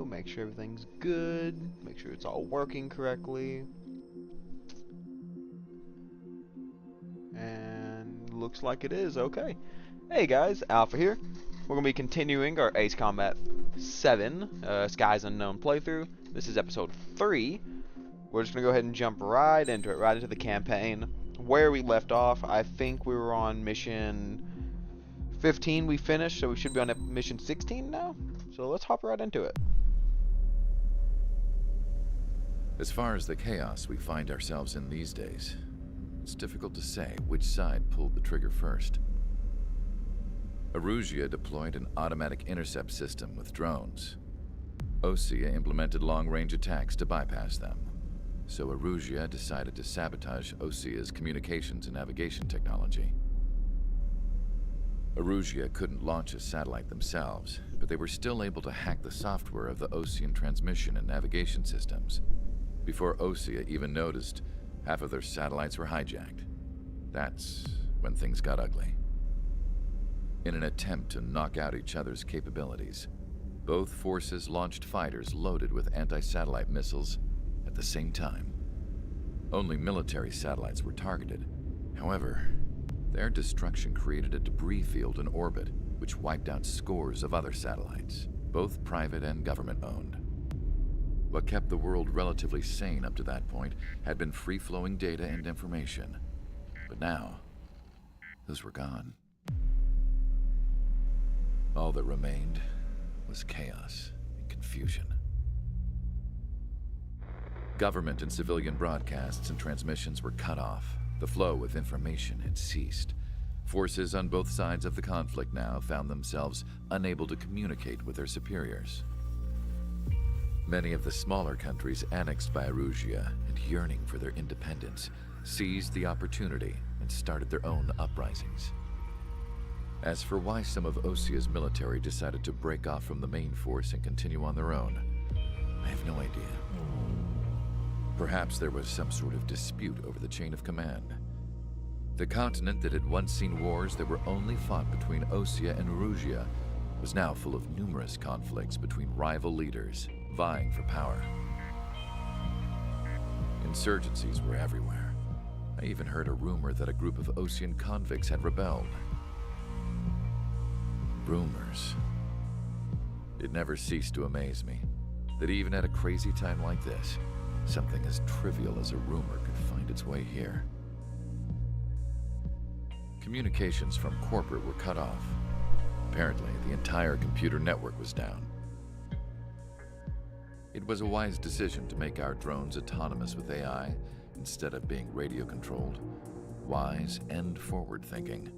through, make sure everything's good, make sure it's all working correctly. And looks like it is. Okay. Hey guys, Alpha here. We're going to be continuing our Ace Combat 7 Skies Unknown playthrough. This is episode 3. We're just going to go ahead and jump right into it, right into the campaign. Where we left off, I think we were on mission 15 we finished, so we should be on mission 16 now. So let's hop right into it. As far as the chaos we find ourselves in these days, it's difficult to say which side pulled the trigger first. Erusia deployed an automatic intercept system with drones. Osea implemented long-range attacks to bypass them. So Erusia decided to sabotage Osea's communications and navigation technology. Erusia couldn't launch a satellite themselves, but they were still able to hack the software of the Osean transmission and navigation systems. Before Osea even noticed, half of their satellites were hijacked. That's when things got ugly. In an attempt to knock out each other's capabilities, both forces launched fighters loaded with anti-satellite missiles at the same time. Only military satellites were targeted. However, their destruction created a debris field in orbit, which wiped out scores of other satellites, both private and government-owned. What kept the world relatively sane up to that point had been free-flowing data and information. But now, those were gone. All that remained was chaos and confusion. Government and civilian broadcasts and transmissions were cut off. The flow of information had ceased. Forces on both sides of the conflict now found themselves unable to communicate with their superiors. Many of the smaller countries annexed by Erusia and yearning for their independence seized the opportunity and started their own uprisings. As for why some of Osea's military decided to break off from the main force and continue on their own, I have no idea. Perhaps there was some sort of dispute over the chain of command. The continent that had once seen wars that were only fought between Osea and Erusia was now full of numerous conflicts between rival leaders vying for power. Insurgencies were everywhere. I even heard a rumor that a group of Osean convicts had rebelled. Rumors. It never ceased to amaze me that even at a crazy time like this, something as trivial as a rumor could find its way here. Communications from corporate were cut off. Apparently, the entire computer network was down. It was a wise decision to make our drones autonomous with AI instead of being radio-controlled. Wise and forward-thinking.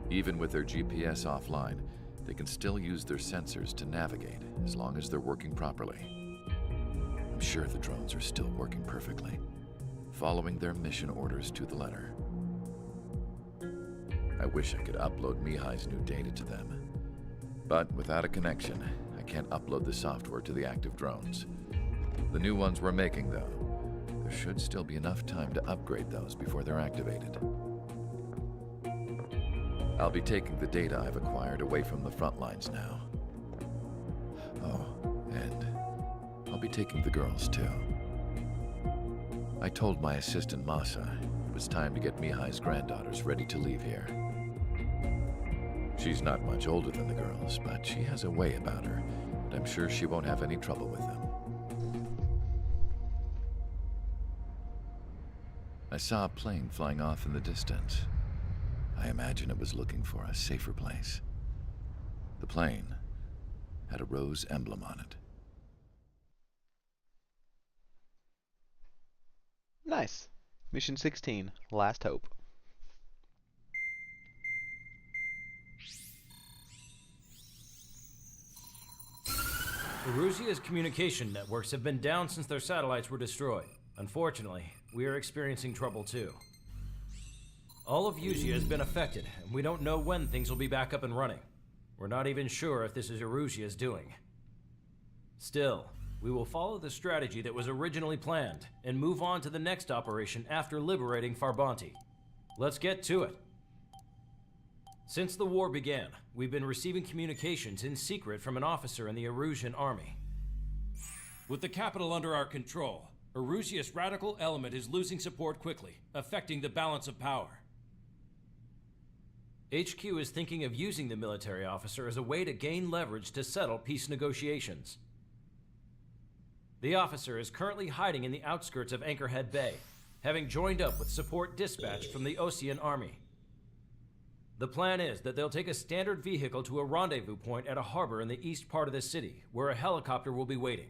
Even with their GPS offline, they can still use their sensors to navigate as long as they're working properly. I'm sure the drones are still working perfectly, following their mission orders to the letter. I wish I could upload Mihai's new data to them. But without a connection, I can't upload the software to the active drones. The new ones we're making, though, there should still be enough time to upgrade those before they're activated. I'll be taking the data I've acquired away from the front lines now. Oh, and I'll be taking the girls, too. I told my assistant, Masa, it was time to get Mihai's granddaughters ready to leave here. She's not much older than the girls, but she has a way about her, and I'm sure she won't have any trouble with them. I saw a plane flying off in the distance. I imagine it was looking for a safer place. The plane had a rose emblem on it. Nice. Mission 16, Last Hope. Erusia's communication networks have been down since their satellites were destroyed. Unfortunately, we are experiencing trouble too. All of Usia has been affected, and we don't know when things will be back up and running. We're not even sure if this is Erusia's doing. Still, we will follow the strategy that was originally planned, and move on to the next operation after liberating Farbanti. Let's get to it. Since the war began, we've been receiving communications in secret from an officer in the Erusian army. With the capital under our control, Erusia's radical element is losing support quickly, affecting the balance of power. HQ is thinking of using the military officer as a way to gain leverage to settle peace negotiations. The officer is currently hiding in the outskirts of Anchorhead Bay, having joined up with support dispatched from the Osean army. The plan is that they'll take a standard vehicle to a rendezvous point at a harbor in the east part of the city, where a helicopter will be waiting.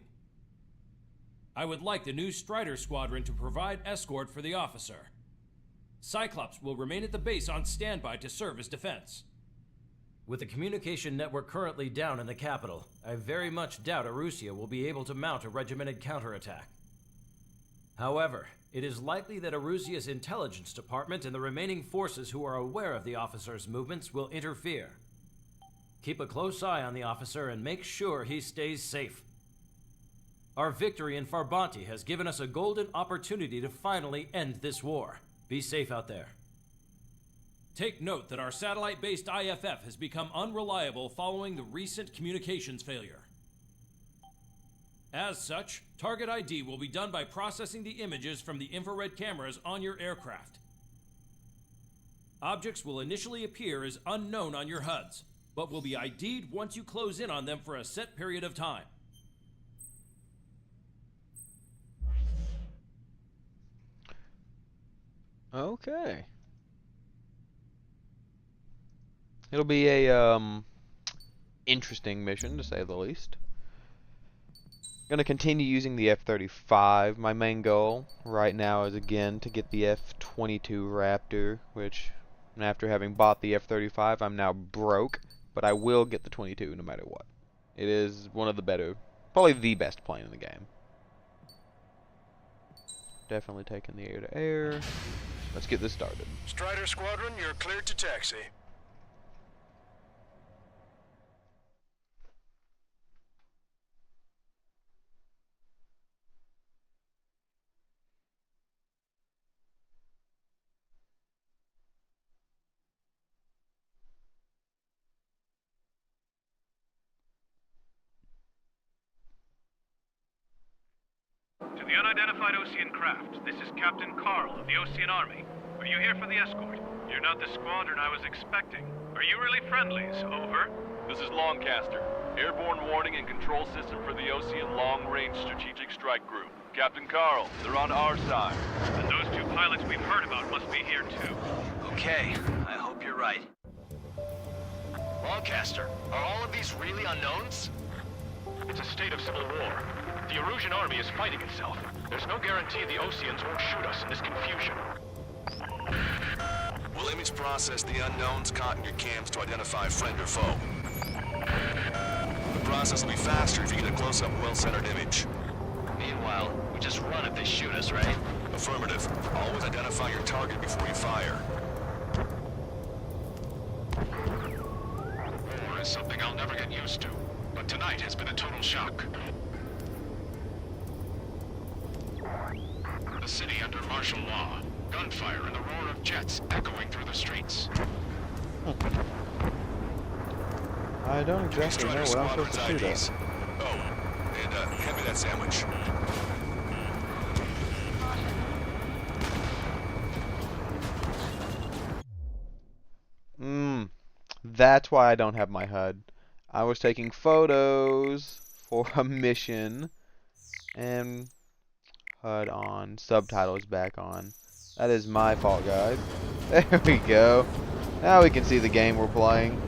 I would like the new Strider Squadron to provide escort for the officer. Cyclops will remain at the base on standby to serve as defense. With the communication network currently down in the capital, I very much doubt Erusia will be able to mount a regimented counterattack. However, it is likely that Erusia's intelligence department and the remaining forces who are aware of the officer's movements will interfere. Keep a close eye on the officer and make sure he stays safe. Our victory in Farbanti has given us a golden opportunity to finally end this war. Be safe out there. Take note that our satellite-based IFF has become unreliable following the recent communications failure. As such, target ID will be done by processing the images from the infrared cameras on your aircraft. Objects will initially appear as unknown on your HUDs, but will be ID'd once you close in on them for a set period of time. Okay. It'll be a interesting mission, to say the least. Gonna continue using the F-35. My main goal right now is again to get the F-22 Raptor, which after having bought the F-35 I'm now broke, but I will get the 22 no matter what. It is one of the better, probably the best plane in the game. Definitely taking the air-to-air. Let's get this started. Strider Squadron, you're cleared to taxi. To the unidentified Osean craft, this is Captain Carl of the Osean Army. Are you here for the escort? You're not the squadron I was expecting. Are you really friendlies? Over. This is Longcaster. Airborne warning and control system for the Osean Long-Range Strategic Strike Group. Captain Carl, they're on our side. And those two pilots we've heard about must be here too. Okay, I hope you're right. Longcaster, are all of these really unknowns? It's a state of civil war. The Erusian army is fighting itself. There's no guarantee the Oseans won't shoot us in this confusion. We'll image process the unknowns caught in your cams to identify friend or foe. The process will be faster if you get a close-up, well-centered image. Meanwhile, we just run if they shoot us, right? Affirmative. Always identify your target before you fire. War is something I'll never get used to, but tonight has been a total shock. The city under martial law. Gunfire and the roar of jets echoing through the streets. I don't exactly know what I'm supposed to shoot at. Oh, and hand me that sandwich. That's why I don't have my HUD. I was taking photos for a mission, and HUD on, subtitles back on. That is my fault, guys. There we go. Now we can see the game we're playing.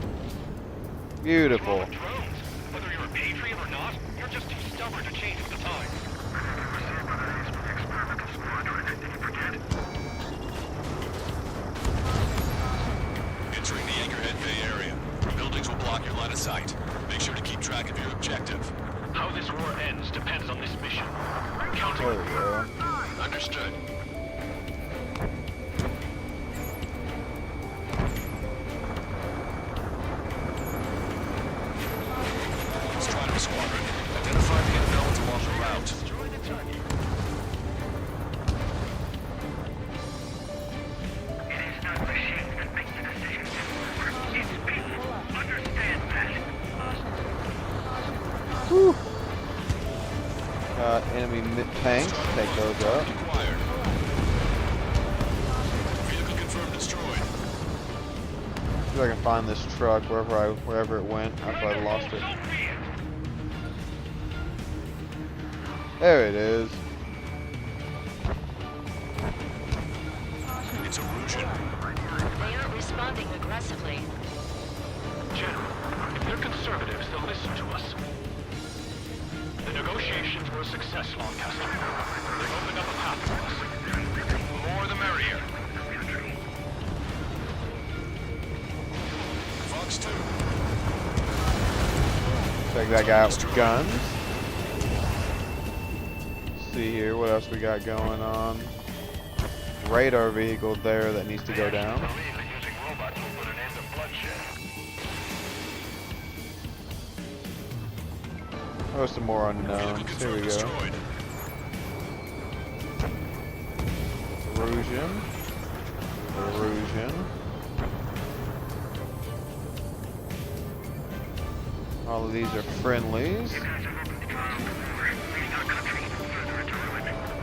Beautiful. Whether you're a patriot or not, you're just too stubborn to change with the times. Entering the Anchorhead Bay area. Buildings will block your line of sight. Make sure to keep track of your objective. How this war ends depends on this mission. Counting. There we go. Understood. Strider Squadron, identify the unknowns along the route. Destroy the target. It is not machines that make the decisions. It's tanks. Take those up. Acquired. Vehicle confirmed destroyed. See if I can find this truck wherever it went. I thought I lost it. There it is. It's Erosion. They aren't responding aggressively. General, if they're conservatives, they'll listen to us. The negotiations were a success, Lancaster. They've opened up a path for us. The more the merrier. Fox 2. Take that guy out with guns. See here, what else we got going on? Radar vehicle there that needs to go down. Oh, some more unknowns. Here we go. Erosion. Erosion. All of these are friendlies. We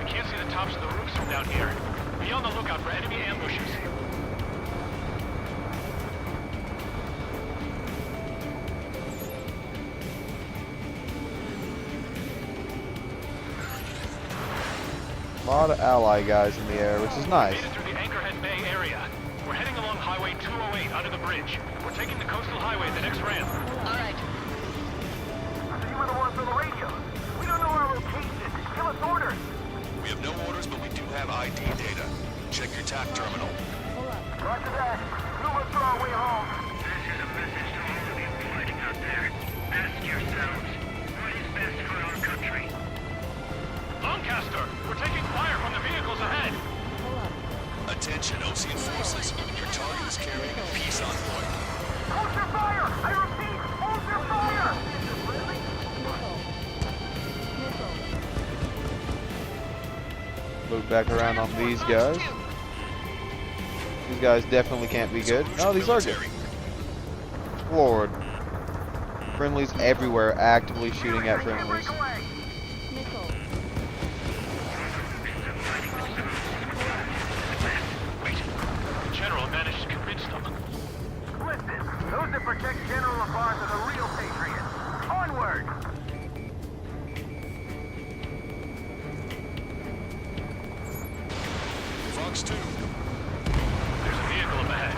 can't see the tops of the roofs from down here. Be on the lookout for enemy ambushes. A lot of ally guys in the air, which is nice. Made it through the Anchorhead Bay area. We're heading along Highway 208 under the bridge. We're taking the coastal highway at the next ramp. All right. You were the ones on the radio. We don't know our location. Give us orders. We have no orders, but we do have ID data. Check your TAC terminal. Roger that. Move us for our way home. This is a message to all of you fighting out there. Ask yourselves, what is best for our country? Lancaster, we're taking fire from the vehicles ahead. Attention, Ocean forces. Your target is carrying a peace envoy. Hold your fire! I repeat, hold your fire! Look back around on these guys. These guys definitely can't be good. No, these are good. Lord. Friendlies everywhere, actively shooting at friendlies. General managed to convince them. Listen, those that protect General Labarge are the real patriots. Onward! Fox 2. There's a vehicle up ahead.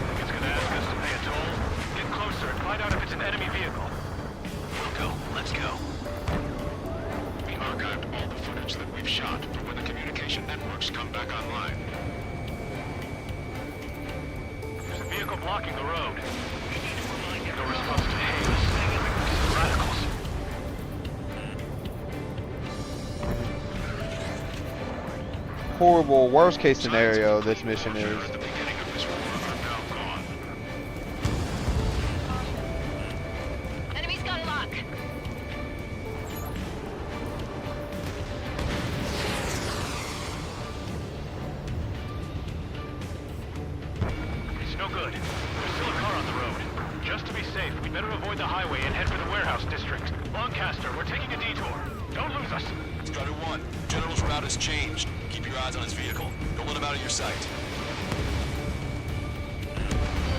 Think it's gonna ask us to pay a toll? Get closer and find out if it's an enemy vehicle. We'll go. Let's go. We archived all the footage that we've shot for when the communication networks come back online. There's a vehicle blocking the road. No response to hails. Radicals. Horrible, worst case scenario this mission is. At the beginning of this war are now gone. Enemy's got lock. It's no good. There's still a car on the road. Just to be safe, we better avoid the highway and head for the warehouse district. Lancaster, we're taking a detour. Don't lose us. Strider 1. General's route has changed. Keep your eyes on his vehicle. Don't let him out of your sight.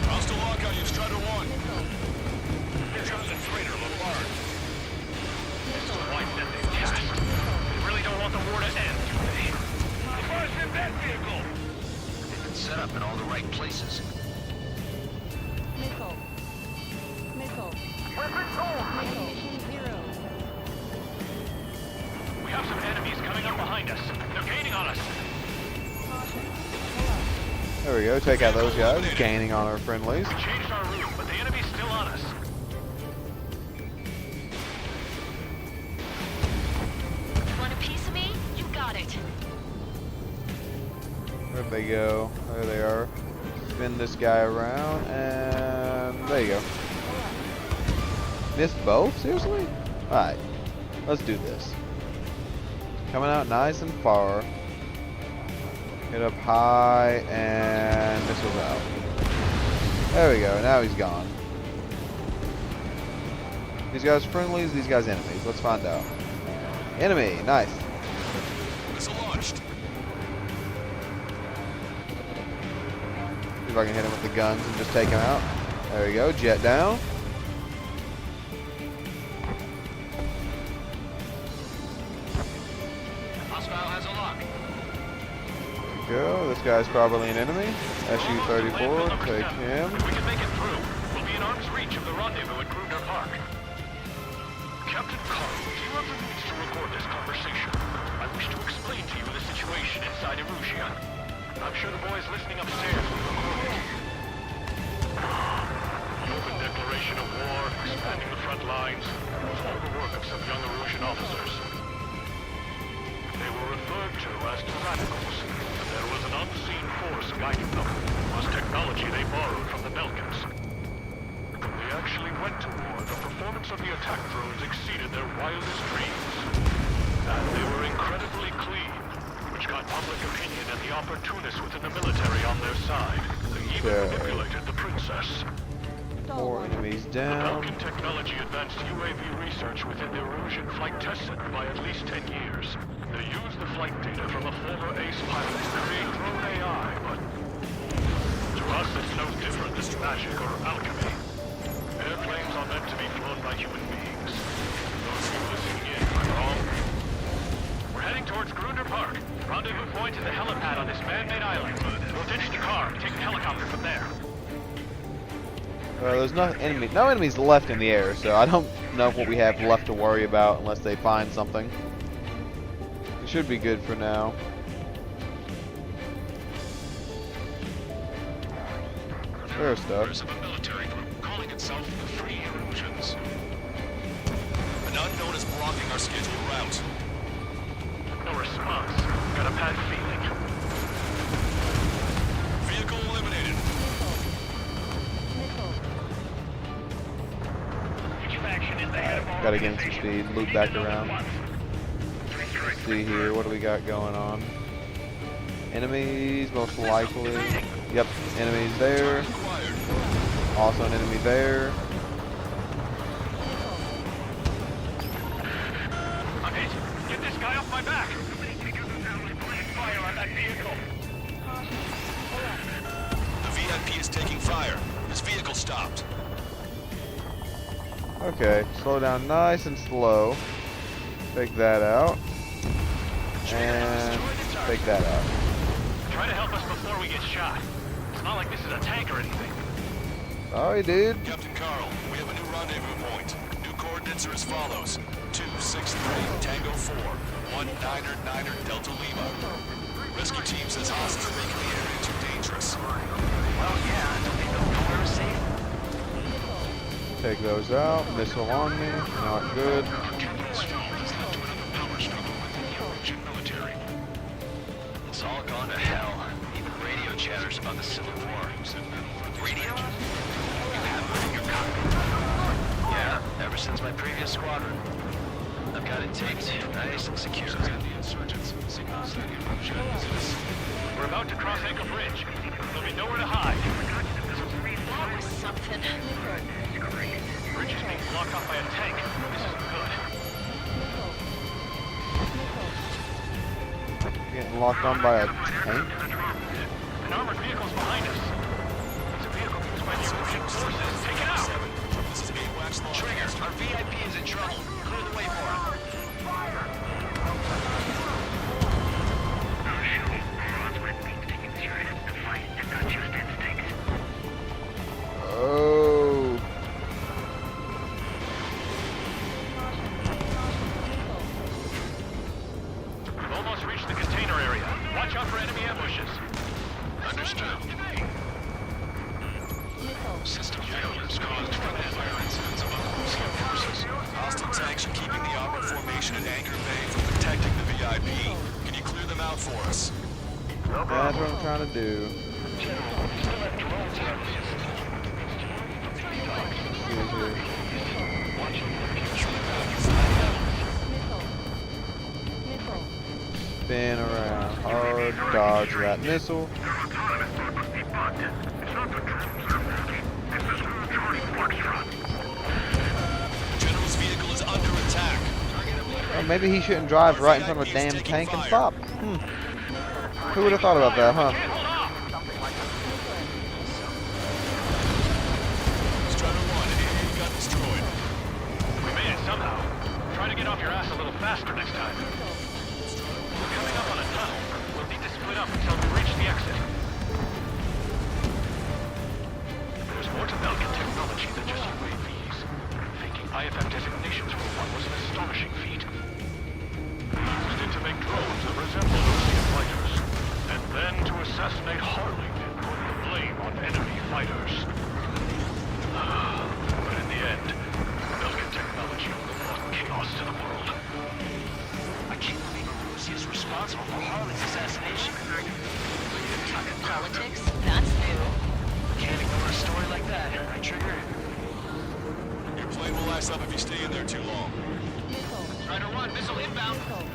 Hostile lock on you, Strider 1. Chosen traitor, Labarge. This is a white that they've cast. They really don't want the war to end, do they? Labarge in that vehicle! They've been set up in all the right places. Missile. Missile. Weapon sold! Mission 0. We have some enemies coming up behind us. They're gaining on us. There we go, take out those guys, gaining on our friendlies. We changed our route, but the enemy's still on us. Want a piece of me? You got it. Where'd they go? There they are. Spin this guy around, and there you go. Missed both? Seriously? Alright, let's do this. Coming out nice and far. Get up high, and missiles out. There we go, now he's gone. These guys friendlies, these guys enemies. Let's find out. Enemy, nice. See if I can hit him with the guns and just take him out. There we go, jet down. Hostile has a lock. Go. This guy's probably an enemy. SU-34, take him. If we can make it through, we'll be in arm's reach of the rendezvous at Gruner Park. Captain Carl, do you have the means to record this conversation? I wish to explain to you the situation inside Erusian. I'm sure the boys listening upstairs will record it. The open declaration of war, expanding the front lines, was all the work of some young Erusian officers. They were referred to as tyrannicals, but there was an unseen force guiding them. It was technology they borrowed from the Belkans. When they actually went to war, the performance of the attack drones exceeded their wildest dreams. And they were incredibly clean, which got public opinion and the opportunists within the military on their side. They even manipulated the princess. More enemies The down. Belkan technology advanced UAV research within the Erusian Flight Test Center by at least 10 years. They used the flight data from a former ace pilot to create drone AI, but to us it's no different than magic or alchemy. Airplanes are meant to be flown by human beings. Those of you listening in are wrong. We're heading towards Gruner Park. Rendezvous point is the helipad on this man-made island. We'll ditch the car and take the helicopter from there. There's no enemies left in the air, so I don't know what we have left to worry about unless they find something. It should be good for now. Fair stuff. Members of a military group calling itself the Free Erusians. An unknown is blocking our scheduled route. No response. Got a bad feeling. Vehicle eliminated. Gotta gain some speed, loop back around. Let's see here, what do we got going on? Enemies, most likely. Yep, enemies there. Also an enemy there. I'm hit. Get this guy off my back. Fire on that vehicle. The VIP is taking fire. His vehicle stopped. Okay, slow down nice and slow. Take that out. And take that out. Try to help us before we get shot. It's not like this is a tank or anything. Sorry, dude. Captain Carl, we have a new rendezvous point. New coordinates are as follows. 263 Tango 4, 19er Delta Lima. Rescue team says hostiles are making the area too dangerous. Well, yeah, don't they know nowhere is safe? Take those out. Missile on me. Not good. Military. It's all gone to hell. Even radio chatters about the Civil War. Radio? You have one in your cockpit? Yeah, ever since my previous squadron. I've got it taped, nice and secure. We're about to cross Ankle Bridge. There'll be nowhere to hide. That was something. Bridge is being blocked off by a tank. This isn't good. Getting locked on by a tank. An armored vehicle's behind us. It's a vehicle used by the Erusian forces. Take it out! This is 8 Wax Law. Trigger, our VIP is in trouble. Clear the way for him. Oh. We've almost reached the container area. Watch out for enemy ambushes. Understood. System failures caused from fire incidents among Russian forces. Hostile tanks are keeping the armored formation at Anchor Bay from protecting the VIP. Can you clear them out for us? That's what I'm trying to do. Spin around. Hard dodge that missile. General's vehicle is under attack. Well, maybe he shouldn't drive right in front of a damn tank and stop. Who would have thought about that, huh? destroyed. We made it somehow. Try to get off your ass a little faster next time. We're coming up on a tunnel. We'll need to split up until we reach the exit. There's more to Belkin technology than just UAVs. Faking IFF designations for one was an astonishing feat. Used it to make drones that resembled Osean fighters. And then to assassinate Harley and put the blame on enemy fighters. But in the end, Belkin technology only brought chaos to the world. I can't believe Arusi is responsible for Harley's assassination. Talking politics? That's new. Can't ignore a story like that, right, Trigger? Your plane will ice up if you stay in there too long. Missile. Strider 1, missile inbound. Missile.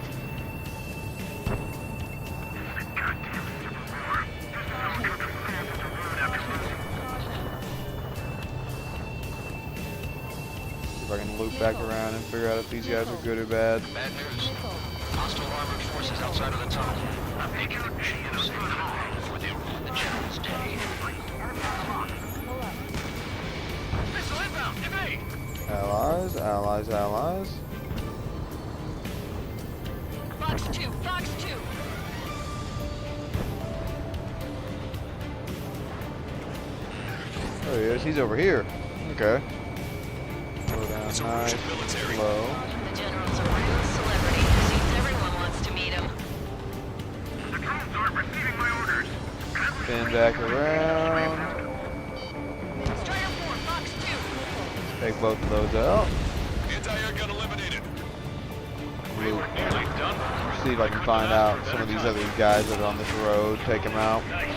See if I can loop back around and figure out if these guys are good or bad. Bad news. Missile. Hostile armored forces outside of the tunnel. I'm making a mission before they ruin the general's day. Pull up. Missile inbound, evade! Allies, allies, allies. Fox 2, Fox 2. Oh, he is. He's over here. Okay. Slow down, It's a nice, Russian military. slow. The general's a real celebrity. Seems everyone wants to meet him. The drones aren't receiving my orders. Spin back around. Strider 4, Fox 2. Take both of those out. Anti-air gun eliminated. Loop. Nearly done. See if I can find out some of these other guys that are on this road. Take them out. Nice.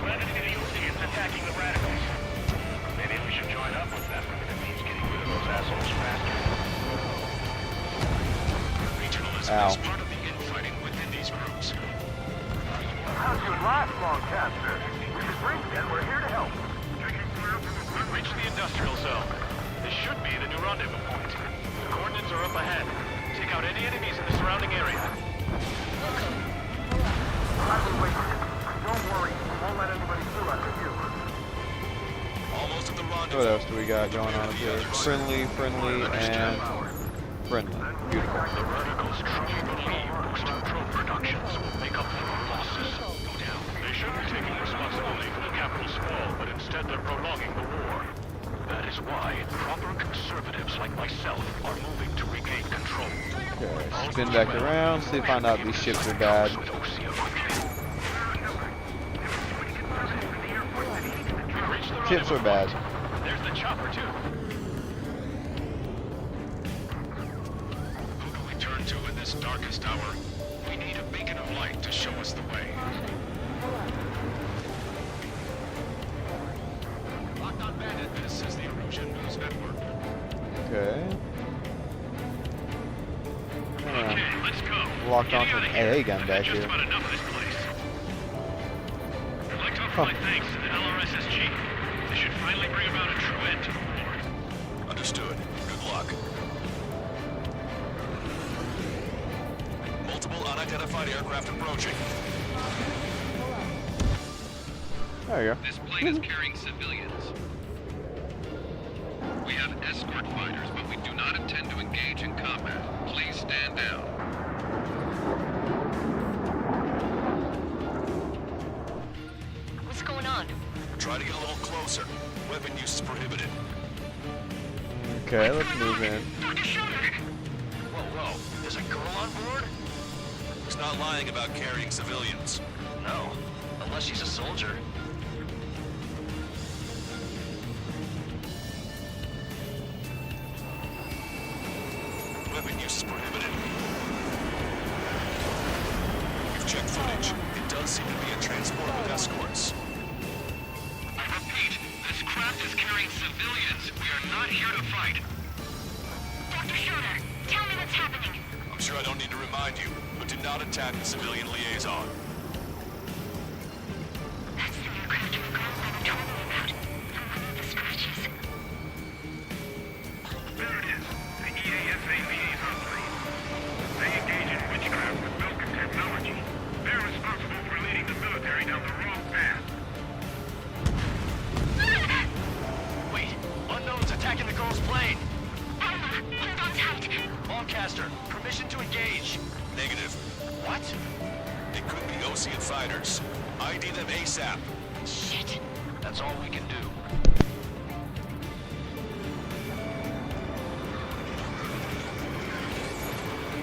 Glad to see the Oseans attacking the radicals. Maybe we should join up with them. It means getting rid of those assholes faster. Regionalism Ow. is part of the infighting within these groups. How's your last long caster? We should bring them. We're here to help. We've reached the industrial zone. This should be the new rendezvous point. The coordinates are up ahead. Take out any enemies in the surrounding area. Don't worry. We won't let anybody through after you. Almost at the rendezvous. What else do we got going on up here? Friendly, friendly, and friendly. Beautiful. The radicals truly believe boosting drone productions will make up for our losses. Missile. They should be taking responsibility for the capital's fall, but instead they're prolonging the war. That is why proper conservatives like myself are moving to regain control. Okay, spin back around, see if find out if these ships are bad. Ships are bad. There's the chopper too. Who do we turn to in this darkest hour? We need a beacon of light to show us the way. Pull up. Locked on Bandit. This is the Erosion News Network. Okay. Okay, let's go. Locked Getting onto out an of here. AA gun I've back had just here. about enough of this place. I'd like to offer Huh. my thanks to the LRSSG. They should finally bring about a true end to the war. Understood. Good luck. Multiple unidentified aircraft approaching. There you go. This plane is carrying civilians. We have escort fighters, but we do not intend to engage in combat. Please stand down. What's going on? Try to get a little closer. Weapon use is prohibited. Okay, let's move in. Whoa, whoa. There's a girl on board? He's not lying about carrying civilians. No. Unless she's a soldier. Weapon use is prohibited. We've checked footage. It does seem to be a transport with escorts. I repeat, this craft is carrying civilians. We are not here to fight. Dr. Schroeder, tell me what's happening. I'm sure I don't need to remind you, but do not attack the civilian liaison. That's the aircraft your grandmother told me about. The one with the scratches. There it is. The EASA liaison plane. They engage in witchcraft with Belkin technology. They're responsible for leading the military down the wrong path. Wait, unknown's attacking the girl's plane? Ocean fighters. ID them ASAP. Shit. That's all we can do.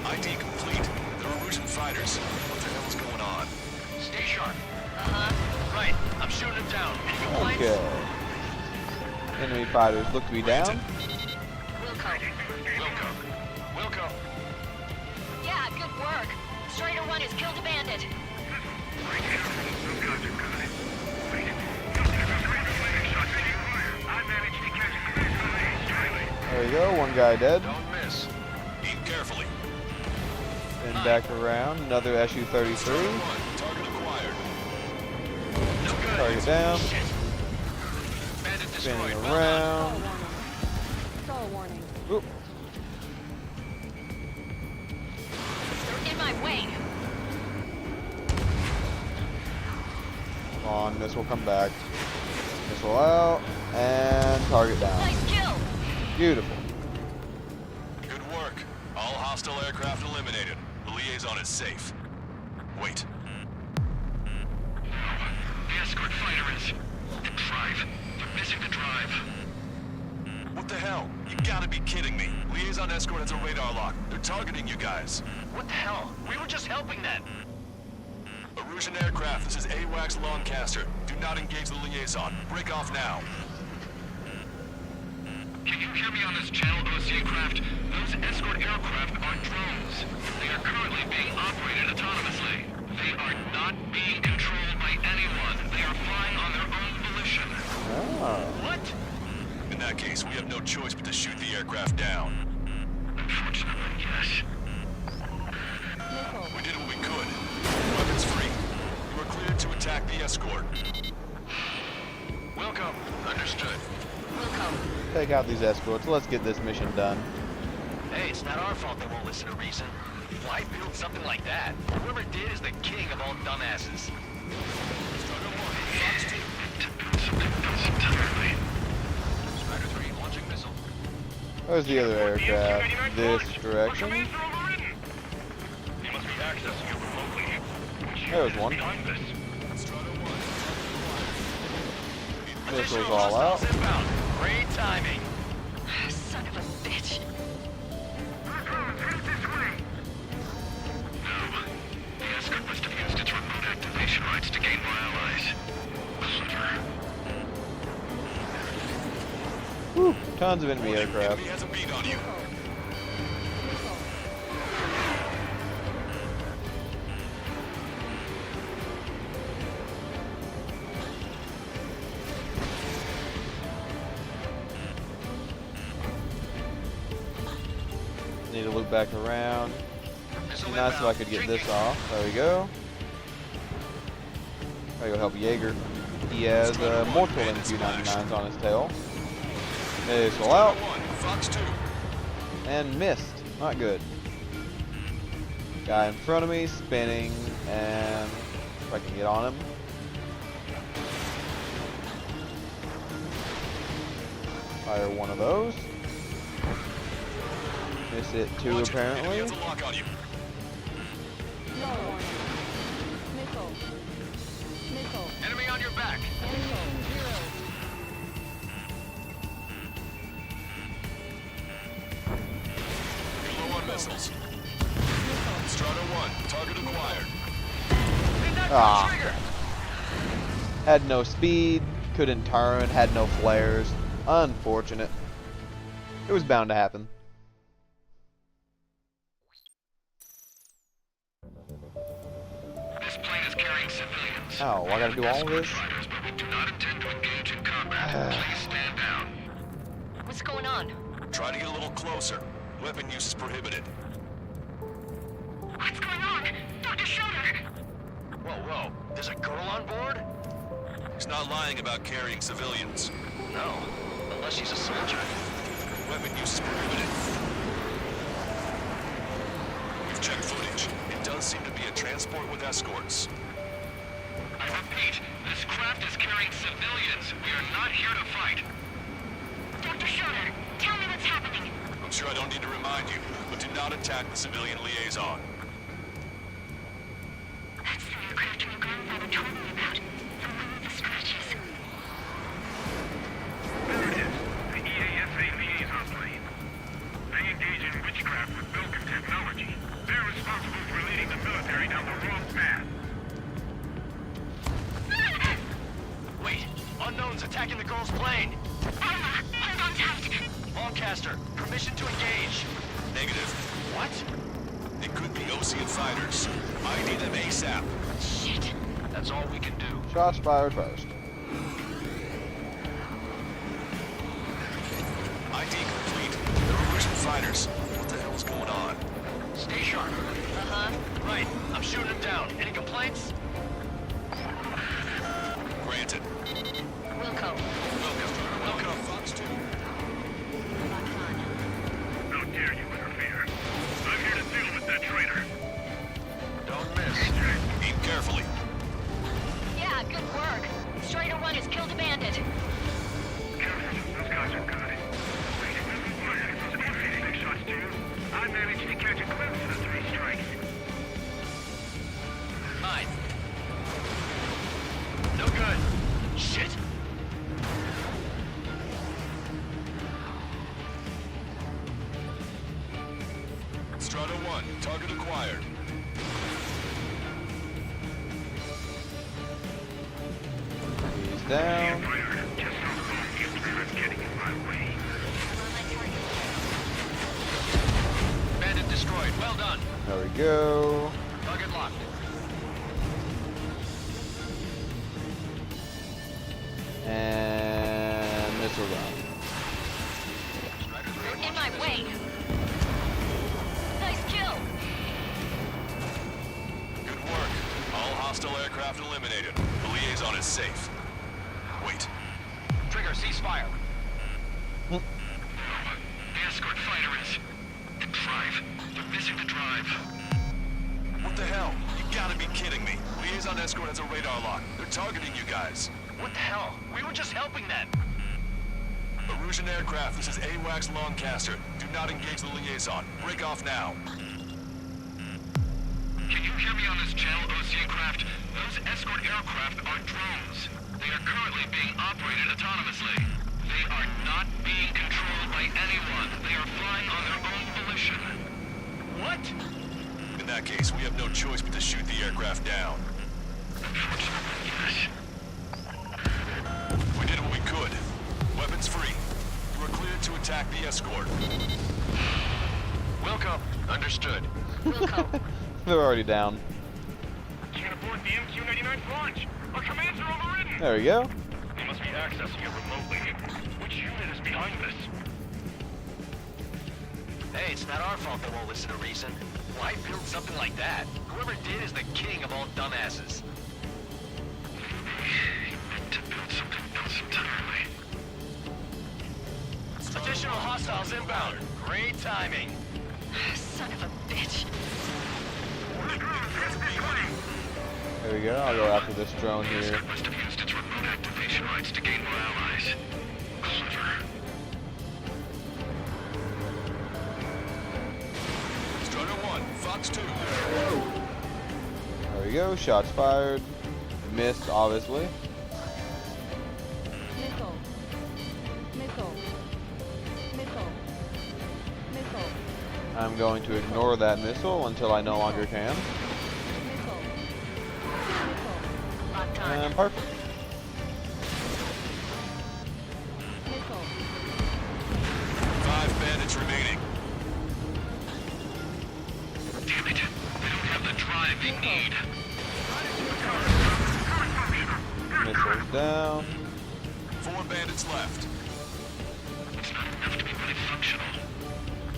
ID complete. They're Erusian fighters. What the hell is going on? Stay sharp. Right. I'm shooting them down. Any complaints? Okay. Enemy fighters look to be down. Wilco. Yeah, good work. Strider 1 has killed a bandit. There you go, one guy dead. Don't miss. Aim carefully. Then back around, another SU-33. Target acquired. Target down. Bandit Spinning destroyed. around. Stall warning. Oop. They're in my way. Come on, missile come back. Missile out. And target down. Nice kill. Beautiful. Good work. All hostile aircraft eliminated. The liaison is safe. Wait. The escort fighter is... The drive. They're missing the drive. What the hell? You gotta be kidding me. Liaison escort has a radar lock. They're targeting you guys. What the hell? We were just helping them. Erusian aircraft, this is AWACS Lancaster. Do not engage the liaison. Break off now. Can you hear me on this channel, OC craft? Those escort aircraft are drones. They are currently being operated autonomously. They are not being controlled by anyone. They are flying on their own volition. Oh. What? In that case, we have no choice but to shoot the aircraft down. Unfortunately, yes. Missile. We did what we could. Weapons free. You are cleared to attack the escort. Wilco. Understood. Take out these escorts. Let's get this mission done. Hey, it's not our fault they won't listen to reason. Why build something like that? Whoever did is the king of all dumbasses. Strider 3 launching missile. Where's the other aircraft? This direction. You must be accessing it remotely. There's one. Behind this. Missiles all out. Inbound. Great timing. Son of a bitch. The escort must have used its remote activation rights to gain more allies. Clever. Whew, tons of enemy aircraft. Enemy has a beat on you. Need to loop back around. Missile Nice if I could get this off. There we go. There you go, help Jaeger. He has multiple MQ-99s on his tail. Missile out. Fox 2. And missed. Not good. Guy in front of me, spinning, and if I can get on him. Fire one of those. Miss it too, Enemy apparently. has a lock on you. Stall warning. Missile. Missile. Enemy on your back. Missile. Zero. You're low on missiles. Strider 1, target acquired. Ah. Had no speed, couldn't turn, had no flares. Unfortunate. It was bound to happen. This plane is carrying civilians. Oh, I gotta do all of this? Fighters, but we do not intend to engage in combat. Please stand down. What's going on? Try to get a little closer. Weapon use is prohibited. What's going on? Dr. Schroeder! Whoa. There's a girl on board? He's not lying about carrying civilians. No. Unless she's a soldier. Weapon use is prohibited. We've checked footage. It does seem to be a transport with escorts. I repeat, this craft is carrying civilians. We are not here to fight. Dr. Schroeder, tell me what's happening. I'm sure I don't need to remind you, but do not attack the civilian liaison. That's the aircraft we attacking the girl's plane. Alma, hold on tight. Lancaster, permission to engage. Negative. What? It could be Osean fighters. ID them ASAP. Shit. That's all we can do. Shots fired first. ID complete. They're Russian fighters. What the hell is going on? Stay sharp. Uh-huh. Right, I'm shooting him down. Any complaints? Granted. Wilco. Welcome, Fox 2. Locked on. How dare you interfere? I'm here to deal with that traitor. Don't miss. Aim carefully. Yeah, good work. Strider 1 has killed a bandit. Careful, those guys are good. Big shots to you. I managed to catch a glimpse of the 3 strikes. Mine. No good. Shit. Strata 1, target acquired. He's down. Just so I'm getting in my way. Bandit destroyed. Well done. There we go. Target locked. And missile gun. You're in my way. Nice kill. Good work. All hostile aircraft eliminated. The liaison is safe. Wait. Trigger, ceasefire. The escort fighter is... the drive. They're missing the drive. What the hell? You gotta be kidding me. Liaison escort has a radar lock. They're targeting you guys. What the hell? We were just helping them. Erusian aircraft, this is AWACS Lancaster. Do not engage the liaison. Break off now. Can you hear me on this channel, Osean craft? Those escort aircraft are drones. They are currently being operated autonomously. They are not being controlled by anyone. They are flying on their own volition. What? In that case, we have no choice but to shoot the aircraft down. Unfortunately, yes. We did what we could. Weapons free. You are cleared to attack the escort. Wilco, understood. Wilco. They're already down. Can't abort the MQ-99 launch. Our commands are overridden. There we go. They must be accessing it remotely. Which unit is behind this? Hey, it's not our fault they won't listen to reason. Why build something like that? Whoever did is the king of all dumbasses. To build something else entirely. Additional hostiles inbound. Great timing. Son of a bitch. There we go. I'll go after this drone The here. escort must have used its remote activation rights to gain more allies. Clever. Strider 1, Fox 2. There we go. Shots fired. Missed, obviously. Missile. Missile. Missile. Missile. I'm going to ignore that missile until I no longer can. Missile. Locked on. And perfect. Missile. 5 bandits remaining. Damn it. They don't have the drive they need. Missiles down. 4 bandits left. It's not enough to be really functional.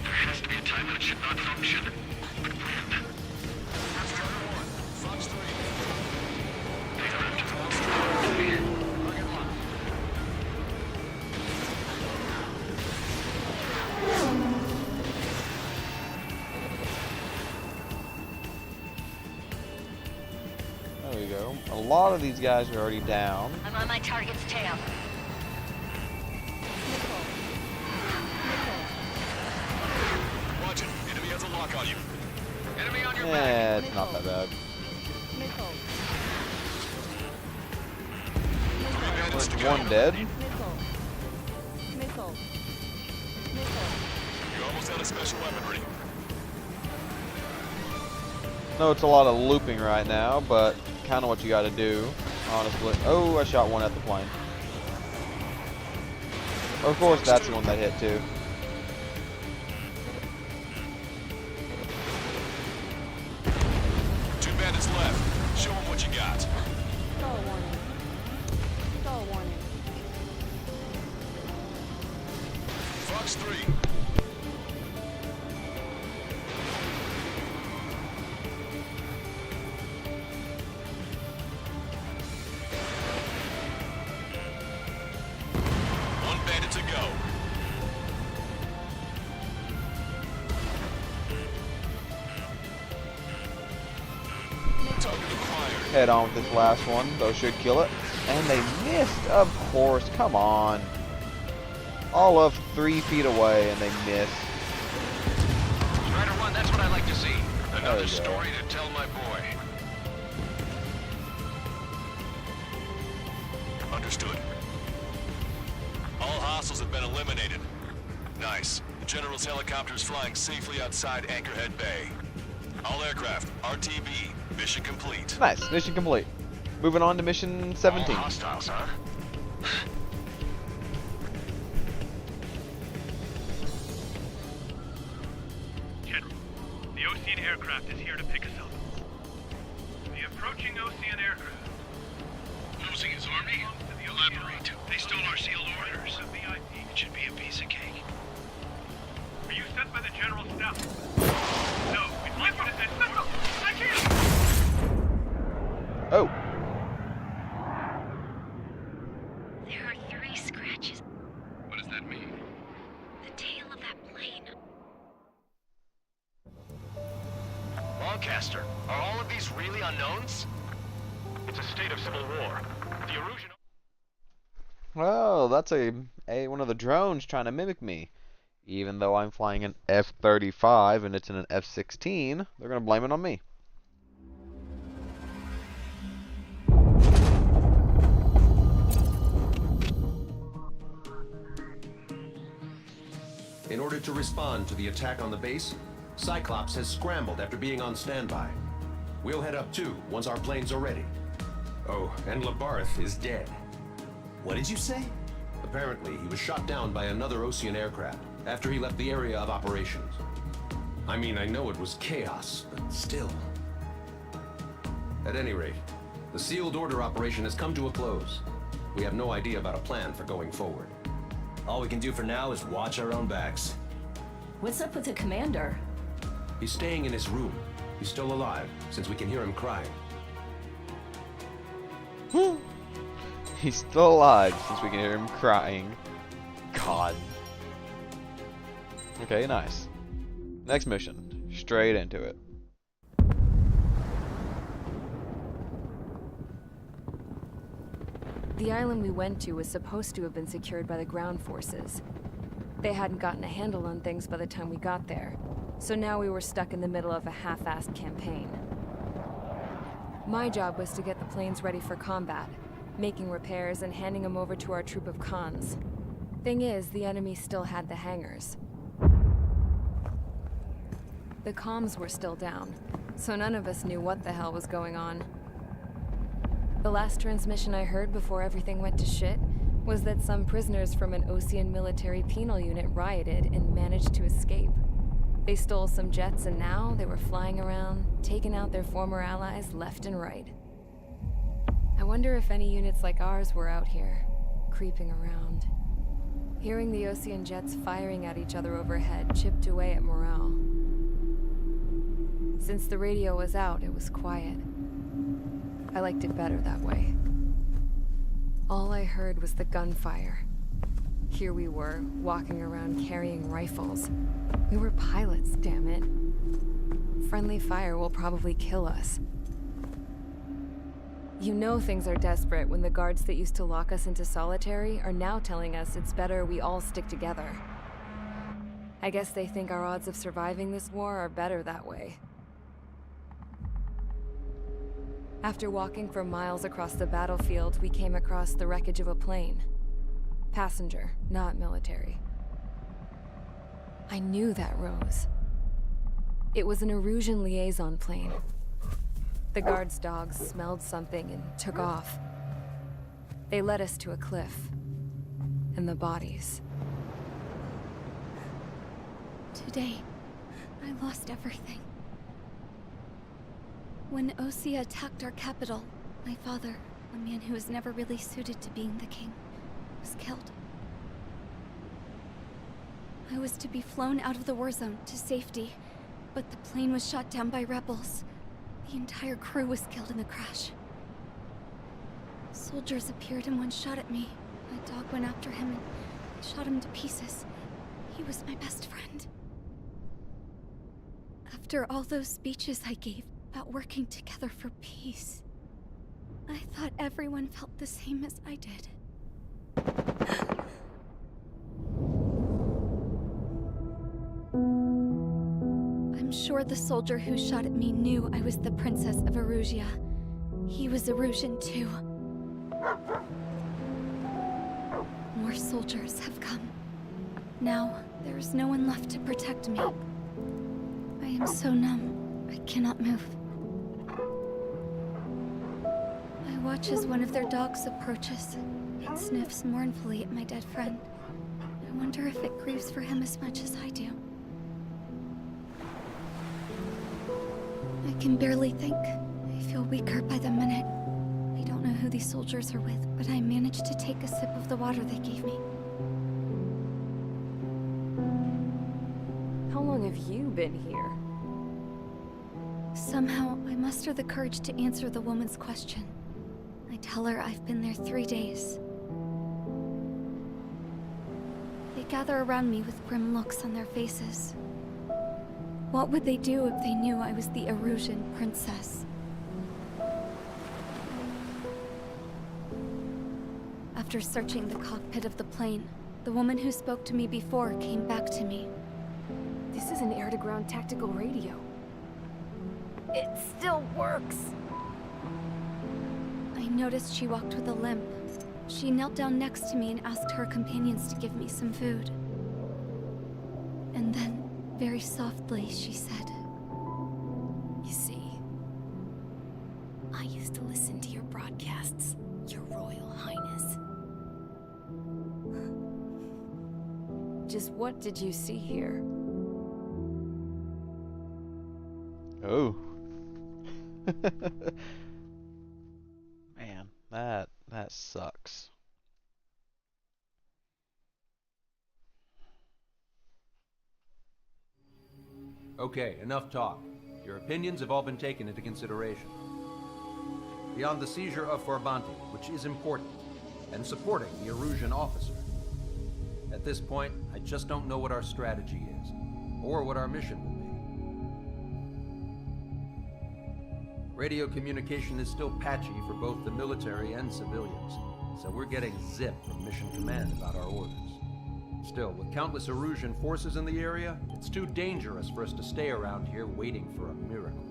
There has to be a time when it should not function. But when? Strider 1, Fox 3. They are up to There we go. A lot of these guys are already down. I'm on my target's tail. Missile. Missile. Watch it. Enemy has a lock on you. Enemy on your back. Yeah, it's not that bad. Missile. Bandits to go. One dead. Missile. Missile. Missile. You're almost out of special weaponry. No, it's a lot of looping right now, but kind of what you got to do, honestly. Oh, I shot one at the plane. Of course, that's the one that hit too. Two bandits left. Show them what you got. Stall warning. Stall warning. Fox 3. One bandit to go. Target acquired. Head on with this last one. Those should kill it. And they missed, of course. Come on. All of 3 feet away, and they missed. Strider 1, that's what I like to see. There Another you go. story to tell my boy. Understood. All hostiles have been eliminated. Nice. The General's helicopter is flying safely outside Anchorhead Bay. All aircraft, RTB, mission complete. Nice. Mission complete. Moving on to mission 17. All hostiles, huh? General, the Ocean aircraft is here to pick us up. The approaching Ocean aircraft. Losing his army? Elaborate. They stole our sealed orders. It should be a piece of cake. Were you sent by the General staff? No, we'd like you to send Central. I can't! Oh. There are 3 scratches. What does that mean? The tail of that plane. Lancaster, are all of these really unknowns? It's a state of civil war. The Erusian... Well, that's a one of the drones trying to mimic me. Even though I'm flying an F-35 and it's in an F-16, they're going to blame it on me. In order to respond to the attack on the base, Cyclops has scrambled after being on standby. We'll head up too once our planes are ready. Oh, and Labarth is dead. What did you say? Apparently, he was shot down by another Ocean aircraft after he left the area of operations. I mean, I know it was chaos, but still. At any rate, the sealed order operation has come to a close. We have no idea about a plan for going forward. All we can do for now is watch our own backs. What's up with the commander? He's staying in his room. He's still alive, since we can hear him crying. He's still alive since we can hear him crying. God. Okay, nice. Next mission. Straight into it. The island we went to was supposed to have been secured by the ground forces. They hadn't gotten a handle on things by the time we got there, so now we were stuck in the middle of a half-assed campaign. My job was to get the planes ready for combat, making repairs and handing them over to our troop of cons. Thing is, the enemy still had the hangars. The comms were still down, so none of us knew what the hell was going on. The last transmission I heard before everything went to shit was that some prisoners from an Ocean military penal unit rioted and managed to escape. They stole some jets and now they were flying around, taking out their former allies left and right. I wonder if any units like ours were out here, creeping around. Hearing the Ocean jets firing at each other overhead chipped away at morale. Since the radio was out, it was quiet. I liked it better that way. All I heard was the gunfire. Here we were, walking around carrying rifles. We were pilots, damn it. Friendly fire will probably kill us. You know things are desperate when the guards that used to lock us into solitary are now telling us it's better we all stick together. I guess they think our odds of surviving this war are better that way. After walking for miles across the battlefield, we came across the wreckage of a plane. Passenger, not military. I knew that rose. It was an Erusian liaison plane. The guard's dogs smelled something and took off. They led us to a cliff. And the bodies. Today, I lost everything. When Osea attacked our capital, my father, a man who was never really suited to being the king, was killed. I was to be flown out of the war zone to safety, but the plane was shot down by rebels. The entire crew was killed in the crash. Soldiers appeared and one shot at me. My dog went after him and shot him to pieces. He was my best friend. After all those speeches I gave about working together for peace, I thought everyone felt the same as I did. I'm sure the soldier who shot at me knew I was the Princess of Erusia. He was Erusian too. More soldiers have come. Now, there is no one left to protect me. I am so numb, I cannot move. I watch as one of their dogs approaches. It sniffs mournfully at my dead friend. I wonder if it grieves for him as much as I do. I can barely think. I feel weaker by the minute. I don't know who these soldiers are with, but I managed to take a sip of the water they gave me. How long have you been here? Somehow, I muster the courage to answer the woman's question. I tell her I've been there 3 days. They gather around me with grim looks on their faces. What would they do if they knew I was the Erusian princess? After searching the cockpit of the plane, the woman who spoke to me before came back to me. This is an air-to-ground tactical radio. It still works! I noticed she walked with a limp. She knelt down next to me and asked her companions to give me some food. And then, very softly, she said, "You see, I used to listen to your broadcasts, Your Royal Highness." Just what did you see here? Oh. Man, that sucks. Okay, enough talk. Your opinions have all been taken into consideration. Beyond the seizure of Forbanti, which is important, and supporting the Erusian officer. At this point, I just don't know what our strategy is, or what our mission will be. Radio communication is still patchy for both the military and civilians, so we're getting zip from Mission Command about our orders. Still, with countless Erusian forces in the area, it's too dangerous for us to stay around here waiting for a miracle.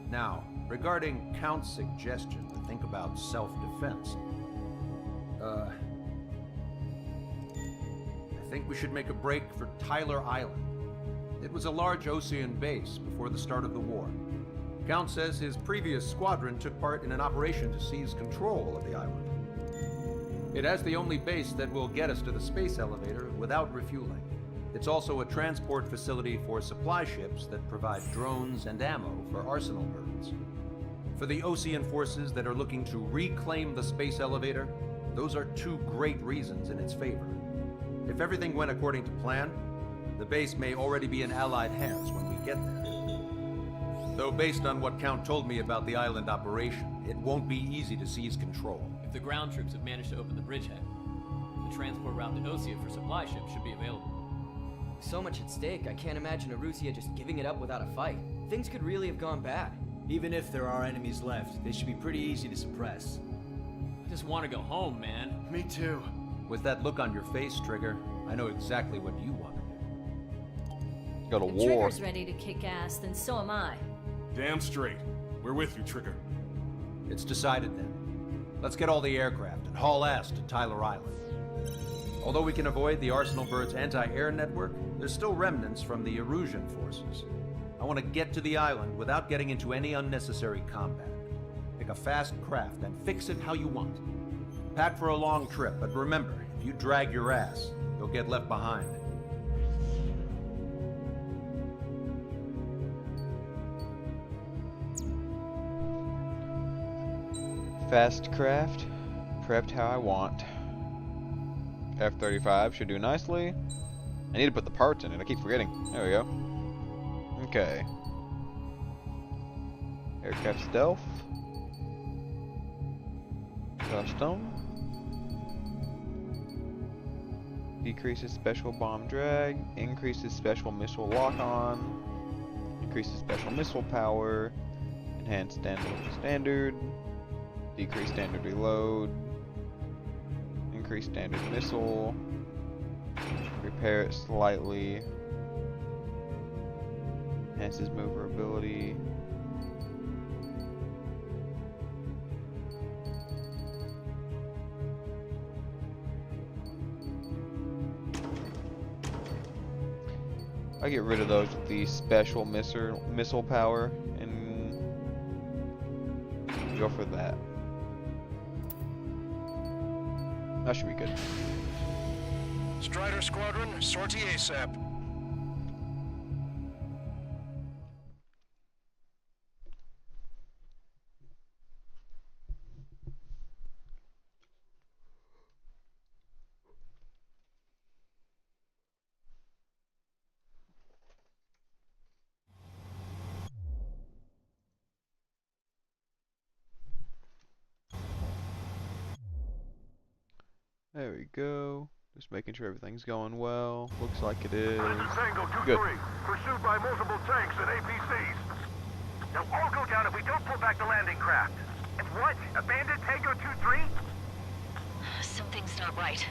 Now, regarding Count's suggestion to think about self-defense, I think we should make a break for Tyler Island. It was a large Osean base before the start of the war. Count says his previous squadron took part in an operation to seize control of the island. It has the only base that will get us to the space elevator without refueling. It's also a transport facility for supply ships that provide drones and ammo for arsenal birds. For the Osean forces that are looking to reclaim the space elevator, those are two great reasons in its favor. If everything went according to plan, the base may already be in Allied hands when we get there. Though based on what Count told me about the island operation, it won't be easy to seize control. If the ground troops have managed to open the bridgehead, the transport route to Osea for supply ships should be available. With so much at stake, I can't imagine Erusia just giving it up without a fight. Things could really have gone bad. Even if there are enemies left, they should be pretty easy to suppress. I just want to go home, man. Me too. With that look on your face, Trigger, I know exactly what you want to do. Go to If war. Trigger's ready to kick ass, then so am I. Damn straight. We're with you, Trigger. It's decided then. Let's get all the aircraft and haul ass to Tyler Island. Although we can avoid the Arsenal Bird's anti-air network, there's still remnants from the Erusian forces. I want to get to the island without getting into any unnecessary combat. Pick a fast craft and fix it how you want. Pack for a long trip, but remember, if you drag your ass, you'll get left behind. Fast craft. Prepped how I want. F-35 should do nicely. I need to put the parts in it. I keep forgetting. There we go. Okay. Aircraft stealth. Custom. Decreases special bomb drag. Increases special missile lock-on. Increases special missile power. Enhanced standard. Decrease standard reload. Increase standard missile. Repair it slightly. Enhances maneuverability. I get rid of those with the special missile power and go for that. That should be good. Strider Squadron, sortie ASAP. There we go. Just making sure everything's going well. Looks like it is. Tango 2-3, Good. pursued by multiple tanks and APCs. They'll all go down if we don't pull back the landing craft. And what? Abandoned Tango 2-3? Something's not right.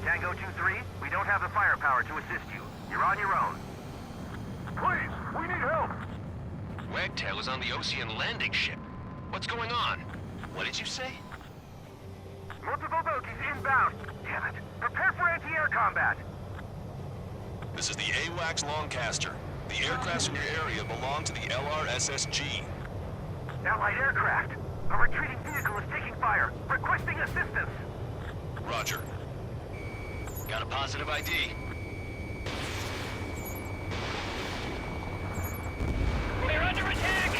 Tango 2-3, we don't have the firepower to assist you. You're on your own. Please, we need help. Wagtail is on the Osean landing ship. What's going on? What did you say? Multiple bogies inbound. Damn it. Prepare for anti-air combat. This is the AWACS Longcaster. The aircrafts in your area belong to the LRSSG. Allied aircraft. A retreating vehicle is taking fire. Requesting assistance. Roger. Got a positive ID. We're under attack!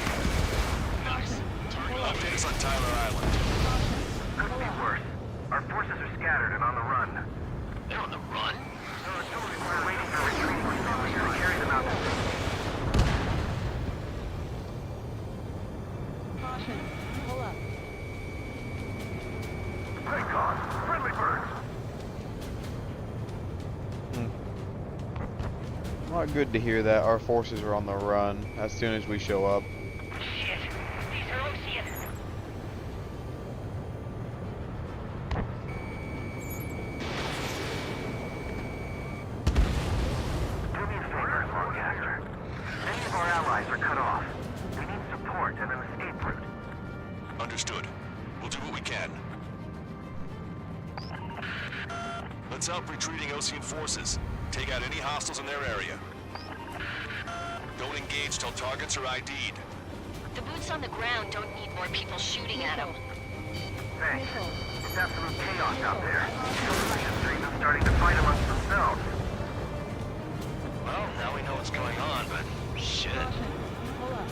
Nice. Update us on Tyler Island. Couldn't be worse. Our forces are scattered and on the run. They're on the run? We're waiting for retreating resistance to carry them out to sea. Caution. Pull up. Recon! Friendly birds! Not good to hear that our forces are on the run as soon as we show up. Shit! These are Osean! Do me a favor, Longcaster. Many of our allies are cut off. We need support and an escape route. Understood. We'll do what we can. Let's help retreating Osean forces. Take out any hostiles in their area. Don't engage till targets are ID'd. The boots on the ground don't need more people shooting at them. Thanks. It's absolute chaos out there. The stream is starting to fight amongst themselves. Well, now we know what's going on, but shit. Pull up.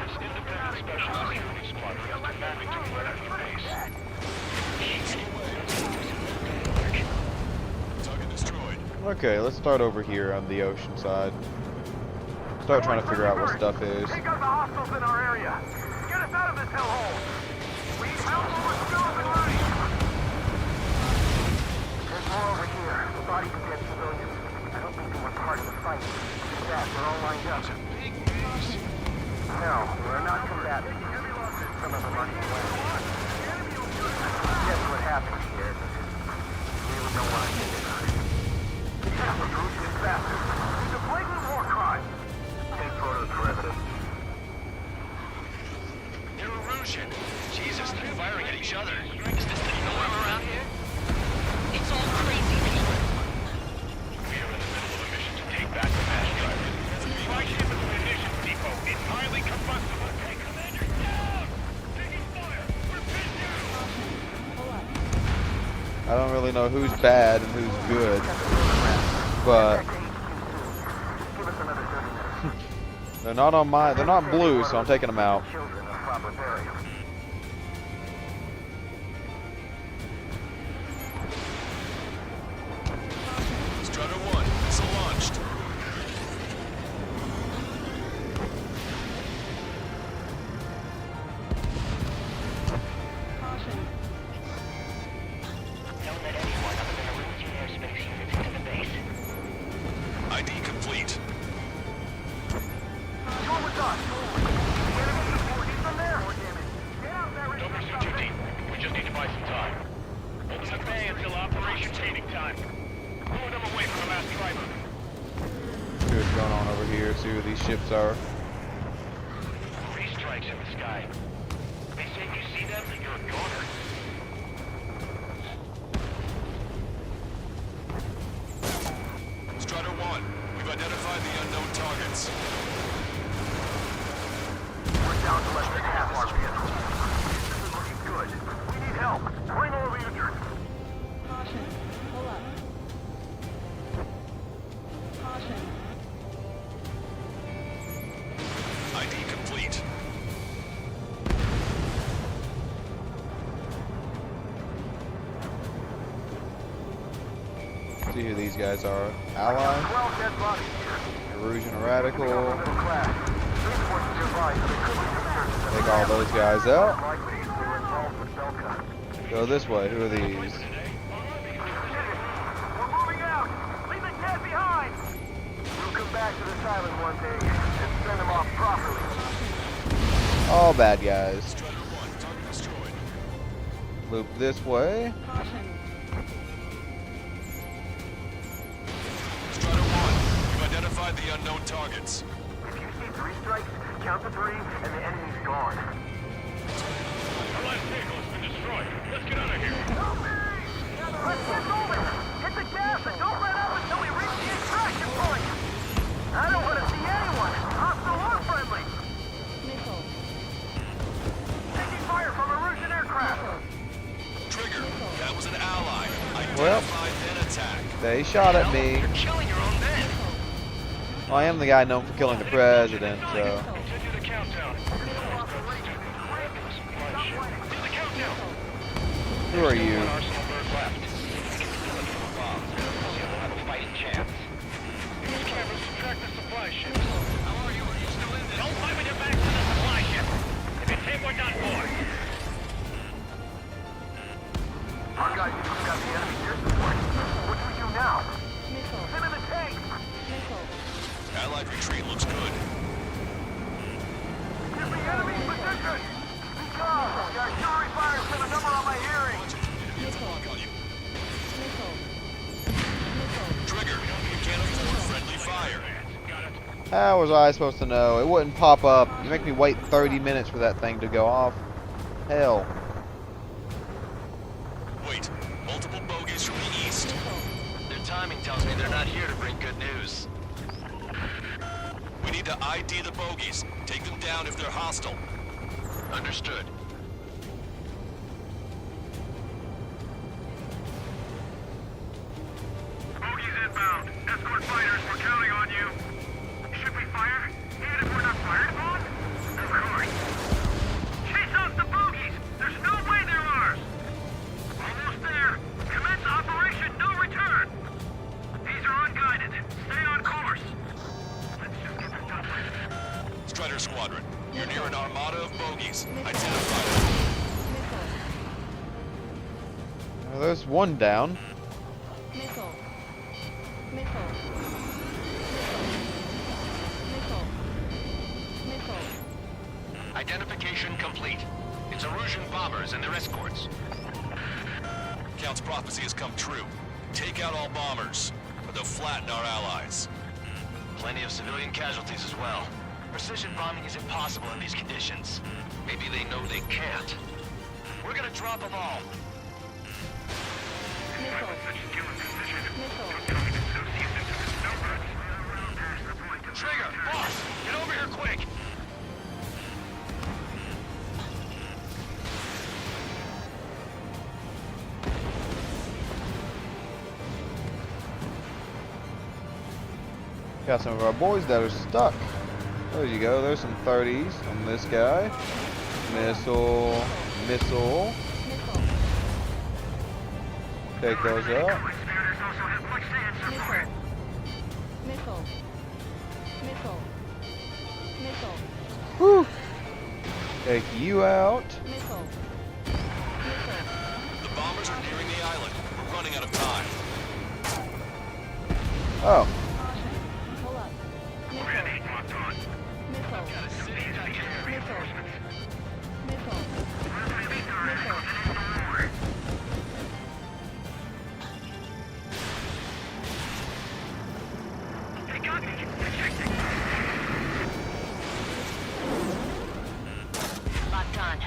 This independent special security squadron is demanding to be at your base. Target destroyed. Okay, let's start over here on the ocean side. Start trying to figure out what stuff is. Take out the hostiles in our area. Get us out of this hellhole. We need help with skills and money. There's more over here. The bodies of dead civilians. I don't think they were part of the fight. Yeah, they're all lined up. No, we're not combatant. Some of them are away. Guess what happened here? We really don't want to get into it. Yeah, we're brutally bastards. It's a blatant war crime. Take photos for evidence. They're Erusian. Jesus, they're firing at each other. Is this the norm around here? It's all crazy people. We are in the middle of a mission to take back the mass driver. Flagship is a munitions depot. It's highly combustible. Okay, Commander, down! Taking fire! We're pinned down! Pull up. I don't really know who's bad and who's good, but they're not on my. They're not blue, so I'm taking them out. Children are proper this area. Strider 1, missile launched. Don't let anyone other than Arusian airspace units into the base. ID complete. You're with us. The enemy support, he's from there. Get out there, Don't pursue too deep. We just need to buy some time. Hold them at bay until operation training time. Lure them away from the mass driver. See what's going on over here. See where these ships are. 3 strikes in the sky. They say if you see them, you're a goner. Strider 1, we've identified the unknown targets. We're down to less than half our vehicles. This is looking good. We need help. Bring all the units. Caution. Pull up. Caution. ID complete. See who these guys are. Ally, 12 dead bodies here. Erusian Radical. Middle class. Transports nearby, so they could be concerned. Take all those guys out. Likely they were involved with Belka. Go this way. Who are these? We're moving out. Leave the dead behind. We'll come back to this island one day and send them off properly. All bad guys. Strider 1, target destroyed. Loop this way. Caution. Strider 1, we've identified the unknown targets. If you see 3 strikes, count to 3 and the enemy's gone. Our last vehicle has been destroyed. Let's get out of here. Help me! Let's get moving! Hit the gas and don't let up until we reach the extraction point! I don't want to see anyone, hostile or friendly! Missile. Taking fire from a Russian aircraft! Trigger, that was an ally. Well. Identified, then attack. They shot at me. You're killing your own men. Well, I am the guy known for killing the president, so. Continue the countdown. Do the countdown. Who are you? One Arsenal bird left. Bombs. We'll have a fighting chance. Use cameras to track the supply ships. How are you? Are you still in there? Don't fight with your back to the supply ship. If you take, we're done for. Our guys just got the enemy air support. What do we do now? Missile. Send in the tank! Missile. Allied retreat looks good. Get the enemy in position! Because the artillery fire's got a number on my hearing! Missile. Missile. Missile. Trigger, you can't afford friendly fire. How was I supposed to know? It wouldn't pop up. You make me wait 30 minutes for that thing to go off. Hell. Wait, multiple bogies from the east. Their timing tells me they're not here to bring good news. We need to ID the bogies. Take them down if they're hostile. Understood. Bogies inbound. Escort fighters, we're counting on you. Should we fire? Even if we're not fired upon? Of course. Chase off the bogies! There's no way they're ours! Almost there. Commence Operation No Return! These are unguided. Stay on course. Let's just get this done with. Strider Squadron, you're near an armada of bogies. Identify them. Well, there's one down. Missile. Missile. Missile. Missile. Identification complete. It's Erusian bombers and their escorts. Count's prophecy has come true. Take out all bombers, or they'll flatten our allies. Plenty of civilian casualties as well. Precision bombing is impossible in these conditions. Maybe they know they can't. We're gonna drop them all. Missile. Trigger, boss, get over here quick. Got some of our boys that are stuck. There you go. There's some 30s on this guy. Missile. Missile. Take those up. Missile. Missile. Missile. Missile. Whew. Take you out. Missile. The bombers are nearing the island. We're running out of time. Oh. Pull up. Missile. Ready, locked on. Missile. Missile. Missile. Missile. They got me. Locked on.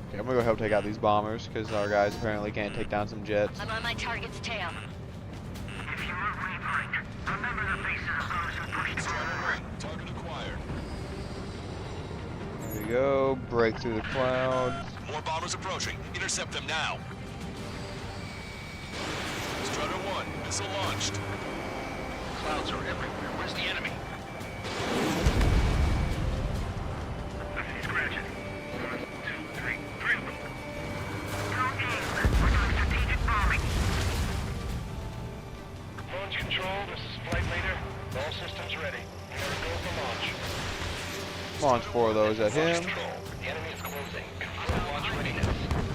Okay, I'm gonna go help take out these bombers because our guys apparently can't take down some jets. I'm on my target's tail. If you are wavering, remember the faces of those who pushed forward. Target acquired. There we go. Break through the clouds. More bombers approaching. Intercept them now. Strutter 1, missile launched. Clouds are everywhere. Where's the enemy? I see scratching. 1, 2, 3. 3 of them. Don't aim. We're doing strategic bombing. Launch control, this is flight leader. All systems ready. We are go for launch. Launch 4 of those at him. The enemy is closing. Confirm launch readiness.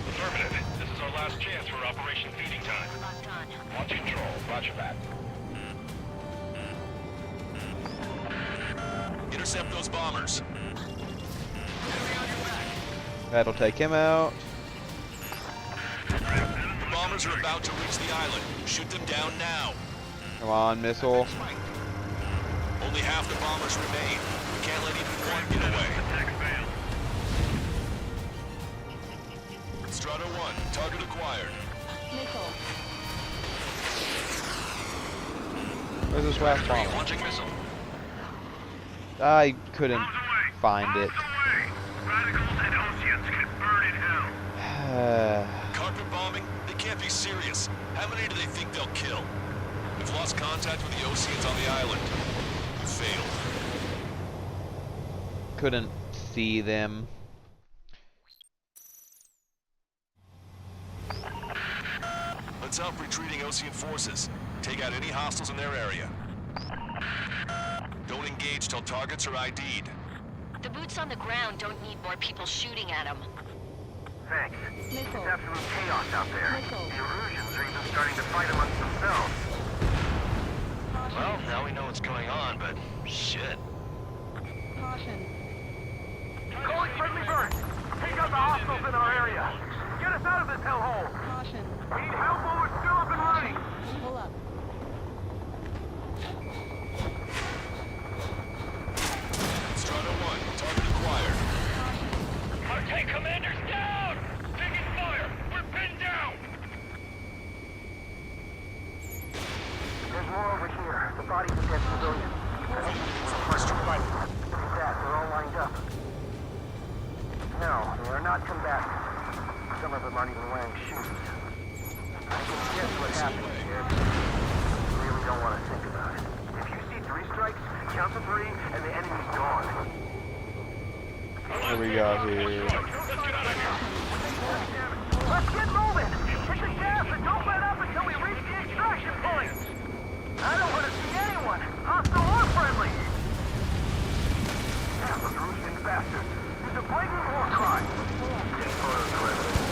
Affirmative. This is our last chance for Operation Feeding Time. Locked on. Launch control. Roger that. Intercept those bombers. That'll take him out. The bombers are about to reach the island. Shoot them down now. Come on, missile. Only half the bombers remain. We can't let even one get away. Strata 1, target acquired. Missile. Where's this last bomber? Launching missile. I couldn't find it. Radicals and Oceans can burn in hell. Carpet bombing? They can't be serious. How many do they think they'll kill? We've lost contact with the Oceans on the island. We failed. Couldn't see them. Let's help retreating Ocean forces. Take out any hostiles in their area. Don't engage till targets are ID'd. The boots on the ground don't need more people shooting at them. Thanks. Missile. It's absolute chaos out there. Missile. The Erusians are even starting to fight amongst themselves. Well, now we know what's going on, but shit. Caution. Calling friendly bird! Take out the hostiles in our area! Get us out of this hellhole! Caution. We need help while we're still up and running! Pull up. Strata 1, target acquired. Our tank commander's down! Taking fire! We're pinned down! There's more over here. The bodies of dead civilians. They're all lined up. No, they are not combatants. Some of them aren't even wearing shoes. I can guess what happened here. I really don't want to think about it. If you see 3 strikes, count to 3, and the enemy's gone. What do we got here? Let's get out of here! Let's get moving! Hit the gas and don't let up until we reach the extraction point! I don't want to see anyone, hostile or friendly! Damn, those Russian bastards! It's a blatant war crime! Take photos of evidence.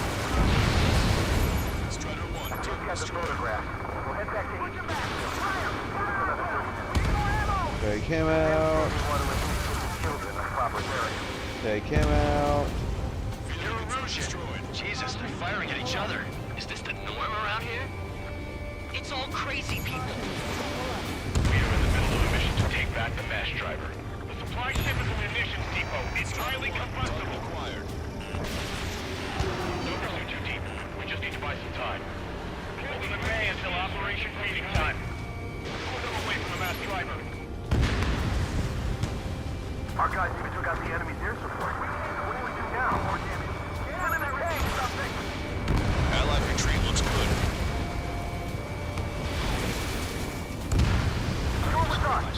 Strata 1, Just target got the destroyed. photograph. We'll head back to East. Take him out. Children of proper area. Take him out. Destroyed. Jesus, they're firing at each other. Is this the norm around here? It's all crazy people. We are in the middle of a mission to take back the mass driver. The supply ship is a munitions depot. It's highly combustible. Acquired. Don't pursue too deep. We just need to buy some time. Holding the May until Operation Feeding Time. Pull them away from the mass driver. Our guys even took out the enemy's air support. What do we do now? More damage. Get in that tank, something! Allied retreat looks good. Go with us!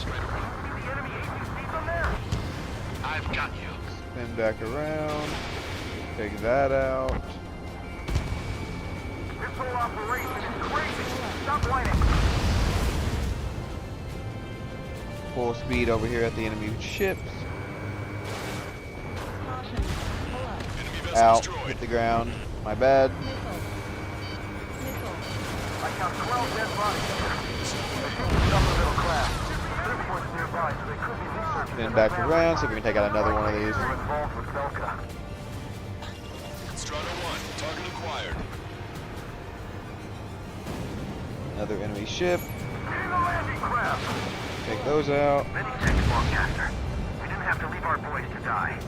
Spin back around. Take that out. This whole operation is crazy. Stop whining. Full speed over here at the enemy ships. Out. Hit the ground. My bad. I count 12 dead bodies here. The ship is upper middle class. Airport's nearby, so they could be researching. Spin back around, see if we can take out another one of these. They're involved with Belka. Strider 1, target acquired. Another enemy ship. Getting the landing craft. Take those out. Many thanks, Longcaster. We didn't have to leave our boys to die.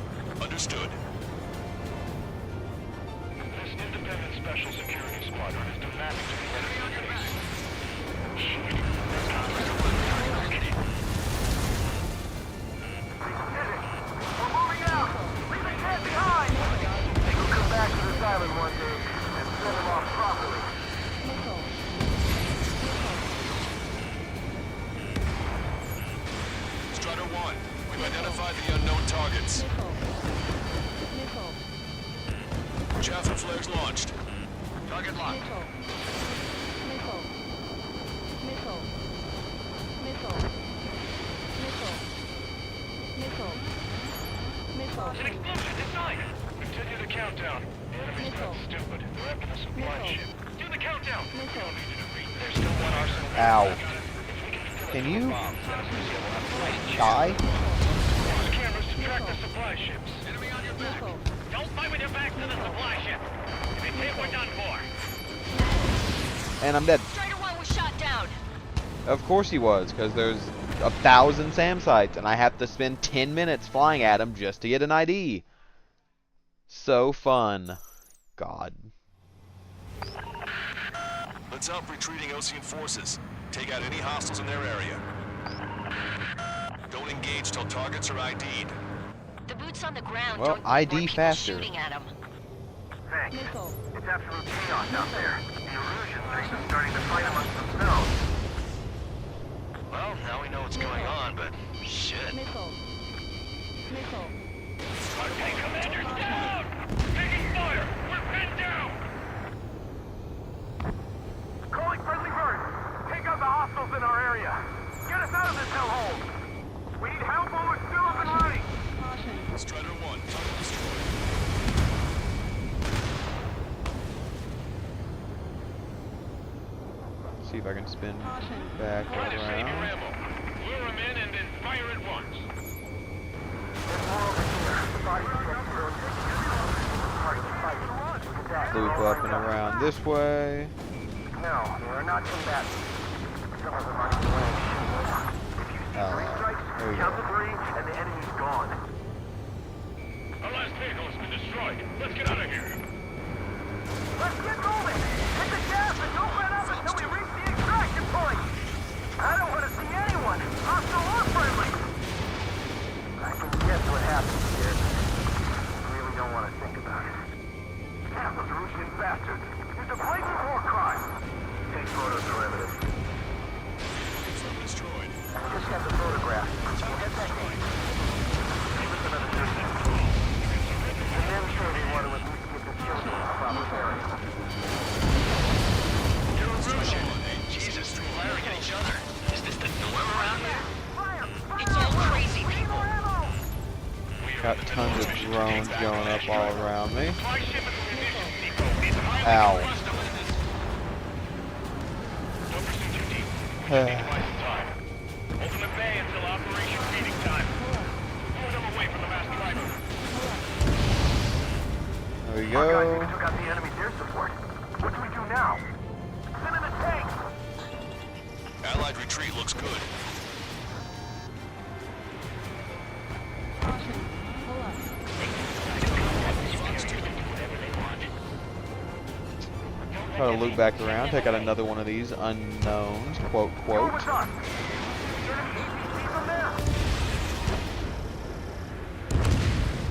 Understood. This independent special security squadron is done mapping to the enemy base. We're moving out! Leave the cat behind! We'll come back to this island one day and send them off properly. Strider 1, we've identified the unknown targets. Chaffin flares launched. Target locked. An explosion inside! Continue the countdown. The enemy's not stupid. They're after the supply ship. Do the countdown! There's still one arsenal. Ow. Can you die? Use cameras to track the supply ships. Enemy on your back. Don't fight with your back to the supply ship. If you take, we're done for. And I'm dead. Strider 1 was shot down. Of course he was, because there's 1,000 SAM sites, and I have to spend 10 minutes flying at them just to get an ID. So fun. God. Let's help retreating Osean forces. Take out any hostiles in their area. Don't engage till targets are ID'd. The boots on the ground Well, don't ID want people faster. shooting at them. Thanks. It's absolute chaos out there. The Erusian things are starting to fight amongst themselves. Well, now we know what's going on, but shit. Okay, commanders down! Taking fire! We're pinned down! Calling friendly birds! Take out the hostiles in our area! Get us out of this hellhole! We need help while we're still up and running! Strider 1, target destroyed. See if I can spin back Try to save your around. ammo. Lure them in and then fire at once. Loop up and around this way. No, they are not combatants. Some of them are in the way. If you see three strikes, there we count go. to 3, and the enemy's gone. Our last vehicle has been destroyed. Let's get out of here. Let's get moving! Hit the gas and don't let up until we reach the extraction point! I don't want to see anyone, hostile or friendly! I can guess what happens here. I really don't want to think about it. Damn, those Russian bastards! It's a blatant war crime! Take photos or evidence. Destroyed. I just got the photograph. We'll get that thing. Give us another 30 minutes. And then sure they want to at least get the children in the proper area. You're Erusian. Jesus, they're firing at each other. Is this the norm around here? It's all crazy people. Got tons of drones going up all around me. Ow. Ultimate Bay until Operation Feeding Time. Lure them away from the mass driver. There we Our guys go. even took out the enemy's air support. What do we do now? Send in the tanks! Allied retreat looks good. Try to loop back around, take out another one of these unknowns, quote, quote.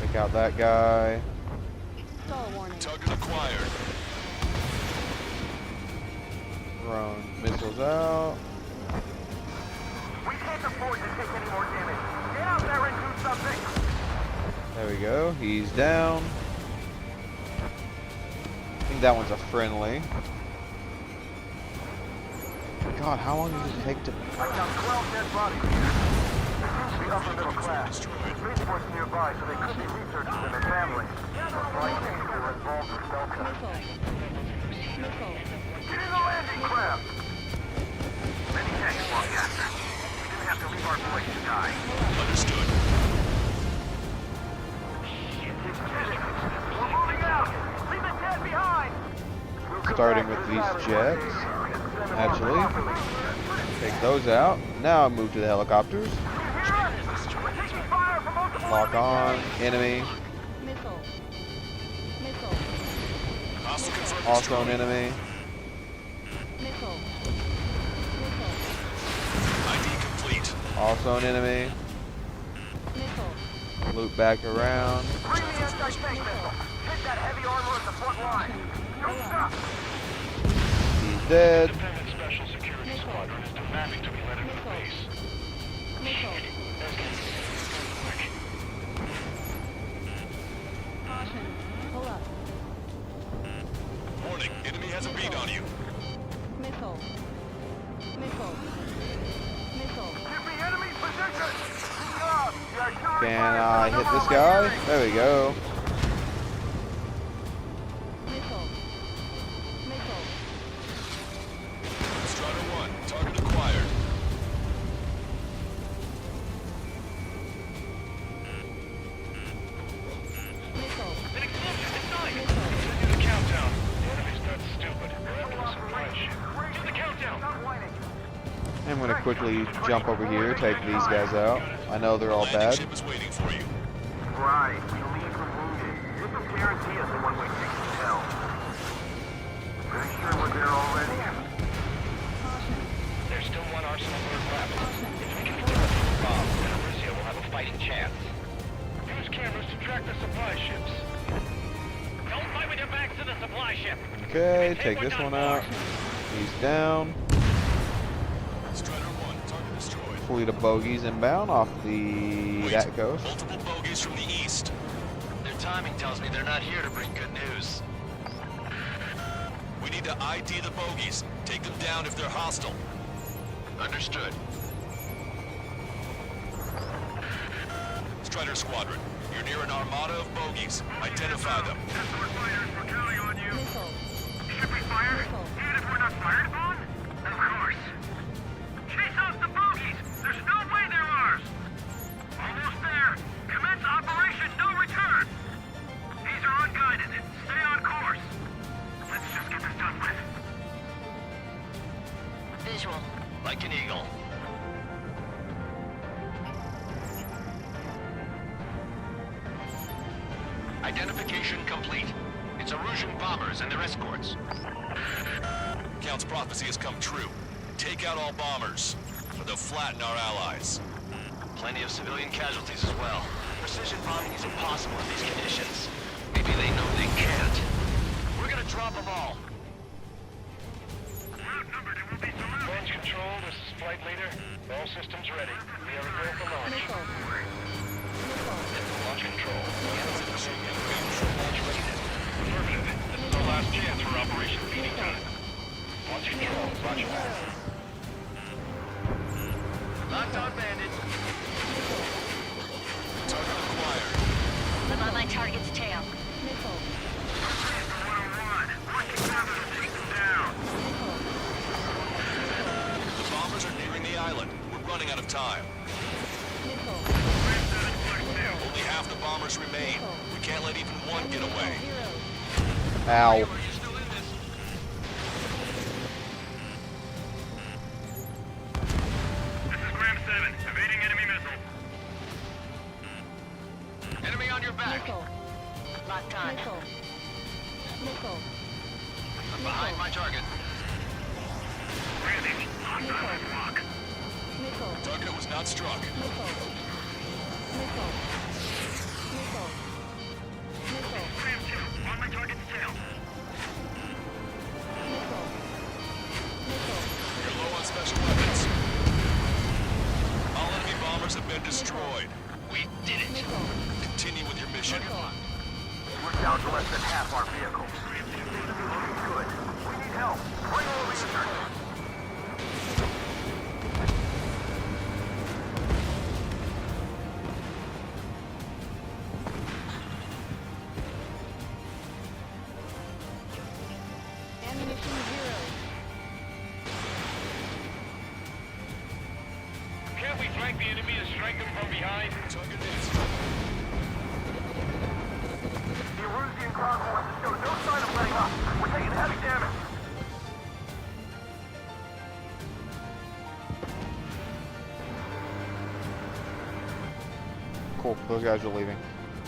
Take out that guy. Target acquired. Drone missiles out. We can't afford to take any more damage. Get out there and do something! There we go. He's down. I think that one's a friendly. God, how long does it take to... I found 12 dead bodies here. They seem to be upper middle class. Spaceport's nearby, so they could be researchers and their families. Most likely, they were involved with Delta. Get in the landing craft! Many thanks, Longcaster. We didn't have to leave our place to die. Understood. We're moving out! Leave the dead behind! Starting with these jets. Actually, take those out. Now I move to the helicopters. Lock on. Enemy. Also an enemy. ID complete. Also an enemy. Loop back around. Bring the anti-tank missile. Hit that heavy armor at the front line. Don't stop. He's dead. Independent Special Security Squadron is demanding to be let into base. Caution. Pull up. Warning, enemy has a bead on you. Missile. Missile. Missile. Give me enemy position! Stop! The artillery Can fire I is hit over this on my guy? enemy. There we go. Missile. Missile. Strider 1, target acquired. Missile. An explosion inside! Continue the countdown. The enemy's not stupid. They're after the supply ship. Do the countdown! Stop whining. I'm going to quickly jump over here, take these guys out. I know they're all Landing bad. ship is waiting for you. Right, we leave them wounded. This will guarantee us a one-way ticket to hell. Pretty sure we're there already. There's still one arsenal bird left. If we can deliver these bombs, then Arusio will have a fighting chance. Use cameras to track the supply ships. Don't fight with your backs to the supply ship. Okay, take this one out. He's down. Strider 1, target destroyed. Fleet of bogies inbound off that coast. Multiple bogies from the east. Their timing tells me they're not here to bring good news. We need to ID the bogies. Take them down if they're hostile. Understood. Strider Squadron, you're near an armada of bogies. Identify them. Escort fighters, we're counting on you. Missile. Should we fire? Even if we're not fired upon? Of course. Chase off the bogies! There's no way they're ours! Almost there! Commence Operation No Return! These are unguided. Stay on course. Let's just get this done with. Visual. Like an eagle. Identification complete. It's Erusian bombers and their escorts. Count's prophecy has come true. Take out all bombers, or they'll flatten our allies. Plenty of civilian casualties as well. Precision bombing is impossible in these conditions. Maybe they know they can't. We're gonna drop them all. Launch control, this is flight leader. All systems ready. We are go for launch. Missile. Launch control. Launch readiness. Affirmative. This is our last chance for Operation Feeding Time. Launch control. Roger that. Locked on bandit. Target acquired. I'm on my target's tail. Missile. The bombers are nearing the island. We're running out of time. Only half the bombers remain. We can't let even one get away. Ow. This is Graham 7, evading enemy missile. Enemy on your back. Missile. Locked on. Missile. Missile. I'm behind my target. Randy, hostile block. Missile. Target was not struck. Missile. Missile. Missile. Missile. Graham 2, on my target's tail. Missile. Missile. You're low on special weapons. All enemy bombers have been destroyed. We did it. Missile. Continue with your down to less than half our vehicles. Good. We need help. Bring all the insurance. Ammunition 0. Can't we flank the enemy and strike them from behind? Target hit. The Erusian convoy show no sign of letting up. We're taking heavy damage. Cool, those guys are leaving.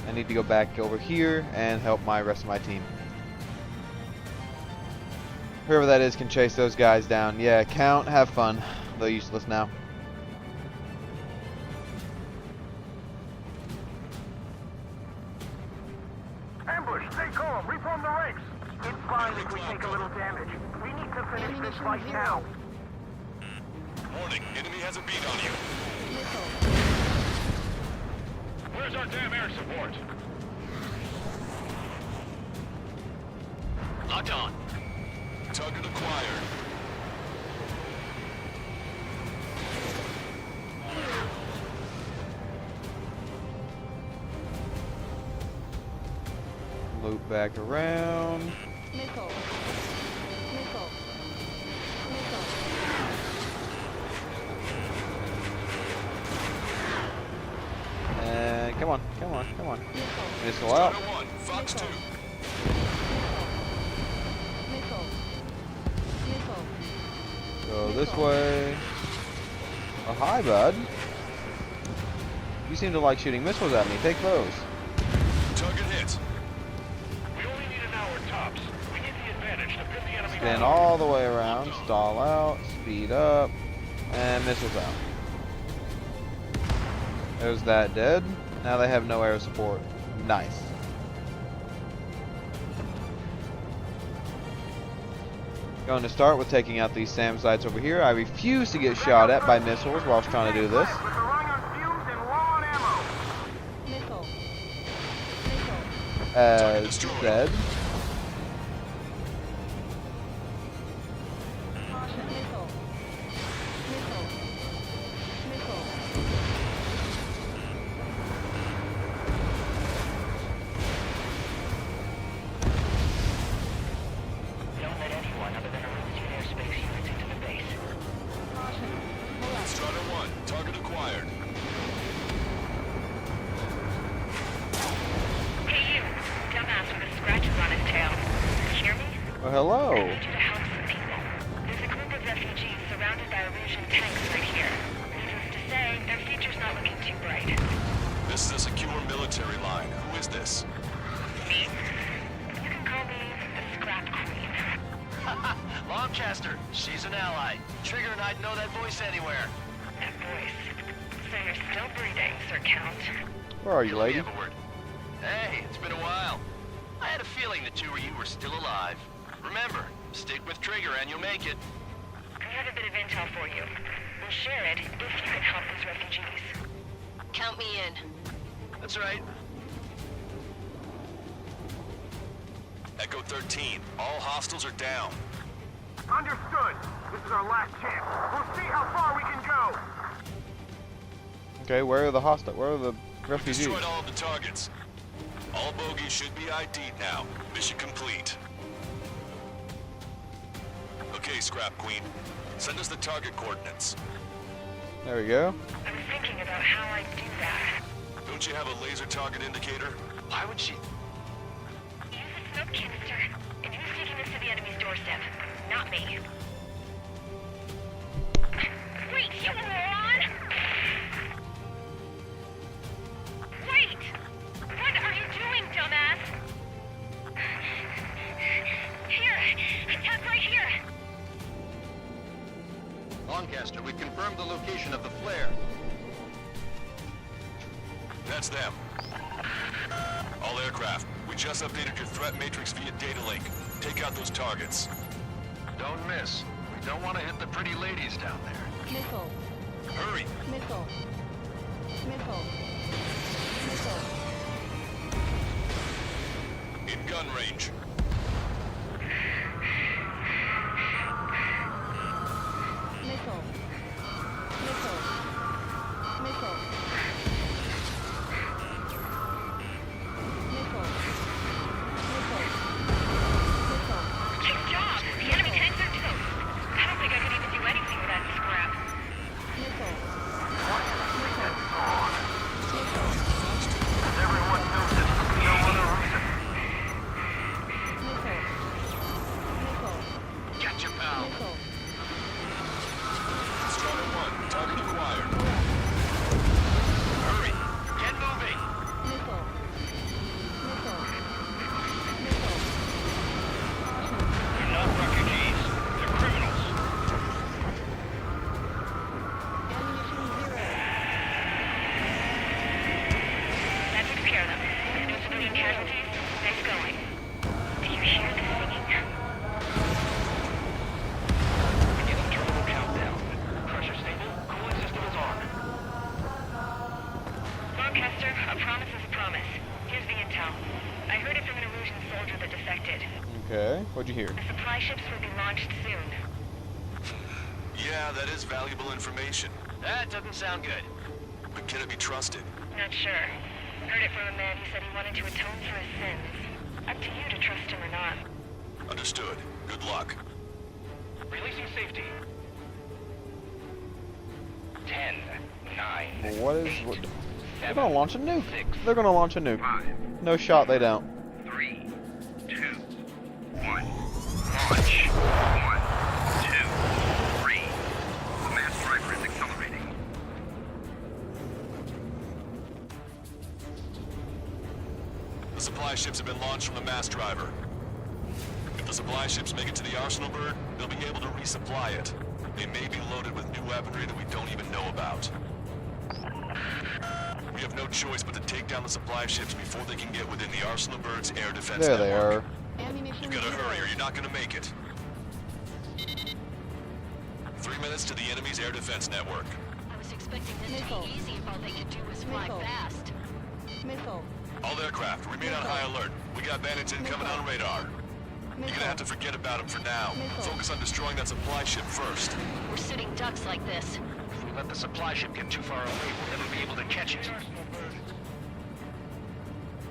I need to go back over here and help my rest of my team. Whoever that is can chase those guys down. Yeah, Count, have fun. They're useless now. Ambush, stay calm, reform the ranks. It's fine if we take a little damage. We need to finish this fight now. Warning, enemy has a beat on you. Where's our damn air support? Locked on. Target acquired. Loop back around. Missile. Missile. Missile. And come on, come on, come on. Missile Strider out. 1, Fox 2. Missile. Missile. Go this way. Oh, hi, bud. You seem to like shooting missiles at me. Take those. Target hit. We only need an hour tops. We need the advantage to pin the enemy Spin down. all the way around. Stall out. Speed up. And missiles out. There's that dead. Now they have no air support. Nice. Going to start with taking out these SAM sites over here. I refuse to get shot at by missiles whilst trying to do this. We're running on fumes and low on ammo. Missile. As said. Caution. Missile. Missile. Missile. Don't let anyone other than Erusian airspace units into the base. Caution. Strider 1, target acquired. Hey you, dumbass with a scratches on his tail. Hear me? Well, hello. I need you to help some people. There's a group of refugees surrounded by Erusian tanks right here. Needless to say, their future's not looking too bright. This is a secure military line. Who is this? Me? You can call me the Scrap Queen. Lancaster, she's an ally. Trigger and I'd know that voice anywhere. That voice. So you're still breathing, Sir Count. Where are you, lady? Have a word. Hey, it's been a while. I had a feeling the two of you were still alive. Remember, stick with Trigger and you'll make it. I have a bit of intel for you. We'll share it if you can help these refugees. Count me in. That's right. Echo 13, all hostiles are down. Understood. This is our last chance. We'll see how far we can go. Okay, where are the hostile? Where are the refugees? Destroyed all of the targets. All bogies should be ID'd now. Mission complete. Okay, Scrap Queen. Send us the target coordinates. There we go. I was thinking about how I'd do that. Don't you have a laser target indicator? Why would she? Use a smoke canister, and who's taking this to the enemy's doorstep? Not me. Wait, you moron! Wait! What are you doing, dumbass? Here! Attack right here! Lancaster, we've confirmed the location of the flare. That's them. All aircraft, we just updated your threat matrix via data link. Take out those targets. Don't miss. We don't want to hit the pretty ladies down there. Missile. Hurry! Missile. Missile. Missile. gun range. Missile. Missile. Missile. Missile. Missile. Missile. Good job! The enemy tanks are toast. I don't think I could even do anything with that scrap. Missile. Everyone knows it. No other reason. Missile. Missile. Get your pal. Missile. Strider 1, target acquired. Hurry, get moving. Missile. Missile. Missile. They're not refugees. They're criminals. Ammunition 0. That took care of them. No civilian casualties. Nice going. Do you hear the singing? Beginning terminal countdown. Pressure stable. Cooling system is on. Lancaster, a promise is a promise. Here's the intel. I heard it from an Erusian soldier that defected. Okay, what'd you hear? The supply ships will be launched soon. Yeah, that is valuable information. That doesn't sound good. But can it be trusted? Not sure. Heard it from a man who said he wanted to atone for his sins. Up to you to trust him or not. Understood. Good luck. Releasing safety. 10, 9. Well, what is... What, they're gonna launch a nuke. They're gonna launch a nuke. No shot, they don't. 3, 2, 1. Launch. 1, 2, 3. The mass driver is accelerating. The supply ships have been launched from the mass driver. If the supply ships make it to the arsenal bird, they'll be able to resupply it. They may be loaded with new weaponry that we don't even know about. We have no choice but to take down the supply ships before they can get within the arsenal bird's air defense There they network. are. Ammunition You gotta 0. hurry or you're not gonna make it. 3 minutes to the enemy's air defense network. I was expecting this Missile. to be easy if all they could do was fly Missile. fast. Missile. All aircraft, remain on high alert. We got bandits incoming on radar. You're gonna have to forget about them for now. Focus on destroying that supply ship first. We're sitting ducks like this. If we let the supply ship get too far away, we'll never be able to catch it.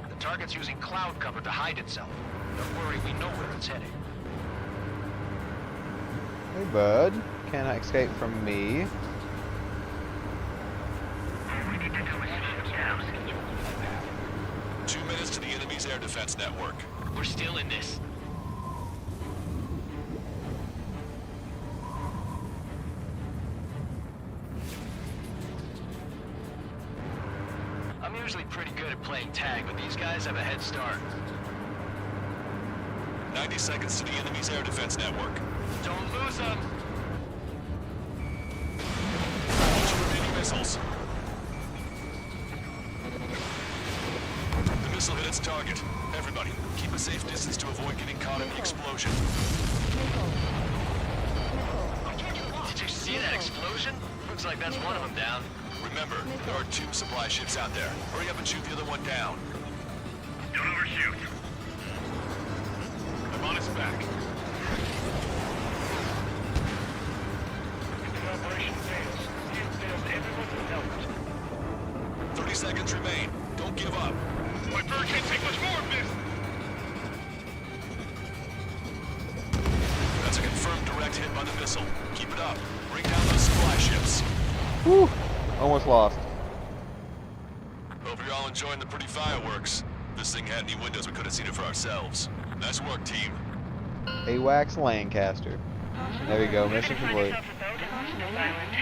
The target's using cloud cover to hide itself. Don't worry, we know where it's heading. Hey, bud. Cannot escape from me. We need to do is slow it down. 2 minutes to the enemy's air defense network. We're still in this. I'm usually pretty good at playing tag, but these guys have a head start. 90 seconds to the enemy's air defense network. Don't lose them! Launch your remaining missiles. The missile hit its target. Everybody, keep a safe distance to avoid getting caught in the explosion. Did you see that explosion? Looks like that's one of them down. Remember, there are 2 supply ships out there. Hurry up and shoot the other one down. Don't overshoot. I'm on its back. If the operation fails, it fails everyone who helped. 30 seconds remain. Don't give up. My bird can't take much more of this. That's a confirmed direct hit by the missile. Keep it up. Bring down those supply ships. Whew. Almost lost. Hope you're all enjoying the pretty fireworks. If this thing had any windows, we could have seen it for ourselves. Nice work, team. AWACS Lancaster. There you go. Mission complete. Yourself a boat and launch this island.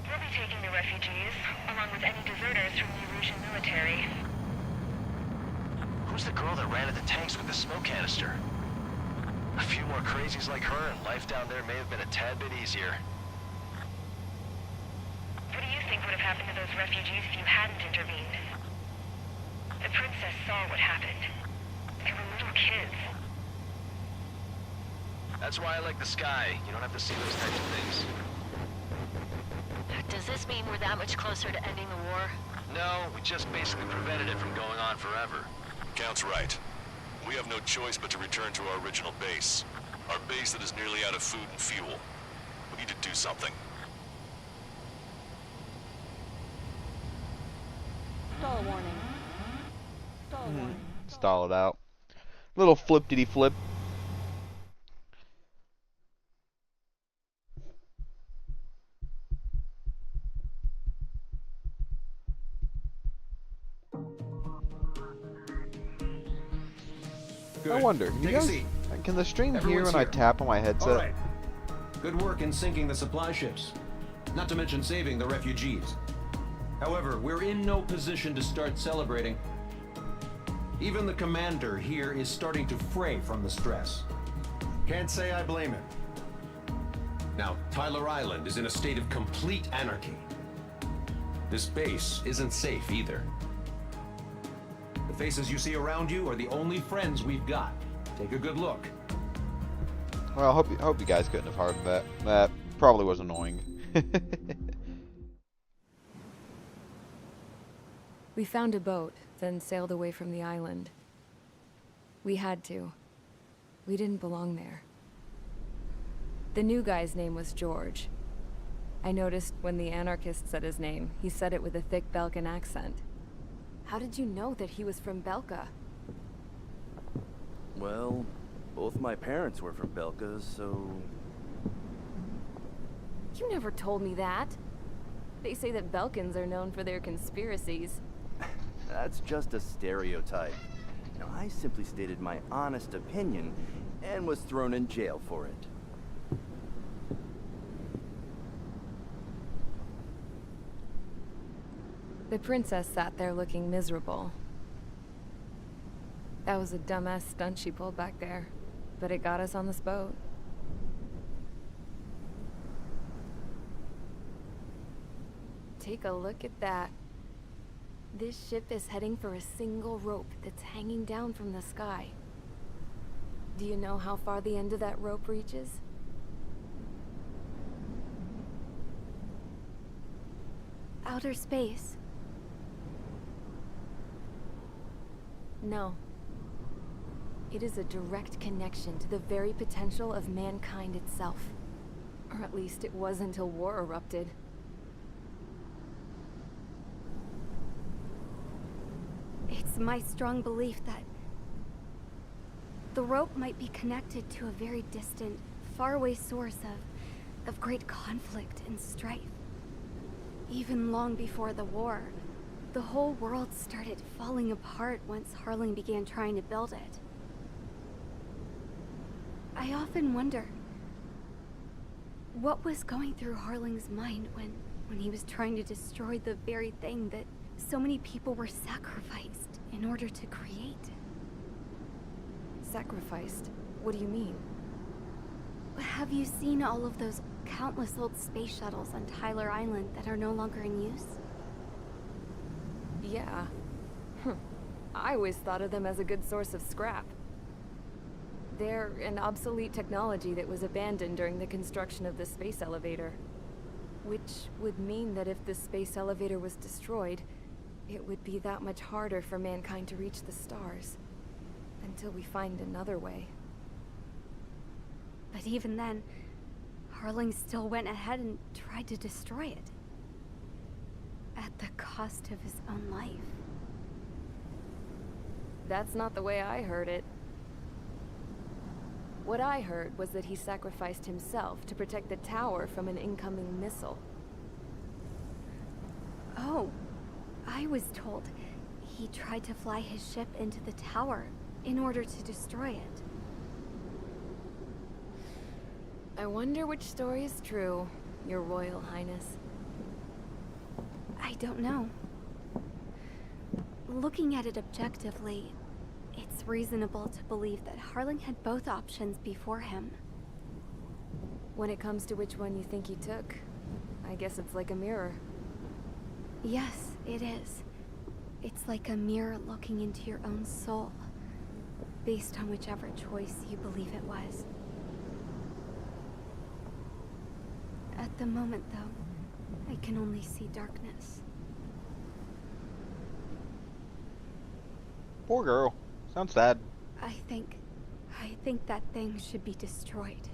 We'll be taking the refugees, along with any deserters from the Erusian military. Who's the girl that ran at the tanks with the smoke canister? A few more crazies like her, and life down there may have been a tad bit easier. What do you think would have happened to those refugees if you hadn't intervened? The princess saw what happened. They were little kids. That's why I like the sky. You don't have to see those types of things. Does this mean we're that much closer to ending the war? No, we just basically prevented it from going on forever. Count's right. We have no choice but to return to our original base. Our base that is nearly out of food and fuel. We need to do something. Stall warning. Stall warning. Stall it out. Little flip-diddy-flip. I wonder, can you Take a guys, seat. can the stream hear Everyone's when I here. tap on my headset? All right. Good work in sinking the supply ships. Not to mention saving the refugees. However, we're in no position to start celebrating. Even the commander here is starting to fray from the stress. Can't say I blame him. Now, Tyler Island is in a state of complete anarchy. This base isn't safe either. The faces you see around you are the only friends we've got. Take a good look. Well, I hope you guys couldn't have heard that. That probably was annoying. We found a boat, then sailed away from the island. We had to. We didn't belong there. The new guy's name was George. I noticed when the anarchist said his name, he said it with a thick Belkan accent. How did you know that he was from Belka? Well, both my parents were from Belka, so... You never told me that. They say that Belkans are known for their conspiracies. That's just a stereotype. Now, I simply stated my honest opinion and was thrown in jail for it. The princess sat there looking miserable. That was a dumbass stunt she pulled back there, but it got us on this boat. Take a look at that. This ship is heading for a single rope that's hanging down from the sky. Do you know how far the end of that rope reaches? Outer space. No. It is a direct connection to the very potential of mankind itself. Or at least it was until war erupted. It's my strong belief that the rope might be connected to a very distant, faraway source of great conflict and strife. Even long before the war, the whole world started falling apart once Harling began trying to build it. I often wonder what was going through Harling's mind when he was trying to destroy the very thing that so many people were sacrificed in order to create. Sacrificed? What do you mean? Have you seen all of those countless old space shuttles on Tyler Island that are no longer in use? Yeah. I always thought of them as a good source of scrap. They're an obsolete technology that was abandoned during the construction of the space elevator. Which would mean that if the space elevator was destroyed, it would be that much harder for mankind to reach the stars. Until we find another way. But even then, Harling still went ahead and tried to destroy it. At the cost of his own life. That's not the way I heard it. What I heard was that he sacrificed himself to protect the tower from an incoming missile. Oh, I was told he tried to fly his ship into the tower in order to destroy it. I wonder which story is true, Your Royal Highness. I don't know. Looking at it objectively, it's reasonable to believe that Harling had both options before him. When it comes to which one you think he took, I guess it's like a mirror. Yes, it is. It's like a mirror looking into your own soul, based on whichever choice you believe it was. At the moment, though, I can only see darkness. Poor girl. Sounds sad. I think that thing should be destroyed.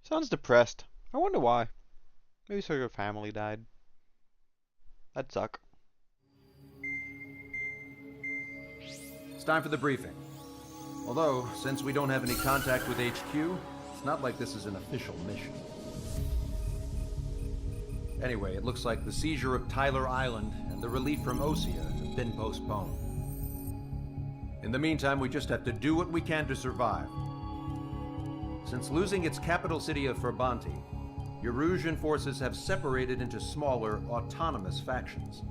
Sounds depressed. I wonder why. Maybe so her family died. That'd suck. It's time for the briefing. Although, since we don't have any contact with HQ, it's not like this is an official mission. Anyway, it looks like the seizure of Tyler Island and the relief from Osea have been postponed. In the meantime, we just have to do what we can to survive. Since losing its capital city of Ferbanti, Erusian forces have separated into smaller, autonomous factions.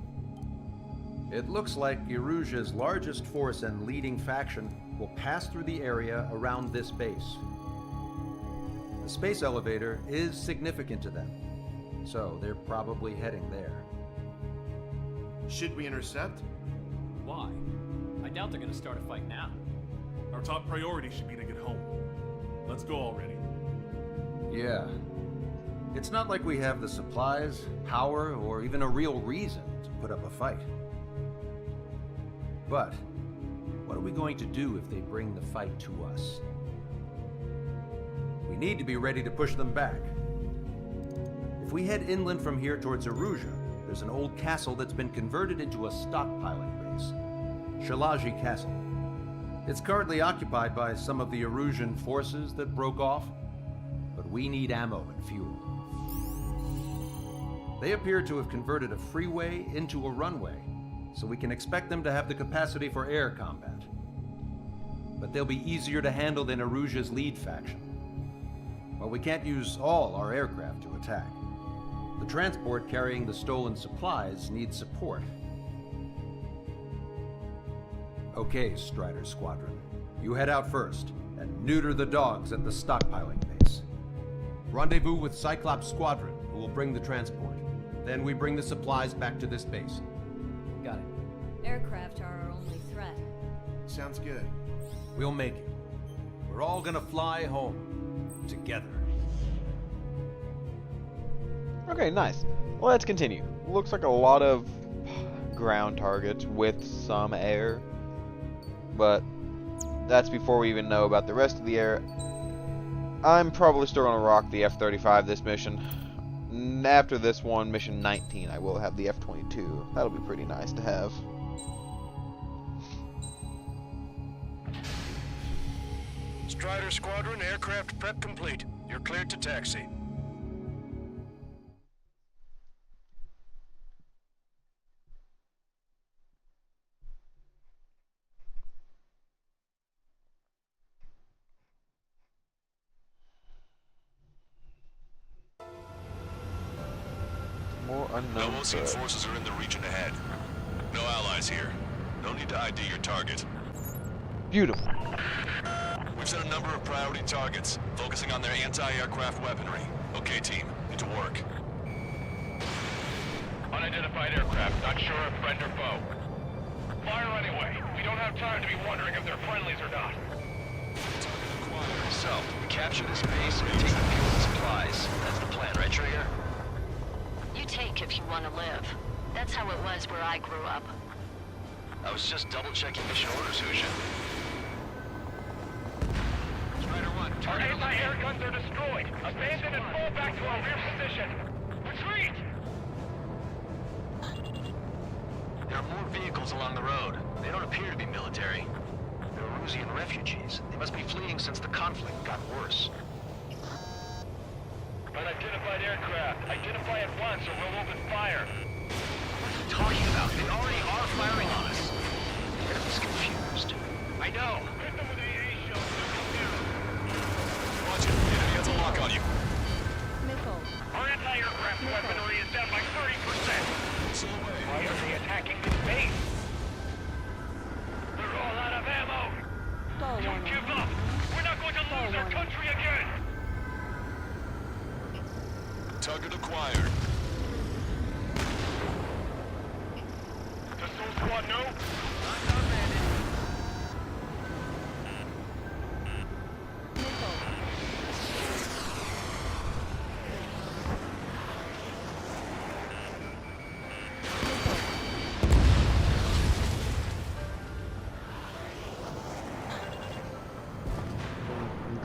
It looks like Erusia's largest force and leading faction will pass through the area around this base. The space elevator is significant to them, so they're probably heading there. Should we intercept? Why? I doubt they're gonna start a fight now. Our top priority should be to get home. Let's go already. Yeah. It's not like we have the supplies, power, or even a real reason to put up a fight. But, what are we going to do if they bring the fight to us? We need to be ready to push them back. If we head inland from here towards Erusia, there's an old castle that's been converted into a stockpiling base. Shalaji Castle. It's currently occupied by some of the Erusian forces that broke off, but we need ammo and fuel. They appear to have converted a freeway into a runway, so we can expect them to have the capacity for air combat. But they'll be easier to handle than Erusia's lead faction. While we can't use all our aircraft to attack, the transport carrying the stolen supplies needs support. Okay, Strider Squadron. You head out first, and neuter the dogs at the stockpiling base. Rendezvous with Cyclops Squadron, who will bring the transport. Then we bring the supplies back to this base. Got it. Aircraft are our only threat. Sounds good. We'll make it. We're all gonna fly home. Together. Okay, nice. Well, let's continue. Looks like a lot of ground targets with some air. But that's before we even know about the rest of the air. I'm probably still going to rock the F-35 this mission. After this one, mission 19, I will have the F-22. That'll be pretty nice to have. Strider Squadron, aircraft prep complete. You're cleared to taxi. More unknown. No Osean forces are in the region ahead. No allies here. No need to ID your target. Beautiful. We've set a number of priority targets, focusing on their anti-aircraft weaponry. Okay, team, get to work. Unidentified aircraft, not sure if friend or foe. Fire anyway. We don't have time to be wondering if they're friendlies or not. So, we capture this base and take the fuel and supplies. That's the plan, right, Trigger? You take if you want to live. That's how it was where I grew up. I was just double-checking mission orders, Husha. Strider 1, our anti-air guns are destroyed. Abandon and fall back to our rear position. Retreat! There are more vehicles along the road. They don't appear to be military. They're Erusian refugees. They must be fleeing since the conflict got worse. Unidentified aircraft. Identify at once or we'll open fire. What are you talking about? They already are firing on us. The enemy's confused. I know. Hit them with the AA shells. Watch it. The enemy has a lock on you. Missile. Our anti-aircraft weaponry is down by 30%. So away. Why are they attacking this base? They're all out of ammo. Stall Don't warning. give up. We're not going to lose our country again. Target acquired. Does Soul Squad know?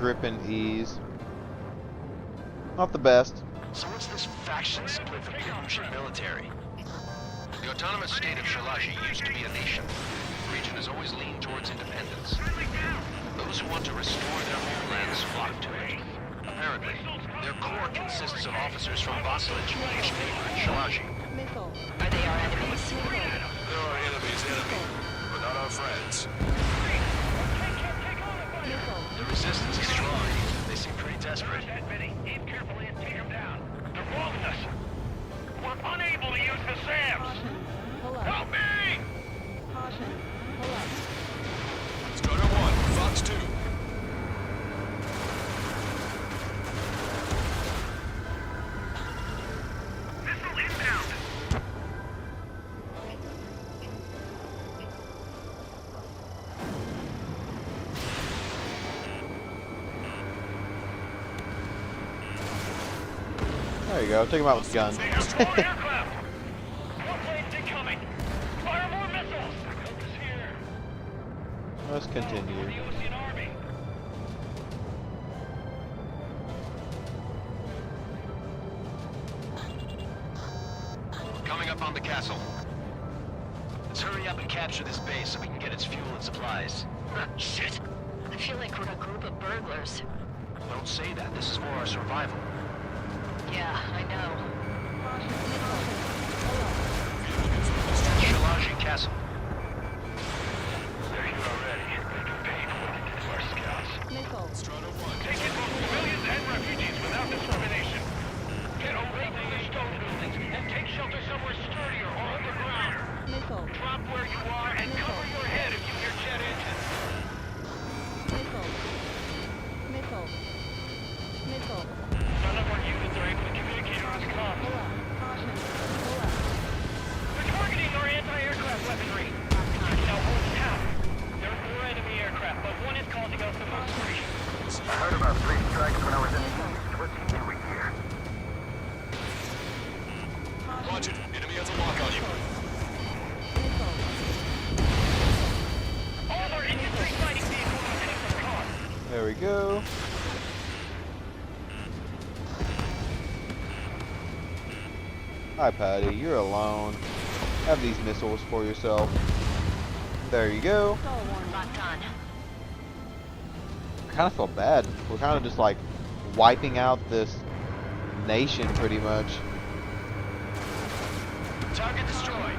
grip and ease. Not the best. So what's this faction split from the Erusian military? The autonomous state of Shalashi used to be a nation. The region has always leaned towards independence. Those who want to restore their homelands flock to it. Apparently, their core consists of officers from Vassilage, each neighbor in Shalashi. Are they our enemies? They're our enemy's enemy, but not our friends. The resistance is strong. They seem pretty desperate. Aim carefully and take them down. They're following us. We're unable to use the SAMs. Help me! Caution. Pull up. Strider 1, Fox 2. Missile inbound. There you go. Take him out with guns. Aircraft. More planes incoming. Fire more missiles. Help is here. Let's continue. The Ocean Army. Coming up on the castle. Let's hurry up and capture this base so we can get its fuel and supplies. Shit. I feel like we're a group of burglars. Don't say that. This is for our survival. Yeah, I know. Shalashi Castle. They're here already. They can pay for what they did to our scouts. Strider 1. Take in both civilians and refugees without discrimination. Get away from the stone buildings and take shelter somewhere sturdier or underground. Drop where you are and cover your head if you hear jet engines. None of our units are able to communicate on this comm. They're targeting our anti-aircraft weaponry. Now hold town. There are 4 enemy aircraft, but one is causing us the most grief. I heard about 3 strikes when I was in the east. What's he doing here? Roger. Enemy has a lock on you. All our infantry fighting vehicles are heading for car. There we go. Hi, Patty. You're alone. Have these missiles for yourself. There you go. Locked on. I kind of feel bad. We're kind of just like wiping out this nation pretty much. Target destroyed.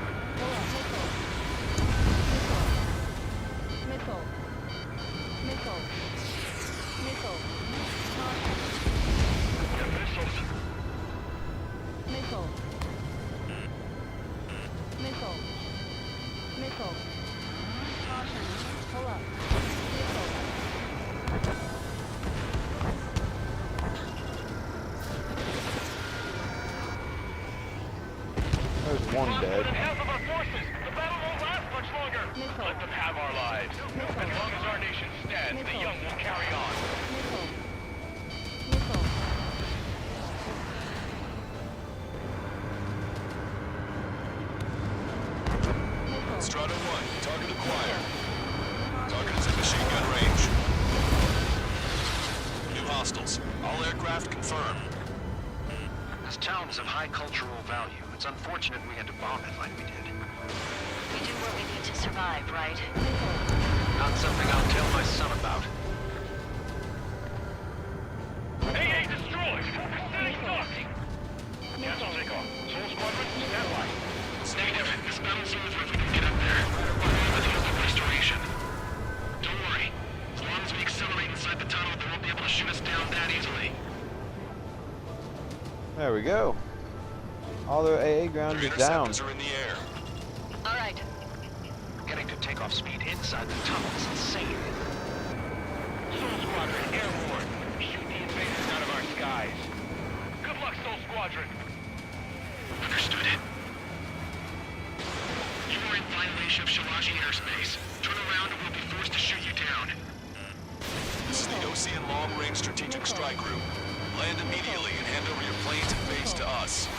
There's one dead. Half of our forces. The battle won't last much longer. Let them have our lives. As long as our nation stands, the young will carry on. Strider 1, target acquired. Target is in machine gun range. New hostiles. All aircraft confirmed. This town is of high cultural value. It's unfortunate we had to bomb it like we did. We do what we need to survive, right? Not something I'll tell my son about. AA destroyed! City stopped! Cancel takeoff. Soul Squadron, stand by. Negative. This battle's over if we can get up there. We're the other restoration. Don't worry. As long as we accelerate inside the tunnel, they won't be able to shoot us down that easily. There we go. All their AA ground is down. Interceptors are in the air. All right. Getting to takeoff speed inside the tunnel is insane. Soul Squadron, airborne. Shoot the invaders out of our skies. Good luck, Soul Squadron. Understood. You are in violation of Shalashi airspace. Turn around and we'll be forced to shoot you down. This is the Ocean Long Range Strategic Strike Group. Land immediately and hand over your planes and base to us.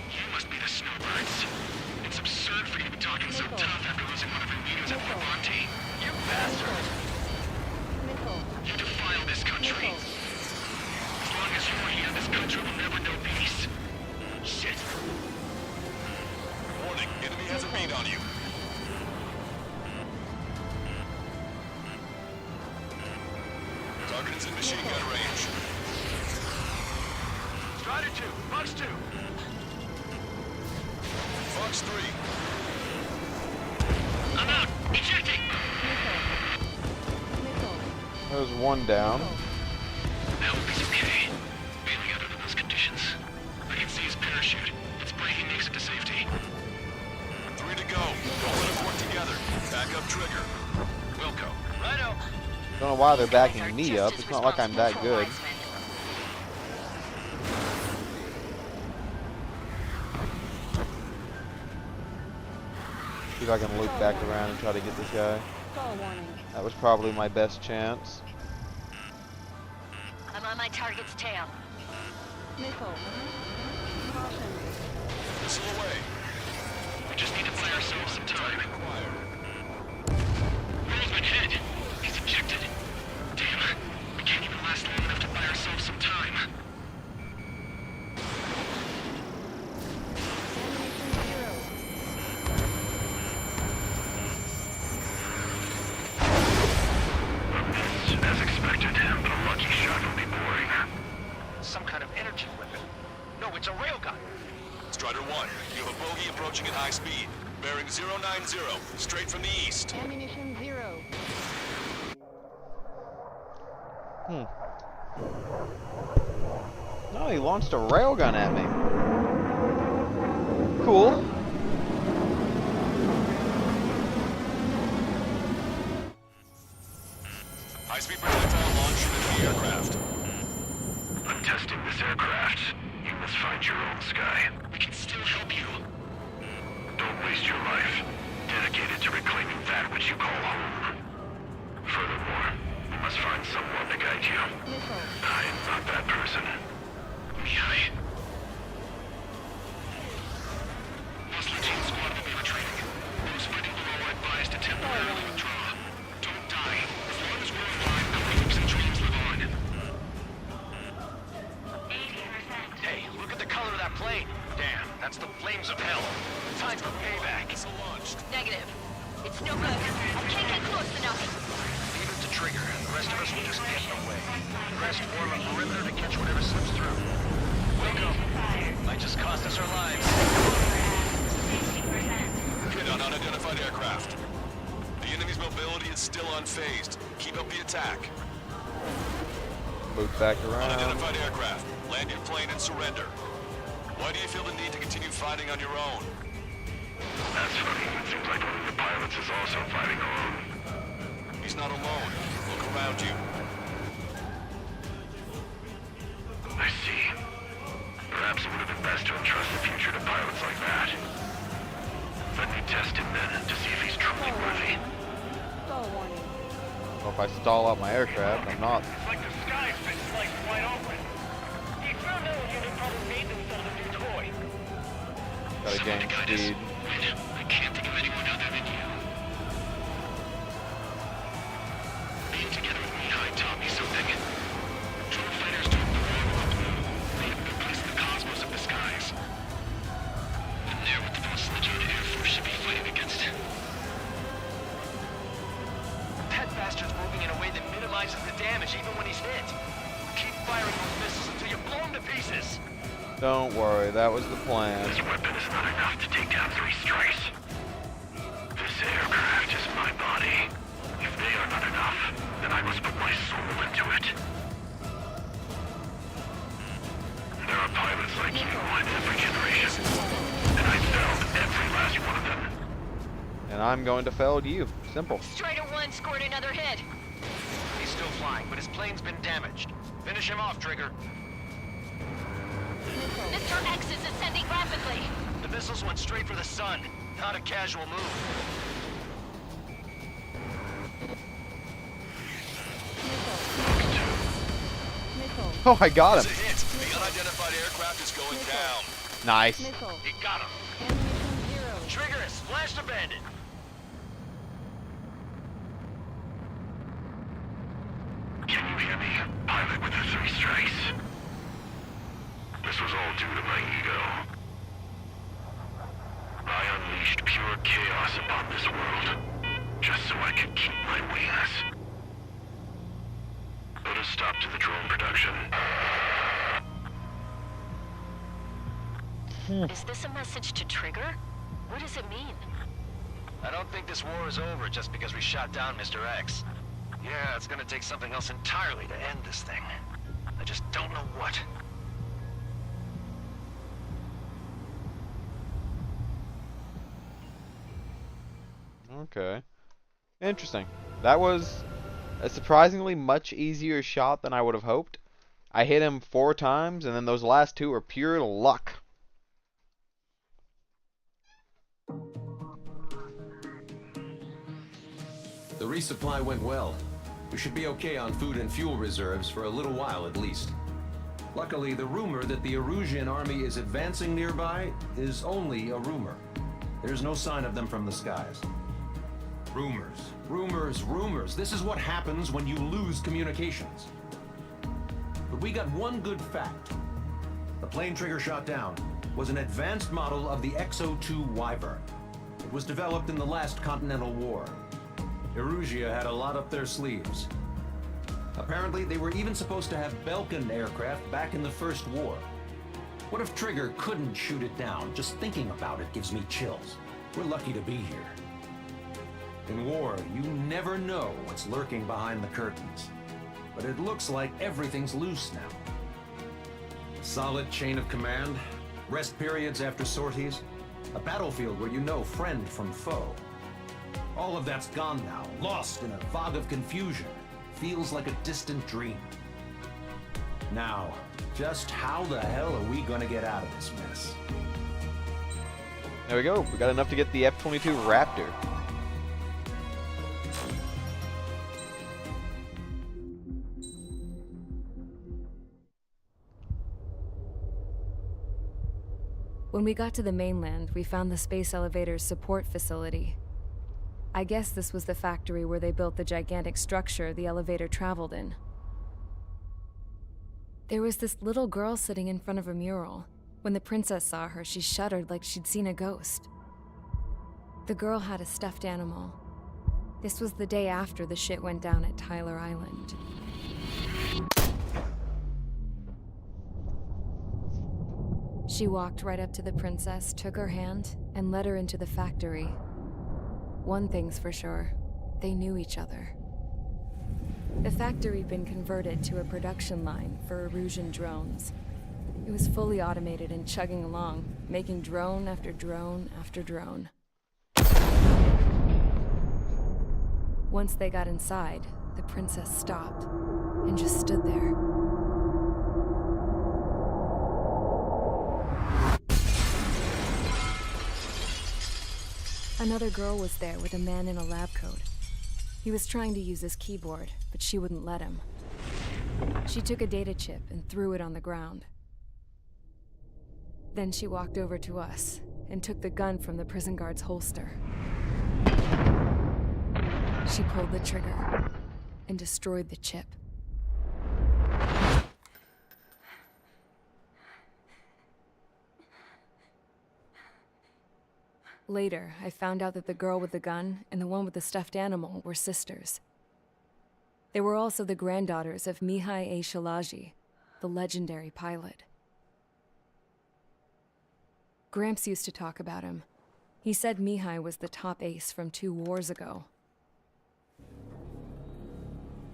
You must be the snowbirds. It's absurd for you to be talking so tough after losing one of your leaders at Fort Monty. You bastard! Target is in machine gun range. Strider 2, Fox 2. Fox 3. I'm out. Ejecting. There's one down. That will be okay. Bailing out under those conditions. I can see his parachute. It's breaking makes it to safety. 3 to go. Don't let us work together. Back up trigger. Wilco. Righto. Don't know why they're backing me up. It's not like I'm that good. See if I can loop back around and try to get this guy. That was probably my best chance. I'm on my target's tail. Missile. Missile away. We just need to buy ourselves some time. Roseman hit. He's ejected. Damn. We can't even last long enough to buy ourselves some time. As expected, but a lucky shot will be boring. Some kind of energy weapon. No, it's a railgun. Strider 1, you have a bogey approaching at high speed. Bearing 090, straight from the east. Ammunition 0. No, he launched a railgun at me. Cool. High-speed projectile launch from the aircraft. I'm testing this aircraft. You must find your own sky. We can still help you. Don't waste your life. Dedicated to reclaiming that which you call home. Furthermore, you must find someone to guide you. I am not that person. Mihai. Lost Lieutenant Squad will be retreating. Those fighting below are advised to temporarily withdraw. Don't die. As long as we're alive, our hopes and dreams live on. 80%. Hey, look at the color of that plane. Damn, that's the flames of hell. Time for payback. Missile launched. Negative. It's no good. I can't get close enough. Leave it to trigger. The rest of us will just get in the way. The rest form a perimeter to catch whatever slips through. Welcome. Might just cost us our lives. Hit on unidentified aircraft. The enemy's mobility is still unfazed. Keep up the attack. Move back around. Unidentified aircraft. Land your plane and surrender. Why do you feel the need to continue fighting on your own? That's funny. It seems like one of the pilots is also fighting alone. He's not alone. Look around you. I see. Perhaps it would have been best to entrust the future to pilots like that. Let me test him then to see if he's truly worthy. Well, if I stall out my aircraft, I'm not. It's like the sky's been sliced wide open. The experimental unit probably made themselves a new toy. Gotta gain speed. I can't think of anyone other than you. Being together with Mihai taught me something. Drone fighters took the wrong road. They have no place in the cosmos of the skies. And they're what the most legit Air Force should be fighting against. That bastard's moving in a way that minimizes the damage even when he's hit. Keep firing those missiles until you blow him to pieces. Don't worry, that was the plan. This weapon is not enough to take down 3 strikes. This aircraft is my body. If they are not enough, then I must put my soul into it. There are pilots like you in every generation, and I failed every last one of them. And I'm going to fail you. Simple. Strider 1 scored another hit. He's still flying, but his plane's been damaged. Finish him off, Trigger. Mr. X is ascending rapidly. The missiles went straight for the sun. Not a casual move. Oh, I got him. It's a hit. The unidentified aircraft is going down. Nice. He got him. Trigger has splashed a bandit. Can you hear me, pilot with the 3 strikes? This was all due to my ego. I unleashed pure chaos upon this world, just so I could keep my wings. But a stop to the drone production. Is this a message to Trigger? What does it mean? I don't think this war is over just because we shot down Mr. X. Yeah, it's gonna take something else entirely to end this thing. I just don't know what. Okay. Interesting. That was a surprisingly much easier shot than I would have hoped. I hit him 4 times, and then those last 2 are pure luck. The resupply went well. We should be okay on food and fuel reserves for a little while at least. Luckily, the rumor that the Erusian army is advancing nearby is only a rumor. There's no sign of them from the skies. Rumors, rumors, rumors. This is what happens when you lose communications. But we got one good fact. The plane Trigger shot down was an advanced model of the XO-2 Wyvern. It was developed in the last Continental War. Erusia had a lot up their sleeves. Apparently, they were even supposed to have Belkin aircraft back in the First War. What if Trigger couldn't shoot it down? Just thinking about it gives me chills. We're lucky to be here. In war, you never know what's lurking behind the curtains. But it looks like everything's loose now. A solid chain of command, rest periods after sorties, a battlefield where you know friend from foe. All of that's gone now, lost in a fog of confusion. Feels like a distant dream. Now, just how the hell are we gonna get out of this mess? There we go. We got enough to get the F-22 Raptor. When we got to the mainland, we found the space elevator's support facility. I guess this was the factory where they built the gigantic structure the elevator traveled in. There was this little girl sitting in front of a mural. When the princess saw her, she shuddered like she'd seen a ghost. The girl had a stuffed animal. This was the day after the shit went down at Tyler Island. She walked right up to the princess, took her hand, and led her into the factory. One thing's for sure, they knew each other. The factory had been converted to a production line for Erusian drones. It was fully automated and chugging along, making drone after drone after drone. Once they got inside, the princess stopped and just stood there. Another girl was there with a man in a lab coat. He was trying to use his keyboard, but she wouldn't let him. She took a data chip and threw it on the ground. Then she walked over to us and took the gun from the prison guard's holster. She pulled the trigger and destroyed the chip. Later, I found out that the girl with the gun and the one with the stuffed animal were sisters. They were also the granddaughters of Mihai A. Shalaji, the legendary pilot. Gramps used to talk about him. He said Mihai was the top ace from 2 wars ago.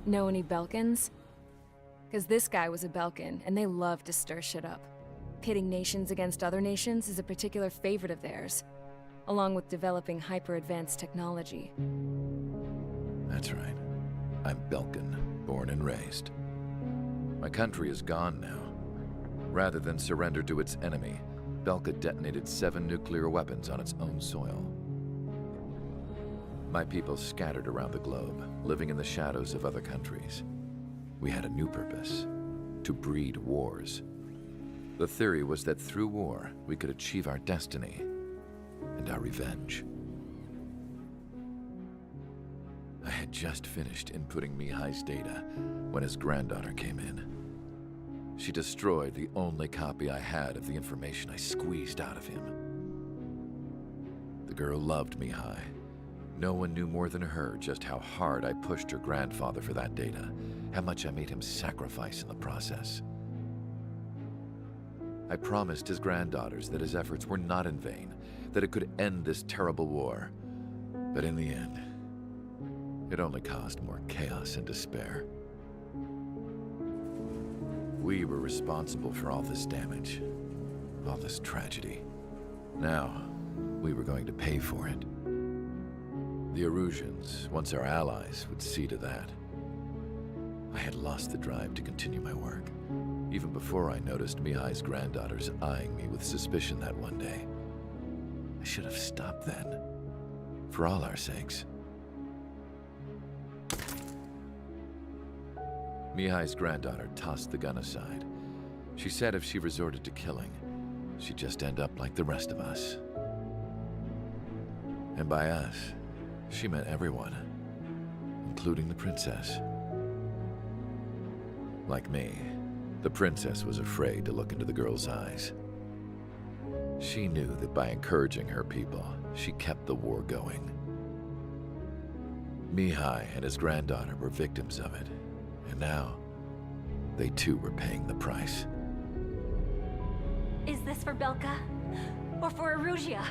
Know any Belkins? 'Cause this guy was a Belkin, and they love to stir shit up. Pitting nations against other nations is a particular favorite of theirs, along with developing hyper-advanced technology. That's right. I'm Belkin, born and raised. My country is gone now. Rather than surrender to its enemy, Belka detonated 7 nuclear weapons on its own soil. My people scattered around the globe, living in the shadows of other countries. We had a new purpose: to breed wars. The theory was that through war, we could achieve our destiny and our revenge. I had just finished inputting Mihai's data when his granddaughter came in. She destroyed the only copy I had of the information I squeezed out of him. The girl loved Mihai, No one knew more than her just how hard I pushed her grandfather for that data, how much I made him sacrifice in the process. I promised his granddaughters that his efforts were not in vain, that it could end this terrible war. But in the end, it only caused more chaos and despair. We were responsible for all this damage, all this tragedy. Now, we were going to pay for it. The Erusians, once our allies, would see to that. I had lost the drive to continue my work, even before I noticed Mihai's granddaughters eyeing me with suspicion that one day. I should have stopped then, for all our sakes. Mihai's granddaughter tossed the gun aside. She said if she resorted to killing, she'd just end up like the rest of us. And by us, she meant everyone, including the princess. Like me, the princess was afraid to look into the girl's eyes. She knew that by encouraging her people, she kept the war going. Mihai and his granddaughter were victims of it, and now, they too were paying the price. Is this for Belka? Or for Erusea?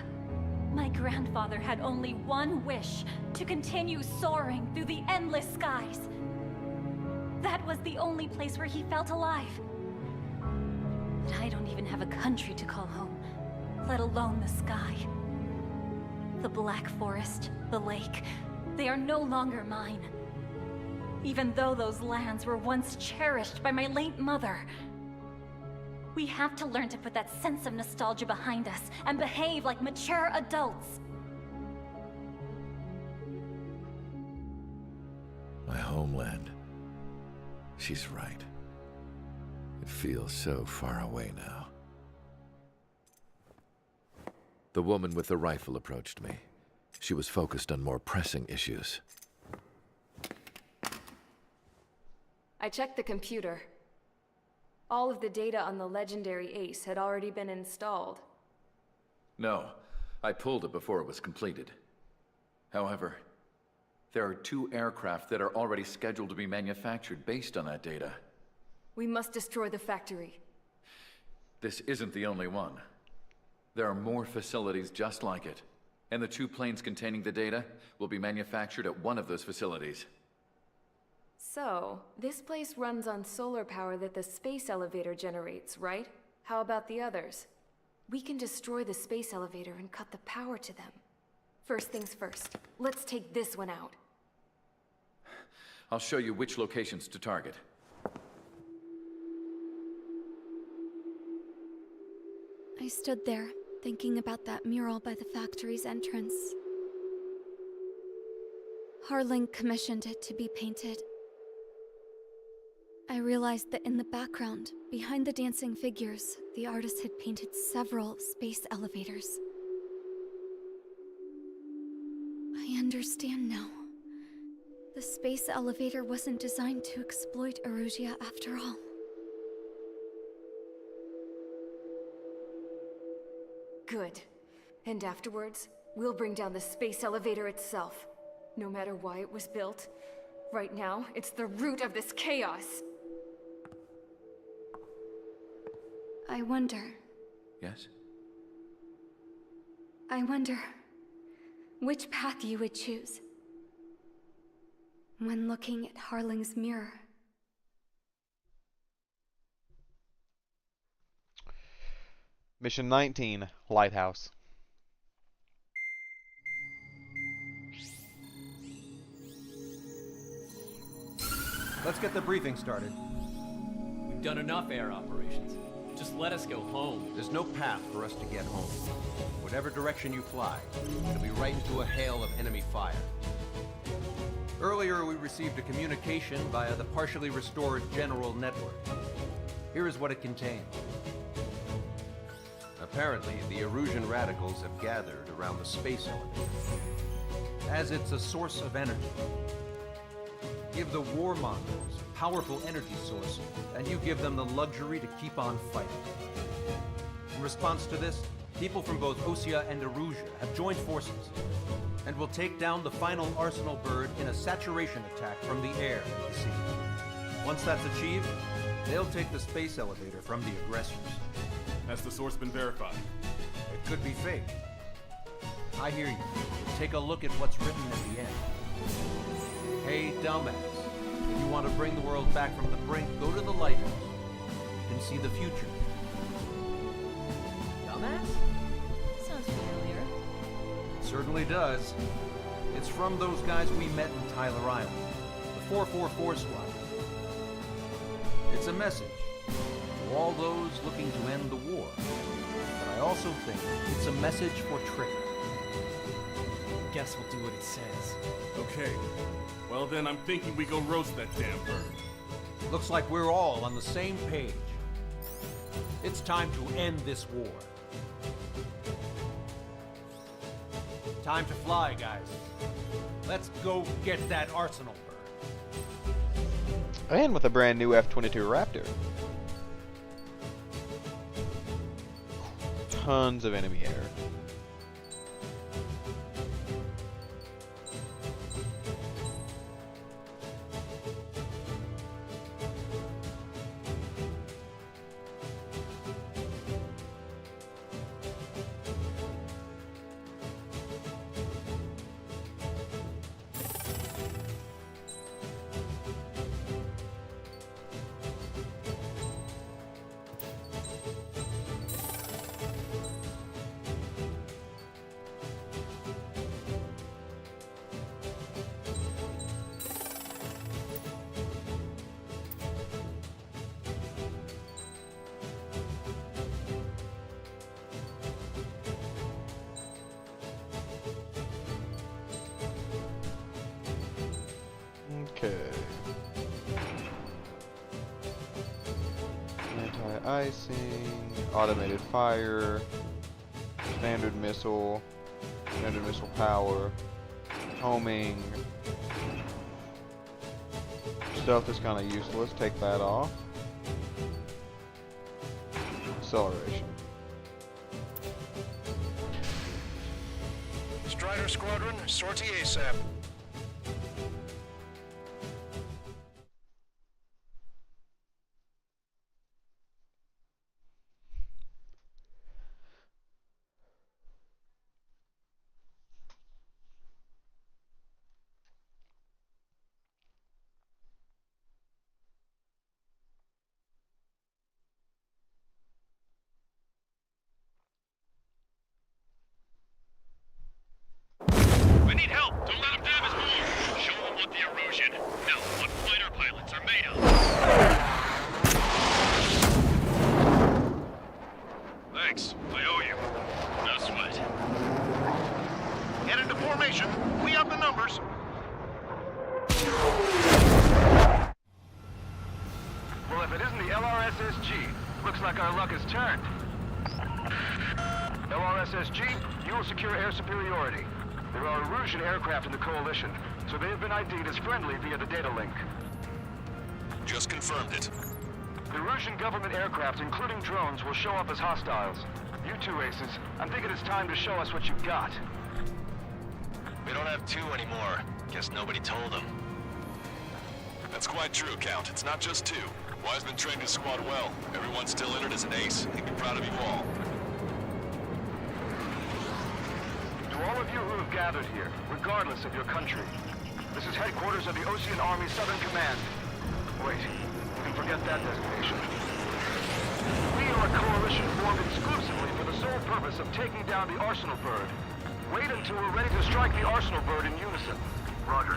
My grandfather had only one wish, to continue soaring through the endless skies. That was the only place where he felt alive. But I don't even have a country to call home, let alone the sky. The Black Forest, the lake, they are no longer mine. Even though those lands were once cherished by my late mother. We have to learn to put that sense of nostalgia behind us and behave like mature adults. My homeland. She's right. It feels so far away now. The woman with the rifle approached me. She was focused on more pressing issues. I checked the computer. All of the data on the legendary Ace had already been installed. No, I pulled it before it was completed. However, there are 2 aircraft that are already scheduled to be manufactured based on that data. We must destroy the factory. This isn't the only one. There are more facilities just like it, and the 2 planes containing the data will be manufactured at one of those facilities. So, this place runs on solar power that the space elevator generates, right? How about the others? We can destroy the space elevator and cut the power to them. First things first, let's take this one out. I'll show you which locations to target. I stood there, thinking about that mural by the factory's entrance. Harling commissioned it to be painted. I realized that in the background, behind the dancing figures, the artist had painted several space elevators. I understand now. The space elevator wasn't designed to exploit Erusea after all. Good. And afterwards, we'll bring down the space elevator itself. No matter why it was built, right now, it's the root of this chaos. I wonder. Yes? I wonder which path you would choose when looking at Harling's mirror. Mission 19, Lighthouse. Let's get the briefing started. We've done enough air operations. Just let us go home. There's no path for us to get home. Whatever direction you fly, it'll be right into a hail of enemy fire. Earlier, we received a communication via the partially restored General Network. Here is what it contained. Apparently, the Erusian radicals have gathered around the space elevator, as it's a source of energy. Give the warmongers a powerful energy source, and you give them the luxury to keep on fighting. In response to this, people from both Osea and Erusea have joined forces. and will take down the final Arsenal bird in a saturation attack from the air at the scene. Once that's achieved, they'll take the space elevator from the aggressors. Has the source been verified? It could be fake. I hear you. Take a look at what's written at the end. Hey, dumbass. If you want to bring the world back from the brink, go to the lighthouse. You can see the future. Dumbass? Sounds familiar. It certainly does. It's from those guys we met in Tyler Island. The 444 Squad. It's a message to all those looking to end the war. But I also think it's a message for Trigger. Guess we'll do what it says. Okay. Well then, I'm thinking we go roast that damn bird. Looks like we're all on the same page. It's time to end this war. Time to fly, guys. Let's go get that Arsenal bird. And with a brand new F-22 Raptor. Tons of enemy air. Okay. Anti-icing, automated fire, standard missile power, homing. Stuff that's kind of useless, take that off. Acceleration. Strider Squadron, sortie ASAP. We need help! Don't let them damage more! Show them what the erosion, no, what fighter pilots are made of! Thanks, I owe you. No sweat. Get into formation. We have the numbers. Well, if it isn't the LRSSG, looks like our luck has turned. LRSSG, you will secure air superiority. There are Erusian aircraft in the Coalition, so they have been ID'd as friendly via the data link. Just confirmed it. The Erusian government aircraft, including drones, will show up as hostiles. You two aces, I'm thinking it's time to show us what you've got. We don't have two anymore. Guess nobody told them. That's quite true, Count. It's not just two. Wiseman trained his squad well. Everyone's still entered as an ace. He'd be proud of you all. To all of you who have gathered here, regardless of your country, this is headquarters of the Osean Army Southern Command. Wait, you can forget that designation. We are a coalition formed exclusively for the sole purpose of taking down the Arsenal bird. Wait until we're ready to strike the Arsenal bird in unison. Roger.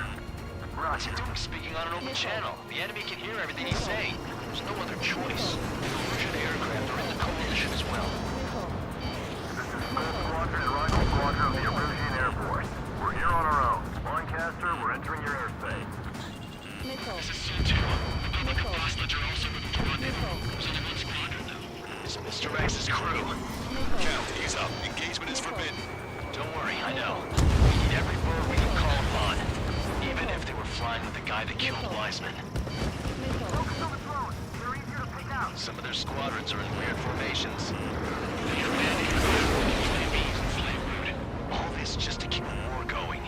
What's he doing speaking on an open channel? The enemy can hear everything he's saying. There's no other choice. The Erusian aircraft are in the coalition as well. This is Gold Squadron and Rifle Squadron of the Erusian Air Force. We're here on our own. Lancaster, we're entering your airspace. This is C2. The public and hostiles are also moving to rendezvous. There's only one squadron, though. It's Mr. X's crew. Count, ease up. Engagement is forbidden. Don't worry, I know. We need every bird we can call upon. Even if they were flying with the guy that killed Wiseman. Focus on the drones. They're easier to pick out. Some of their squadrons are in weird formations. The commanding flame bees and flame root. All this just to keep the war going.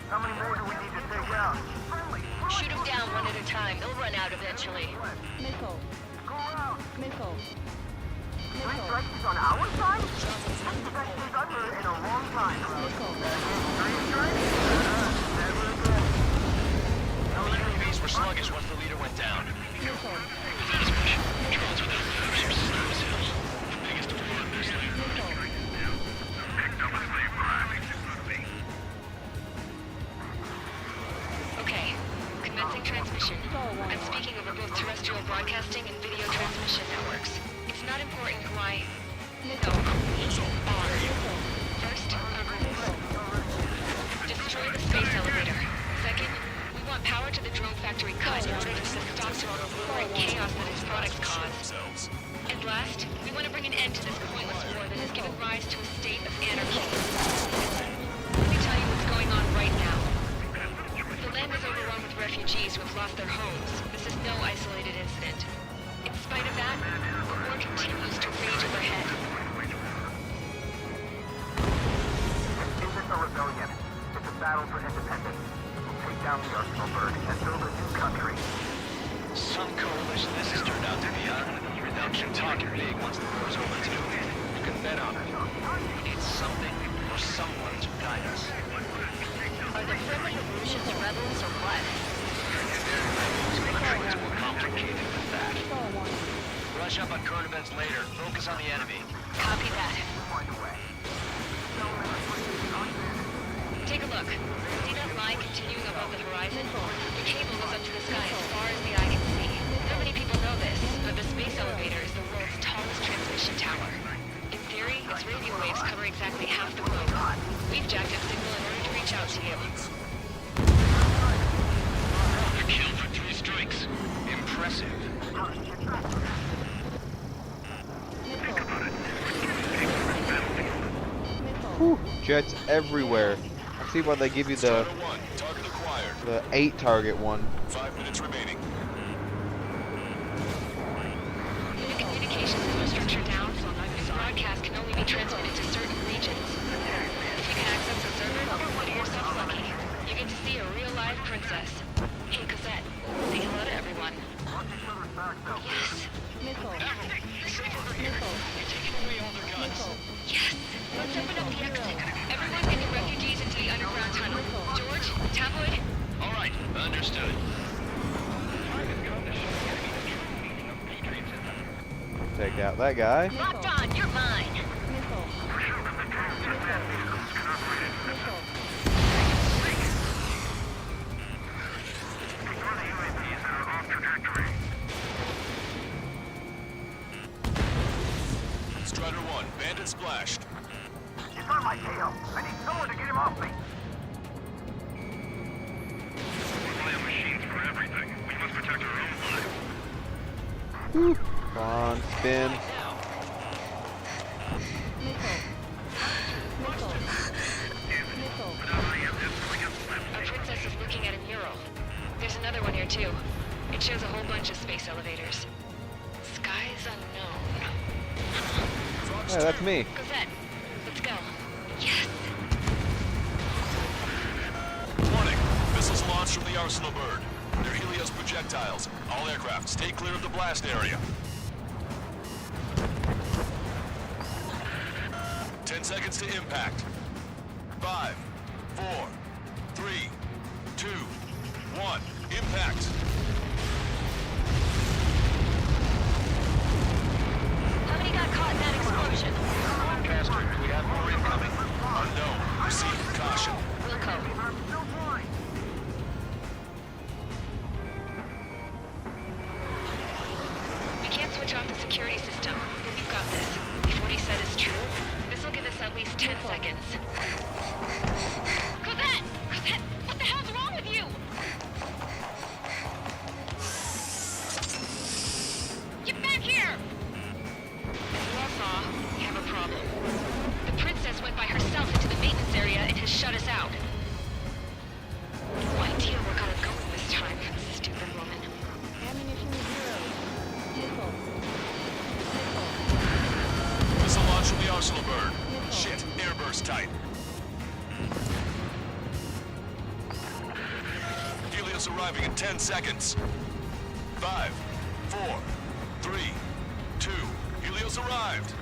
How many more do we need to take out? Shoot them down one at a time. They'll run out eventually. Missile. Missile. Three strikes on our side? That's the best we've done in a long time. Three strikes? Never again. The UAVs were sluggish once the leader went down. Drones without maps are Snaps Hill. The biggest war in this land. Okay. Commencing transmission. I'm speaking over both terrestrial broadcasting and video transmission networks. It's not important who I... No. First, destroy the space elevator. Second, we want power to the drone factory cut in order to stop all the war and chaos that its products cause. And last, we want to bring an end to this pointless war that has given rise to a state of anarchy. Let me tell you what's going on right now. The land is overrun with refugees who have lost their homes. This is no isolated incident. In spite of that, the war continues to rage overhead. This isn't a rebellion. It's a battle for independence. We'll take down the Arsenal Bird and build a new country. Some coalition this has turned out to be, huh? They'll keep talking big once the war's over, too. You can bet on it. We need something or someone to guide us. Are the friendly Erusians rebels or what? It's more complicated than that. Brush up on current events later. Focus on the enemy. Copy that. Take a look. See that line continuing above the horizon? The cable goes up to the sky as far as the eye can see. Not many people know this, but the space elevator is the world's tallest transmission tower. In theory, its radio waves cover exactly half the globe. We've jacked up signal in order to reach out to you. A kill for 3 strikes. Impressive. Whew, jets everywhere. I see why they give you the 8 target one. 5 minutes remaining. The communications infrastructure down, this broadcast can only be transmitted to certain regions. If you can access the server, consider yourself lucky. You get to see a real live princess. Hey, Cosette, say hello to everyone. Yes. Missile. You're taking away all their guns. Yes. Let's open up the exit. Everyone get the refugees into the underground tunnel. George, Tabloid. All right, understood. Take out that guy. Locked on, you're mine. Strider 1, bandit splashed. He's on my tail. I need someone to get him off me. We have machines for everything. We must protect our own lives. Come on, spin. Our princess is looking at a mural. There's another one here too. It shows a whole bunch of space elevators. Skies unknown. Yeah, that's me. Cosette, let's go. Yes. Warning. Missiles launched from the Arsenal Bird. They're Helios projectiles. All aircraft, stay clear of the blast area. 10 seconds to impact. 5, 4, 3, 2, 1. Impact. How many got caught in that explosion? Lancaster, do we have more incoming? Unknown. Proceed. Caution. Wilco. We can't switch off the security system. We've got this. If what he said is true, this will give us at least 10 seconds. Cosette! Cosette! What the hell's wrong with you? Get back here! As you all saw, we have a problem. The princess went by herself into the maintenance area and has shut us out. No idea where got her going this time. Stupid woman. Ammunition 0. Missile. Missile launch from the Arsenal Bird. Shit, airburst tight. Helios arriving in 10 seconds. 5, 4, 3, 2. Helios arrived.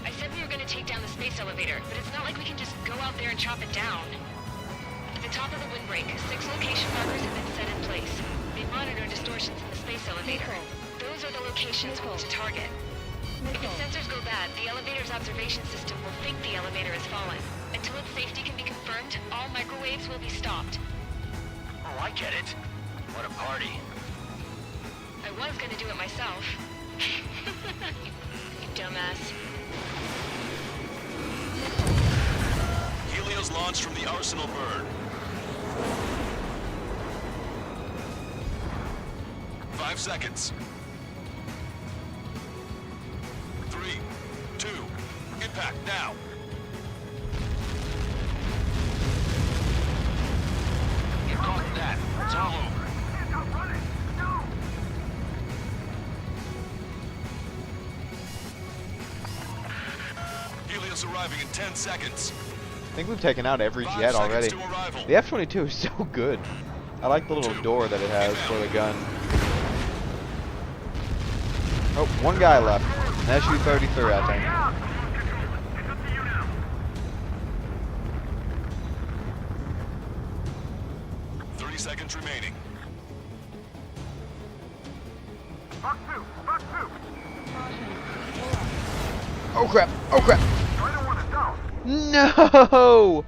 I said we were going to take down the space elevator, but it's not like we can just go out there and chop it down. At the top of the windbreak, 6 location markers have been set in place. They monitor distortions in the space elevator. Those are the locations we need to target. If its sensors go bad, the elevator's observation system will think the elevator has fallen. Until its safety can be confirmed, all microwaves will be stopped. Oh, I get it. What a party. I was gonna do it myself. You dumbass. Helios launched from the Arsenal bird. 5 seconds. 3, 2, impact now. You caught that. It's all over. Helios arriving in 10 seconds. I think we've taken out every jet already. The F-22 is so good. I like the little door that it has for the gun. Oh, one guy left. An SU-33, I think. 30 seconds remaining. Oh crap! Oh crap! No!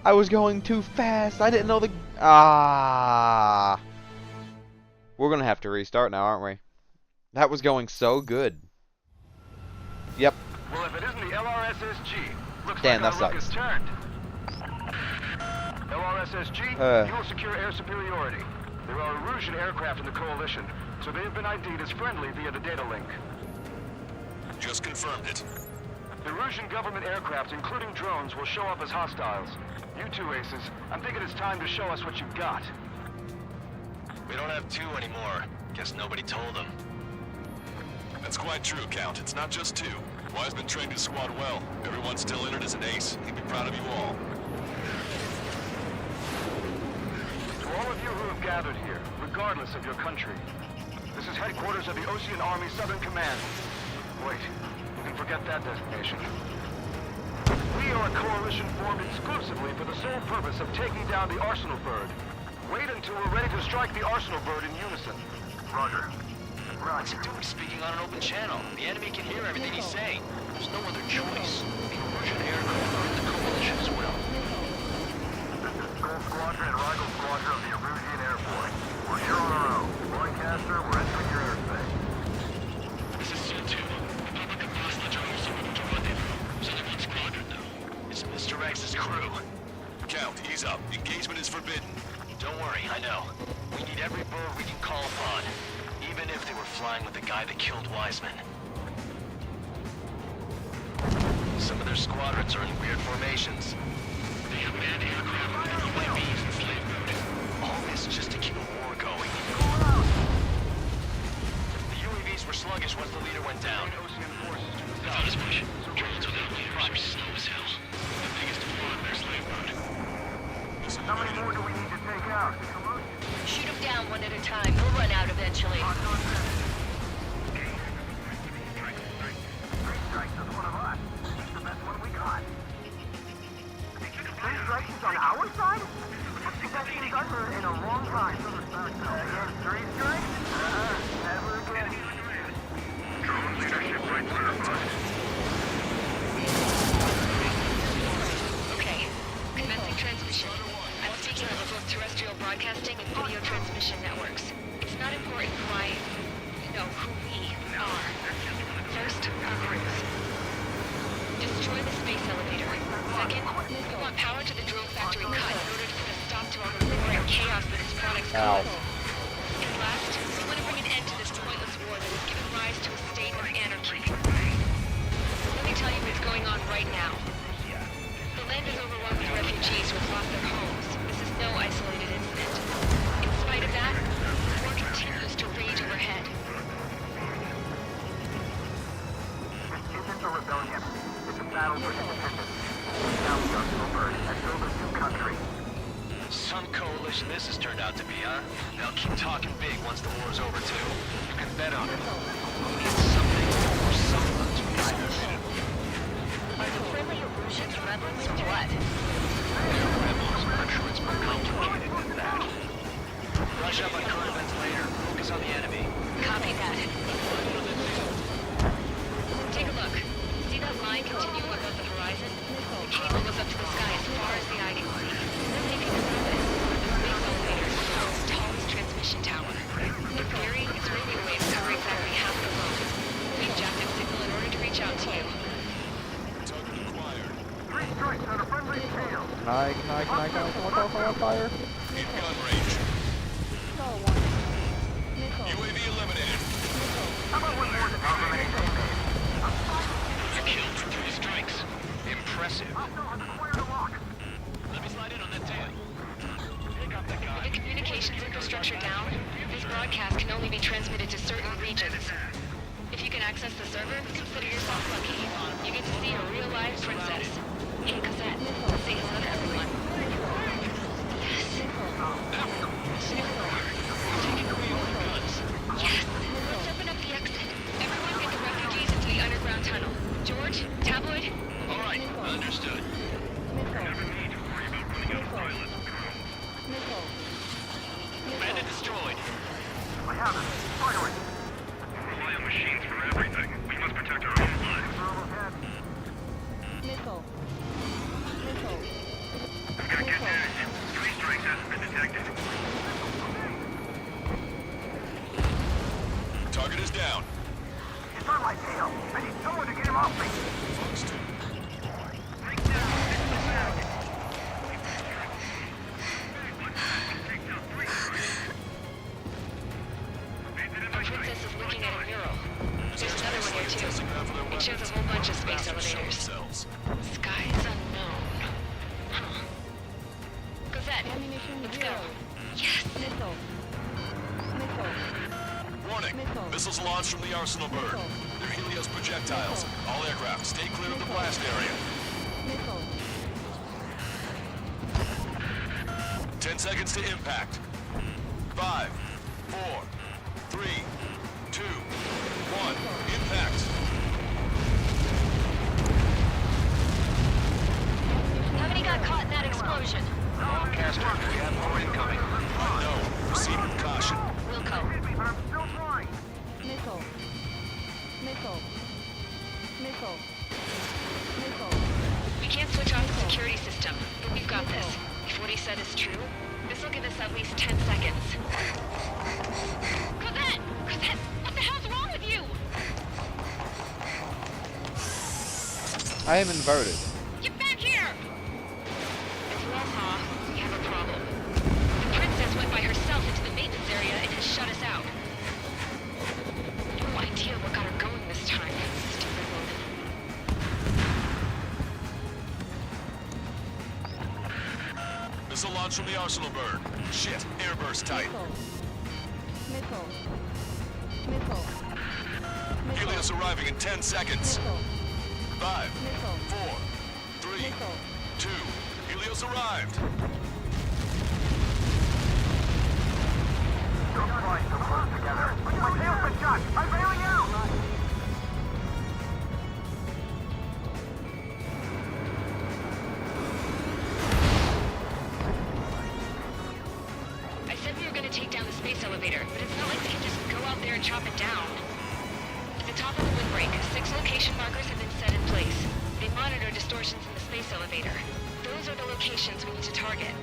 I was going too fast. I didn't know the... Ah! We're gonna have to restart now, aren't we? That was going so good. Yep. Well, if it isn't the LRSSG, looks Damn, like that our luck sucks. has turned. LRSSG, you will secure air superiority. There are Erusian aircraft in the Coalition, so they have been ID'd as friendly via the data link. Just confirmed it. The Erusian government aircraft, including drones, will show up as hostiles. You two aces, I'm thinking it's time to show us what you've got. We don't have 2 anymore. Guess nobody told them. That's quite true, Count. It's not just 2. Wiseman trained his squad well. Everyone's still in it as an ace. He'd be proud of you all. To all of you who have gathered here, regardless of your country, this is headquarters of the Osean Army Southern Command. Wait, you can forget that designation. We are a coalition formed exclusively for the sole purpose of taking down the Arsenal bird. Wait until we're ready to strike the Arsenal bird in unison. Roger. What's he doing speaking on an open channel? The enemy can hear everything he's saying. There's no other choice. The Erusian aircraft are in the coalition as well. This is Skull Squadron and Rigel Squadron of the Erusian Air Force. We're here on our own. Lancaster, we're entering your airspace. This is C2. Republic of Hostage are also moving to rendezvous. Southern Squadron, though. It's Mr. X's crew. Count, ease up. Engagement is forbidden. Don't worry, I know. We need every bird we can call upon. Even if they were flying with the guy that killed Wiseman. Some of their squadrons are in weird formations. They have manned aircraft and UAVs in slave mode. All this just to keep a war going. The UAVs were sluggish once the leader went down. I thought as much. Drones without leaders are slow as hell. The biggest war in their slave mode. How many more do we need to take out? Shoot them down one at a time. We'll run out eventually. Three strikes on our side? That seems unheard in a long time. Again, 3 strikes? Never again. Drone leadership right there. Okay. Commencing transmission. I'm speaking over both terrestrial broadcasting and video transmission networks. It's not important who we are. First, our crews. Destroy the space elevator. Second, we want power to the drone factory cut in order to put a stop to all the war and chaos that its products cause. And last, we want to bring an end to this pointless war that has given rise to a state of anarchy. Let me tell you what's going on right now. The land is overwhelmed with refugees who have lost their homes. This is accomplishing this has turned out to be, huh? They'll keep talking big once the war's over, too. You can bet on it. We need something or someone to guide us. Are the friendly Erusians rebels or what? They're rebels, but I'm sure it's more complicated than that. Brush up on current events later. Focus on the enemy. Copy that. Take a look. See that line continuing above the horizon? The cable goes up to the sky as far as the eye can see. Then they can move it. The space elevator is the world's tallest transmission tower. In theory, its radio waves cover exactly half the globe. We've jacked its signal in order to reach out to you. Target acquired. 3 strikes on a friendly tail. Can I come on fire? In gun range. UAV eliminated. How about one more than You killed 3 strikes. Impressive. Let me slide in on that tail. Pick up the gun. With the communications infrastructure down, this broadcast can only be transmitted to certain regions. If you can access the server, consider yourself lucky. You get to see a real live princess. Hey, Cosette, say hello to everyone. Yes. Taking the wheel with guns. Yes. Let's open up the exit. Everyone get the refugees into the underground tunnel. George, Tabloid? All right, understood. Bandit destroyed. I have it. Fire it. Rely on machines for everything. We must protect our own lives. Missile. I've got good news. 3 strikes hasn't been detected. Target is down. He's on my tail. I need someone to get him off me. Fox 2. Our princess is looking at a mural. There's another one here too. It shows a whole bunch of space elevators. Skies unknown. Huh. Cosette, let's go. Yes. Warning. Missiles launched from the Arsenal bird. They're Helios projectiles. All aircraft, stay clear of the blast area. 10 seconds to impact. 5, 4, 3, 2, 1. Impact. How many got caught in that explosion? Caster, we have more incoming. No. Proceed with caution. Wilco. I'm still trying. We can't switch off the security system, but we've got this. If what he said is true, this will give us at least 10 seconds. Cosette! Cosette! What the hell's wrong with you? I am inverted. Get back here! Aloha, we have a problem. The princess went by herself into the maintenance area and has shut us out. No idea what got her going this time. Stupid woman. Missile launch from the Arsenal bird. Shit. Airburst tight. Helios arriving in 10 seconds. 5, 4, 3, 2. Helios arrived. Don't try to work together. My tail's been shot. I'm bailing out. I said we were going to take down the space elevator, but it's not like we can just go out there and chop it down. At the top of the windbreak, 6 location markers have been set in place. They monitor distortions in the space elevator. Those are the locations we need to target.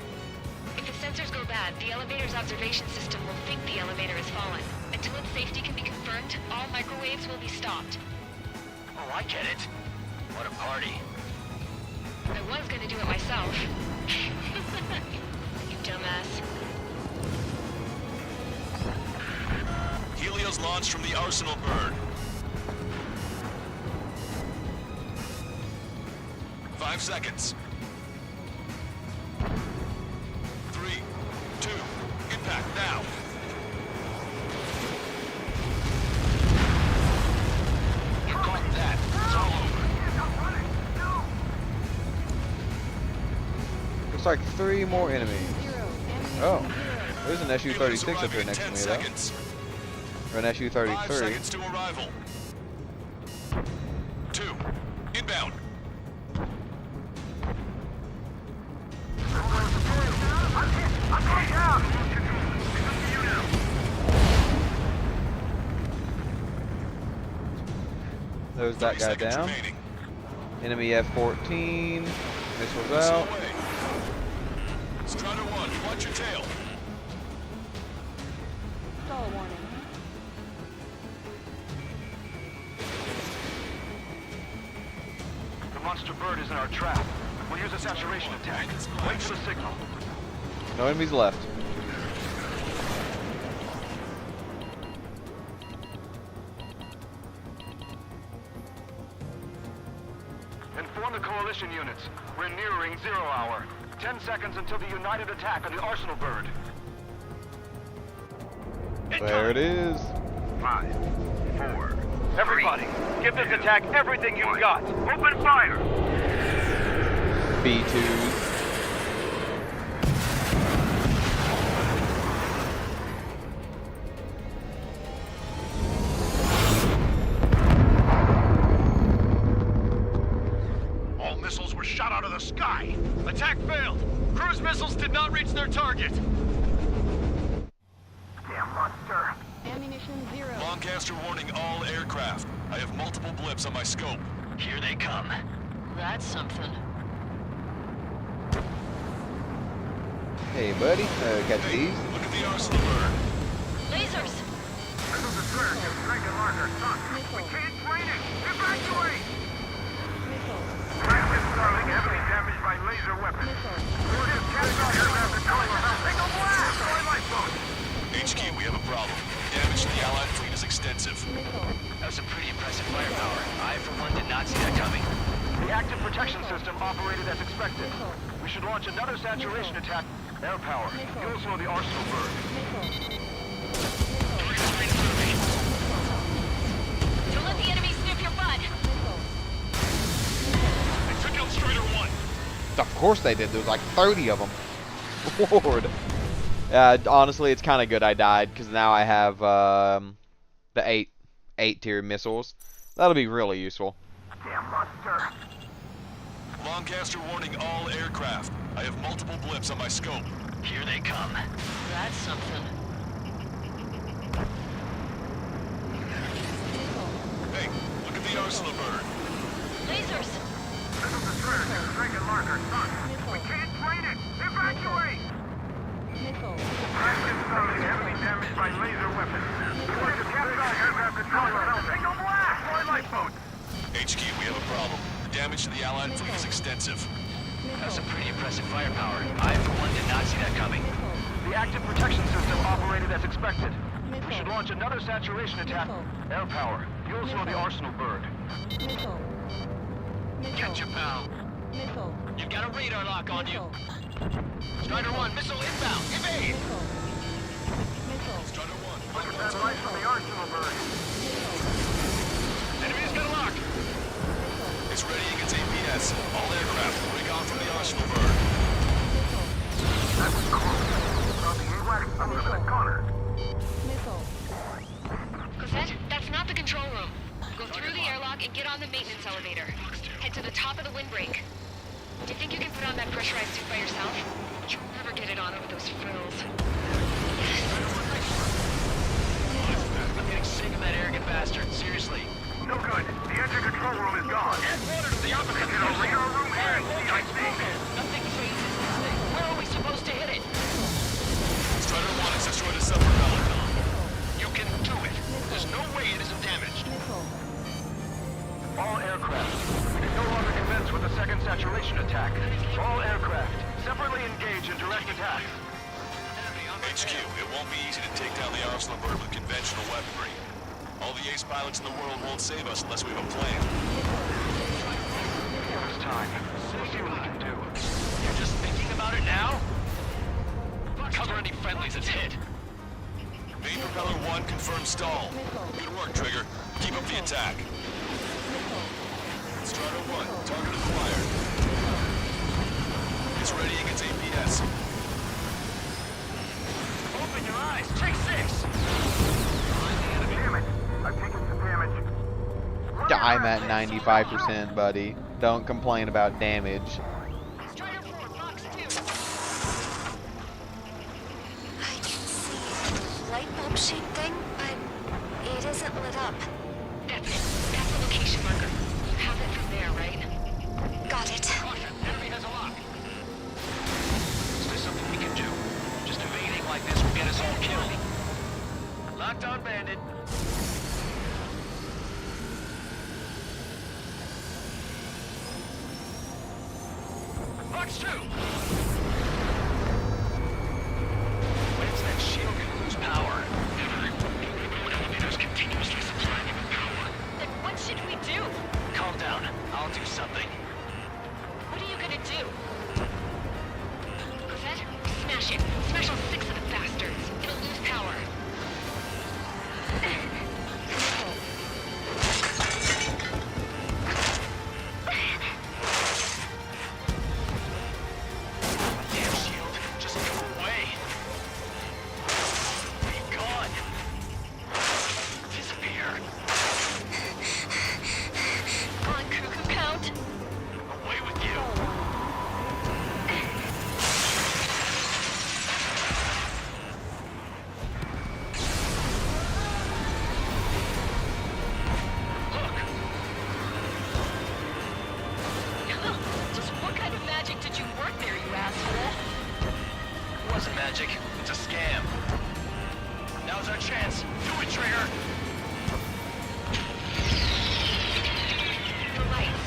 If the sensors go bad, the elevator's observation system will think the elevator has fallen. Until its safety can be confirmed, all microwaves will be stopped. Oh, I get it. What a party. I was going to do it myself. You dumbass. Helios launched from the Arsenal bird. 5 seconds. 3, 2, impact now. You got that. It's all over. Looks like 3 more enemies. Oh, there's an SU-36 up here next to me, though. Or an SU-33. 5 seconds to arrival. 2. Inbound. I'm going down. There's that guy down. Enemy F-14. Missiles out. Strider 1, watch your tail. Stall warning. The monster bird is in our trap. We'll use a saturation attack. Wait for the signal. No enemies left. Inform the coalition units. We're nearing 0 hour. 10 seconds until the united attack on the Arsenal bird. There it is. 5, 4. Everybody, give this attack everything you've got. Open fire. B2s. All missiles were shot out of the sky. Attack failed. Cruise missiles did not reach their target. Damn monster. Ammunition 0. Lancaster warning all aircraft. I have multiple blips on my scope. Here they come. That's something. Hey, buddy. Catch these. Look at the Arsenal bird. Lasers! Missiles destroyer can strike and mark our sun. We can't train it. Evacuate. Practice Starling heavily damaged by laser weapons. We'll just catch our aircraft control without single blast. Twilight boat. HQ, we have a problem. Damage to the Allied fleet is extensive. That was some pretty impressive firepower. I, for one, did not see that coming. The active protection system operated as expected. We should launch another saturation attack. Air power. You'll slow the Arsenal bird. Don't let the enemy sniff your butt! They took out Strider 1. Of course they did. There was like 30 of them. Lord. Honestly, it's kind of good I died, because now I have the 8-tier missiles. That'll be really useful. Damn monster. Lancaster warning all aircraft. I have multiple blips on my scope. Here they come. That's something. Hey, look at the Arsenal bird. Lasers! Missile destroyer can strike and mark our sun. We can't train it. Evacuate. Practice Starling heavily damaged by laser weapons. We'll just catch our aircraft control without single blast. Twilight boat. HQ, we have a problem. Damage to the Allied fleet is extensive. That's some pretty impressive firepower. I, for one, did not see that coming. The active protection system operated as expected. We should launch another saturation attack. Air power. You'll slow the Arsenal bird. Catch your pal. You've got a radar lock on you. Strider 1, missile inbound. Evade! Strider 1. Look at that light from the Arsenal bird. Enemy's got a lock. It's ready against APS. All aircraft moving on from the Arsenal bird. That was close. The AWACS up to the corner. Cosette, that's not the control room. Go through the airlock and get on the maintenance elevator. Head to the top of the windbreak. Do you think you can put on that pressurized suit by yourself? You'll never get it on over those frills. I'm getting sick of that arrogant bastard. Seriously. No good. The engine control room is gone. Add water to the opposite. Get a radar room here in CIC. Nothing phases this thing. Where are we supposed to hit it? Strider 1 has destroyed a sub-propeller. You can do it. There's no way it isn't damaged. All aircraft. We can no longer commence with the second saturation attack. All aircraft, separately engage in direct attacks. HQ, it won't be easy to take down the Arsenal bird with conventional weaponry. All the ace pilots in the world won't save us unless we have a plan. Give us time. We'll see what we can do. You're just thinking about it now? Cover any friendlies it's hit. Main propeller 1 confirmed stall. Good work, Trigger. Keep up the attack. Strider 1, target acquired. It's ready against APS. I'm at 95%, buddy. Don't complain about damage. Strider 4, box 2. I can see a light bulb shaped thing, but it isn't lit up. That's it. That's the location marker. You have it from there, right? Got it. Caution, enemy has a lock. Is there something we can do? Just evading like this will get us all killed. Locked on bandit. Box 2! When's that shield gonna lose power? Never. Elevators continuously supplying it with power. Then what should we do? Calm down. I'll do something. What are you gonna do? Cosette, smash it. Smash all 6 of the bastards. It'll lose power. Damn shield. Just go away. Be gone. Disappear. On cuckoo count. Away with you. Just what kind of magic did you work there, you asshole? It wasn't magic. It's a scam. Now's our chance. Do it, Trigger. The lights.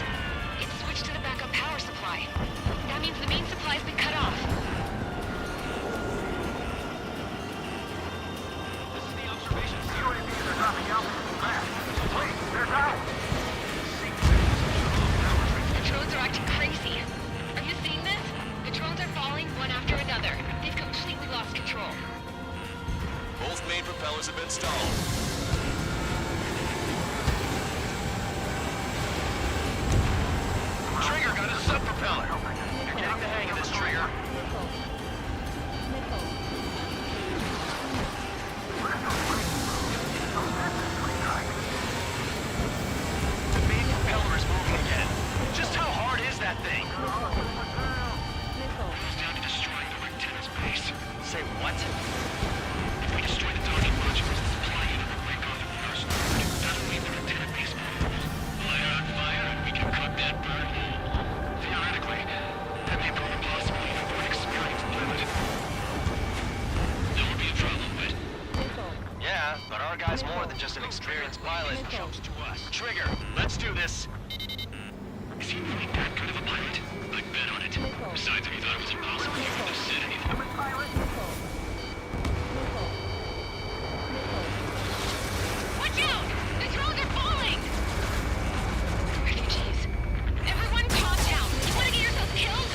It's switched to the backup power supply. That means the main supply's been cut off. This is the observation. UAVs are dropping out fast. Wait, they're down. The drones are acting crazy. Are you seeing this? The drones are falling one after another. They've completely lost control. Both main propellers have been stalled. Trigger got a sub-propeller. You're getting the hang of this, Trigger. The main propeller is moving again. Just how hard is that thing? It's down to destroying the Rectenna's base. Say what? If we destroy the docking modules, the supply unit will break off at first. That'll leave the Rectenna base vulnerable. Light her on fire and we can cook that bird whole. Theoretically, that may prove impossible even for an experienced pilot. There will be a problem, but... Yeah, but our guy's more than just an experienced pilot. Jumps to us. Trigger, let's do this. Is he really that good of a pilot? I'd bet on it. Besides, if he thought it was impossible, he wouldn't have said anything. Watch out! The drones are falling! Refugees. Everyone calm down. You wanna get yourself killed?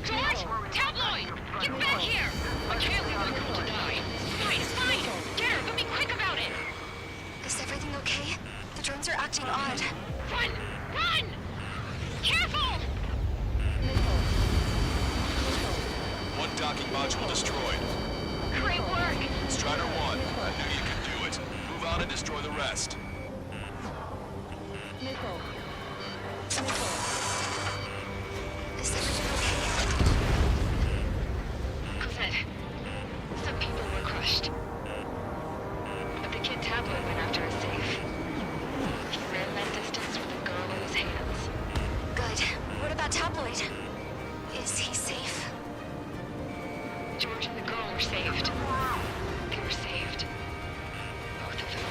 George! Tabloid! Get back here! I can't leave her girl to die. Fine, it's fine. Get her, but be quick about it. Is everything okay? The drones are acting odd. Run! Run! Careful! One docking module destroyed. Great work! Strider 1, I knew you could do it. Move on and destroy the rest. Is everything okay? Cosette, some people were crushed. But the kid Tabloid went after a safe. He ran that distance with a girl in his hands. Good. What about Tabloid? Is he safe? George and the girl were saved. They were saved. Both of them.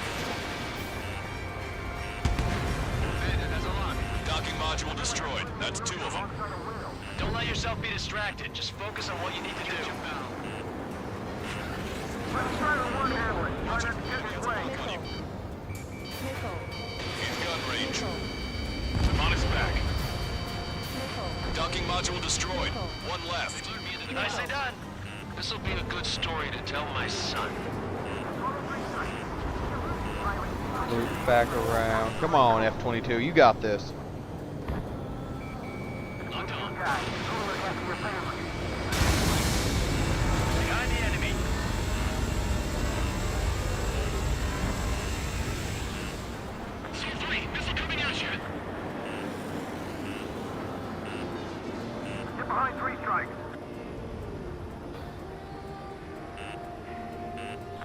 Bandit has a lock. Docking module destroyed. That's 2 of them. Don't let yourself be distracted. Just focus on what you need to do. Let's try the one handler. Try not to get his way. In gun range. I'm on his back. Docking module destroyed. 1 left. Nicely done. This'll be a good story to tell my son. Loop back around. Come on, F-22. You got this. Locked on. Guys, who will look after your family? Behind the enemy. Behind 3 strikes.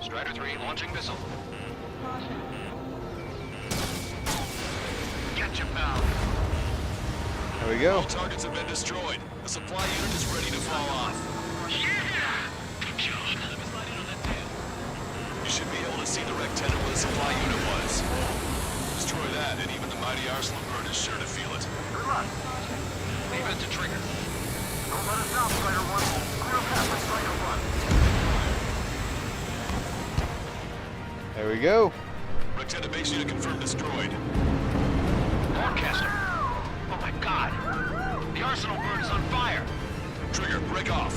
Strider 3 launching missile. Get your pal. There we go. All targets have been destroyed. The supply unit is ready to fall off. Good job. You should be able to see the rectangle where the supply unit was. Destroy that, and even the mighty Arsenal bird is sure to feel it. Good luck. Leave it to Trigger. Don't let us down, Strider 1. Clear a path for Strider 1. There we go. Rectangle base unit confirmed destroyed. Broadcaster. Oh my god. The Arsenal bird is on fire. Trigger, break off.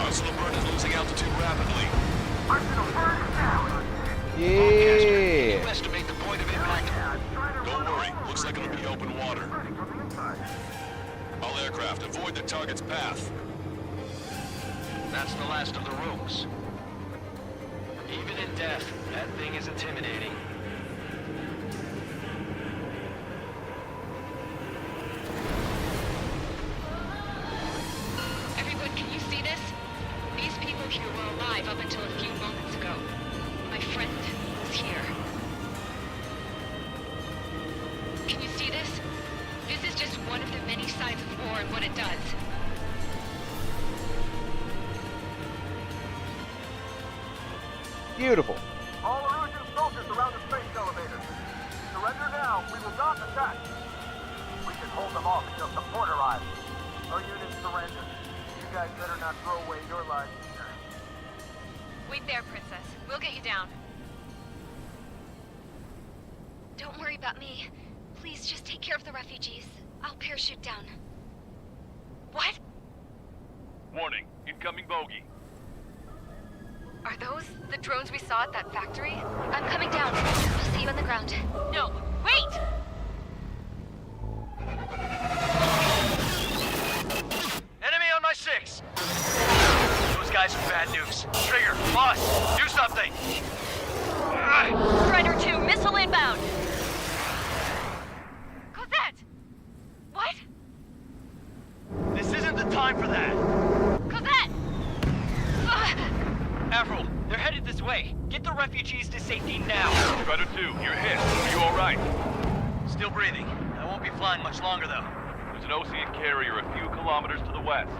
Arsenal bird is losing altitude rapidly. Arsenal bird is down. Yeah. You estimate the point of impact. Don't worry, looks like it'll be open water. All aircraft, avoid the target's path. That's the last of the rogues. Even in death, that thing is intimidating. Everyone, can you see this? These people here were alive up until a few moments ago. My friend was here. Can you see this? This is just one of the many signs of war and what it does. Beautiful. All Erusian soldiers around the space elevator. Surrender now. We will not attack. We can hold them off until support arrives. Our units surrender. You guys better not throw away your lives either. Wait there, Princess. We'll get you down. Don't worry about me. Please just take care of the refugees. I'll parachute down. What? Warning, incoming bogey. Are those the drones we saw at that factory? I'm coming down. I'll see you on the ground. No, wait! Enemy on my 6! Those guys are bad news. Trigger, boss, do something! Strider 2, missile inbound! Cosette! What? This isn't the time for that! Cosette! Avril, they're headed this way. Get the refugees to safety now. Strider 2, you're hit. Are you alright? Still breathing. I won't be flying much longer, though. There's an Osean carrier a few kilometers to the west.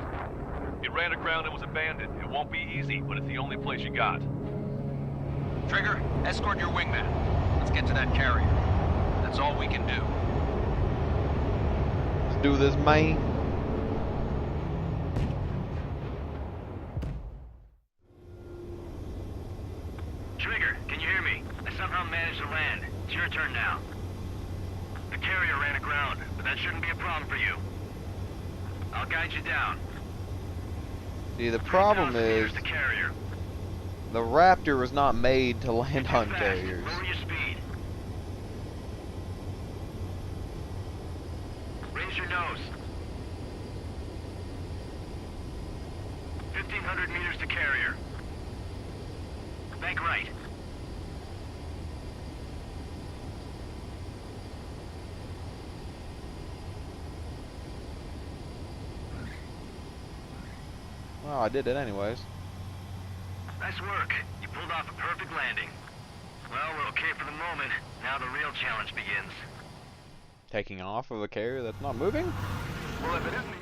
It ran aground and was abandoned. It won't be easy, but it's the only place you got. Trigger, escort your wingman. Let's get to that carrier. That's all we can do. Let's do this, man. Trigger, can you hear me? I somehow managed to land. It's your turn now. The carrier ran aground, but that shouldn't be a problem for you. I'll guide you down. See, the problem is The carrier. the Raptor was not made to land on Fast. carriers. Lower your speed. Raise your nose. 1,500 meters to carrier. Bank right. Well, I did it anyways. Nice work. You pulled off a perfect landing. Well, we're okay for the moment. Now the real challenge begins. Taking off of a carrier that's not moving? Well, if it isn't the...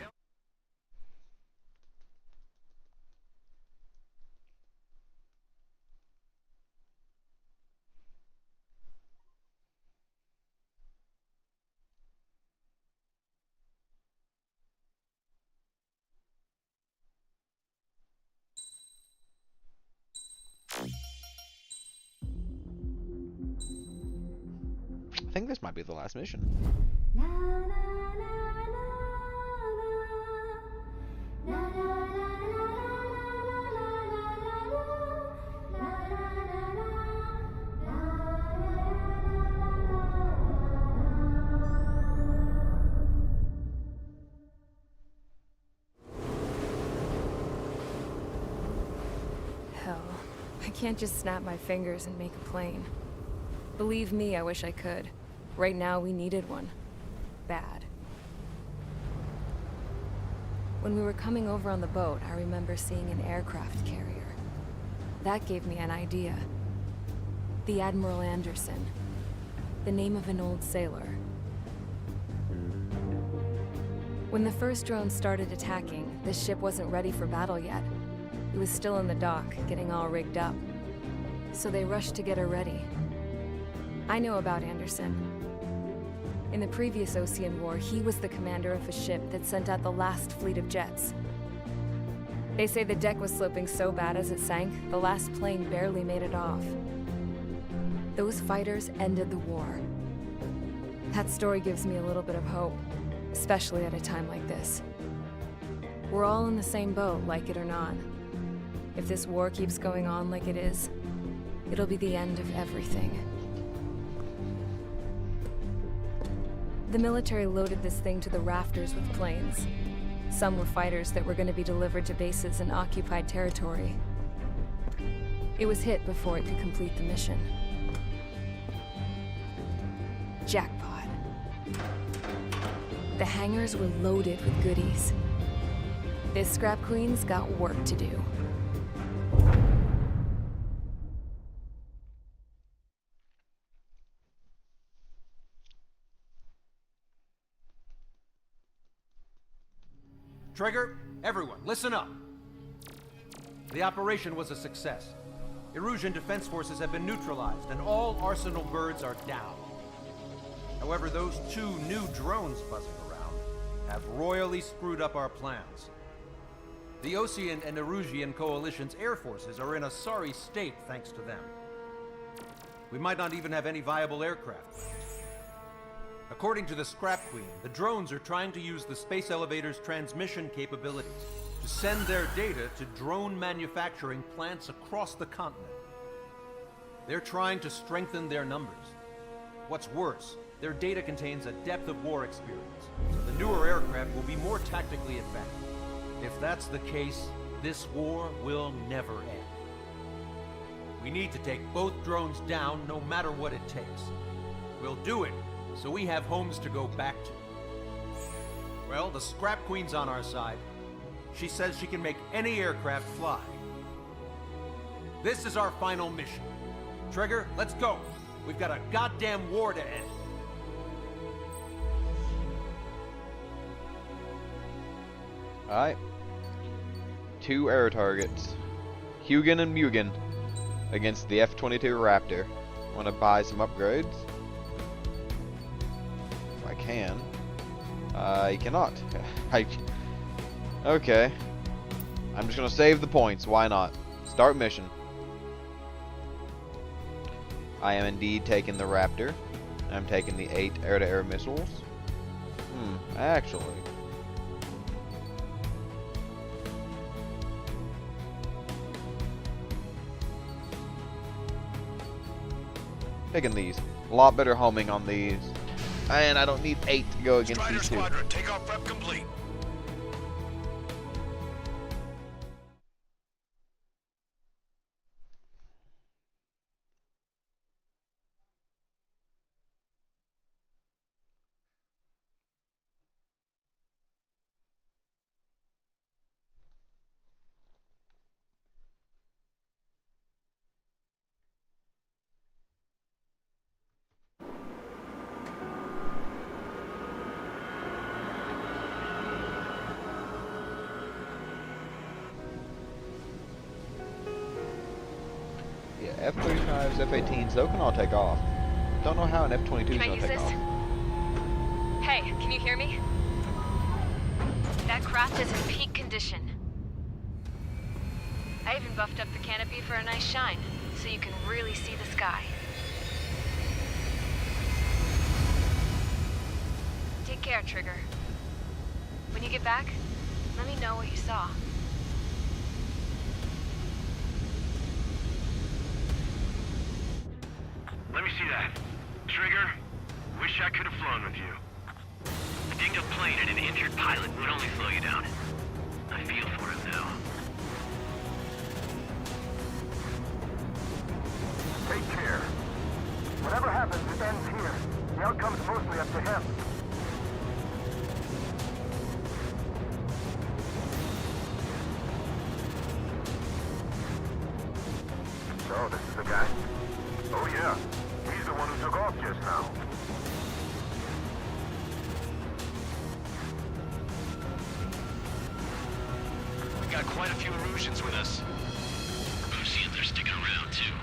I think this might be the last mission. Hell, I can't just snap my fingers and make a plane. Believe me, I wish I could. Right now, we needed one. Bad. When we were coming over on the boat, I remember seeing an aircraft carrier. That gave me an idea. The Admiral Anderson. The name of an old sailor. When the first drone started attacking, the ship wasn't ready for battle yet. It was still in the dock, getting all rigged up. So they rushed to get her ready. I know about Anderson. In the previous Osean War, he was the commander of a ship that sent out the last fleet of jets. They say the deck was sloping so bad as it sank, the last plane barely made it off. Those fighters ended the war. That story gives me a little bit of hope, especially at a time like this. We're all in the same boat, like it or not. If this war keeps going on like it is, it'll be the end of everything. The military loaded this thing to the rafters with planes. Some were fighters that were going to be delivered to bases in occupied territory. It was hit before it could complete the mission. Jackpot. The hangars were loaded with goodies. This Scrap Queen's got work to do. Trigger, everyone, listen up. The operation was a success. Erusian defense forces have been neutralized, and all Arsenal birds are down. However, those 2 new drones buzzing around have royally screwed up our plans. The Osean and Erusian coalition's air forces are in a sorry state thanks to them. We might not even have any viable aircraft left. According to the Scrap Queen, the drones are trying to use the space elevator's transmission capabilities to send their data to drone manufacturing plants across the continent. They're trying to strengthen their numbers. What's worse, their data contains a depth of war experience, so the newer aircraft will be more tactically advanced. If that's the case, this war will never end. We need to take both drones down no matter what it takes. We'll do it so we have homes to go back to. Well, the Scrap Queen's on our side. She says she can make any aircraft fly. This is our final mission. Trigger, let's go. We've got a goddamn war to end. Alright. 2 air targets. Hugin and Mugen against the F-22 Raptor. Want to buy some upgrades? If I can. I cannot. Okay. I'm just going to save the points. Why not? Start mission. I am indeed taking the Raptor. I'm taking the 8 air-to-air missiles. Actually. Taking these. A lot better homing on these. And I don't need 8 to go against Strider these 2. Squadron, takeoff prep complete. F-35s, F-18s, those can all take off. Don't know how an F-22 is going to take off. Hey, can you hear me? That craft is in peak condition. I even buffed up the canopy for a nice shine, so you can really see the sky. Take care, Trigger. When you get back, let me know what you saw. Let me see that. Trigger, wish I could have flown with you. A dinged-up plane and an injured pilot would only slow you down. I feel for him now. Take care. Whatever happens, it ends here. The outcome's mostly up to him. got quite a few Erusians with us. Erusians are sticking around, too.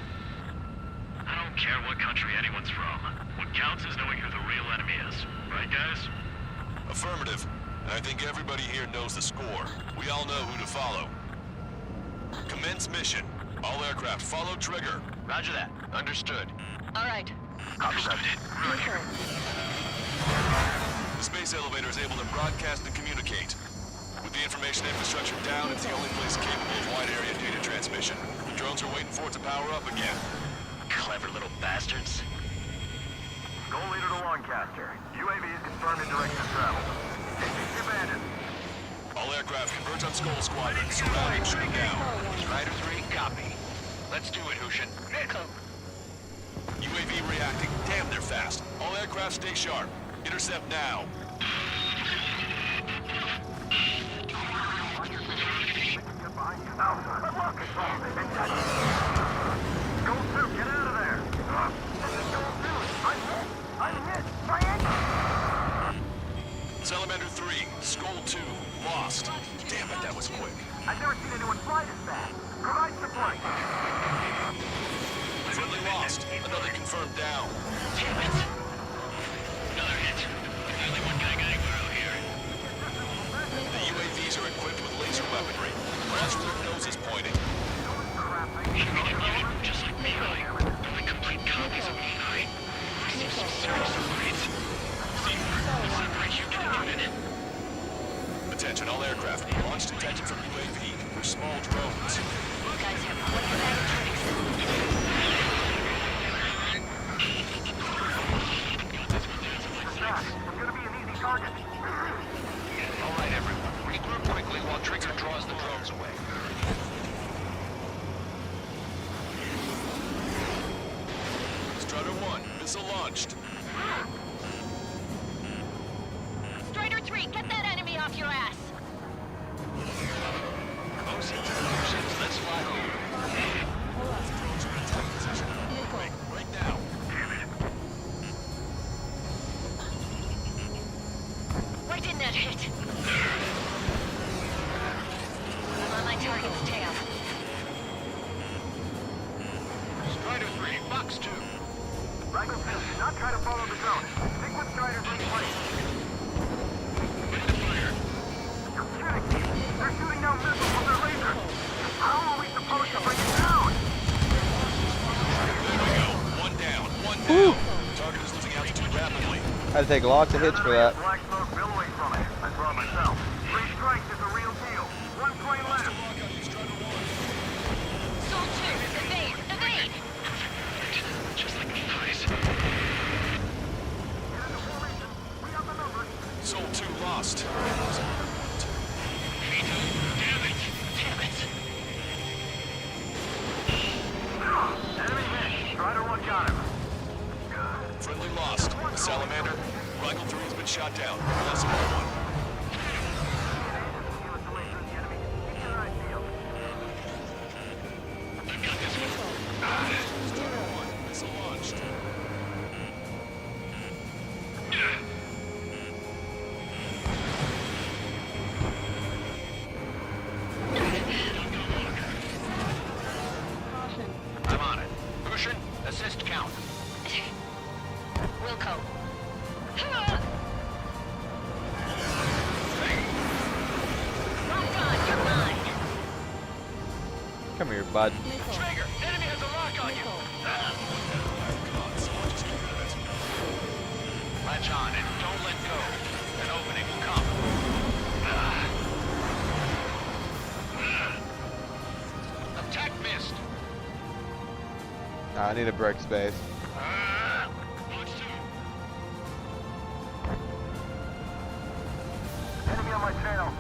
I don't care what country anyone's from. What counts is knowing who the real enemy is. Right, guys? Affirmative. And I think everybody here knows the score. We all know who to follow. Commence mission. All aircraft follow trigger. Roger that. Understood. All right. Copy that. The space elevator is able to broadcast and communicate. With the information infrastructure down, it's the only place capable of wide area data transmission. The drones are waiting for it to power up again. Clever little bastards. Goal leader to Lancaster. UAVs confirmed in direction of travel. ATC abandoned. All aircraft converge on Skull Squadron. Surrounding, shooting down. Strider 3, copy. Let's do it, Hushin. Nickel. UAV reacting. Damn, they're fast. All aircraft stay sharp. Intercept now. Goal 2, get out of there. This is Goal 2. I'm hit. Triangle. Salamander 3, Skull 2, lost. Damn it, that was quick. I've never seen anyone fly this fast. Provide support. Friendly lost. Another confirmed down. Damn it. Another hit. The only one guy got out here. The UAVs are equipped with laser weaponry. Watch where their nose is pointing. Just like Melee. Only complete copies of Melee. I see some serious upgrades. Separate you to the unit. Attention, all aircraft. Launch detection from UAV. They're small drones. Guys have plenty of animatronics. It's gonna be an easy target. All right, everyone. Regroup quickly while Trigger draws the drones away. Strider 1, missile launched. Strider 3, get that enemy off your ass. Let's fly home. Drones are in attack position. Right now. Why didn't that hit? I'm on my target's tail. Strider 3, Fox 2. Rifle 2, do not try to follow the drone. Stick with Strider's in place. Ready to fire. You're kidding me. They're shooting down missiles with their laser. How are we supposed to bring it down? There we go. One down. One down. Target is losing altitude rapidly. Had to take lots of hits for that. Black smoke billowing from it. I saw it myself. 3 strikes is a real deal. 1 plane left. Soul 2, evade! Evade! Just like the eyes. Soul 2 lost. Damn it! Damn it! Enemy hit. Strider 1 got him. Friendly lost. Salamander. Rifle 3 has been shot down. Decimal 1. Give us the way through the enemy. Keep your eyes peeled. I've got this one. Strider 1, missile launched. I'm on it. Hushin, assist count. Wilco. Lock on, you're mine. Come here, bud. Trigger, enemy has a lock on you. Latch on and don't let go. An opening will come. Attack missed. I need a break space. Launch 2. Enemy on my tail.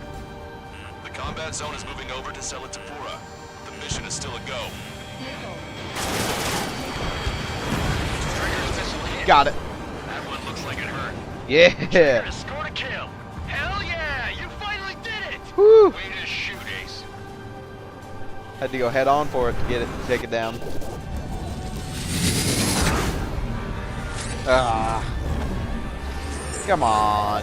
The combat zone is moving over to Selatapura. The mission is still a go. Trigger's missile hit. Got it. That one looks like it hurt. Yeah. Scored a kill. Hell yeah! You finally did it! Woo. Way to shoot, Ace. Had to go head on for it to get it, take it down. Ah. Come on.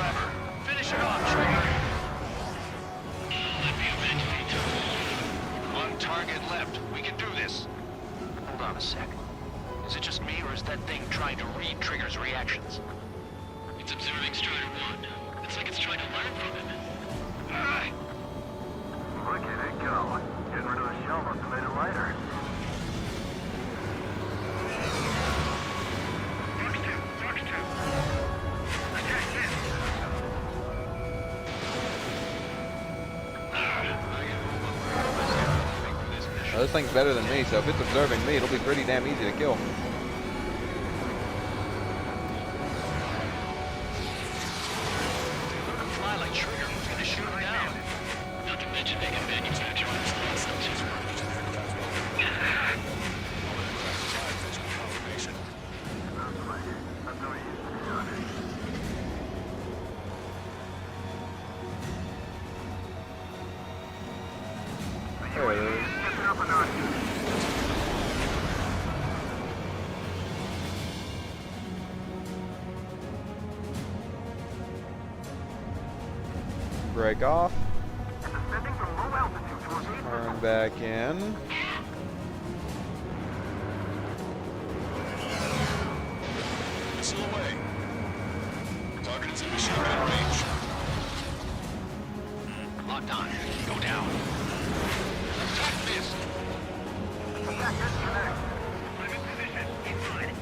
forever. Finish it off, Trigger. One target left. We can do this. Hold on a sec. Is it just me, or is that thing trying to read Trigger's reactions? It's observing Strider 1. It's like it's trying to learn from him. Look at it go. Getting rid of the shell must have made it lighter. Well, this thing's better than me, so if it's observing me, it'll be pretty damn easy to kill. Fly like Trigger was gonna shoot him down. Not to mention they can manufacture explosives. There it is. Break off. Turn back in. Missile away. Target is in machine gun range. Locked on. Go down. Attack missed. Attack disconnect. I'm in position. Inside.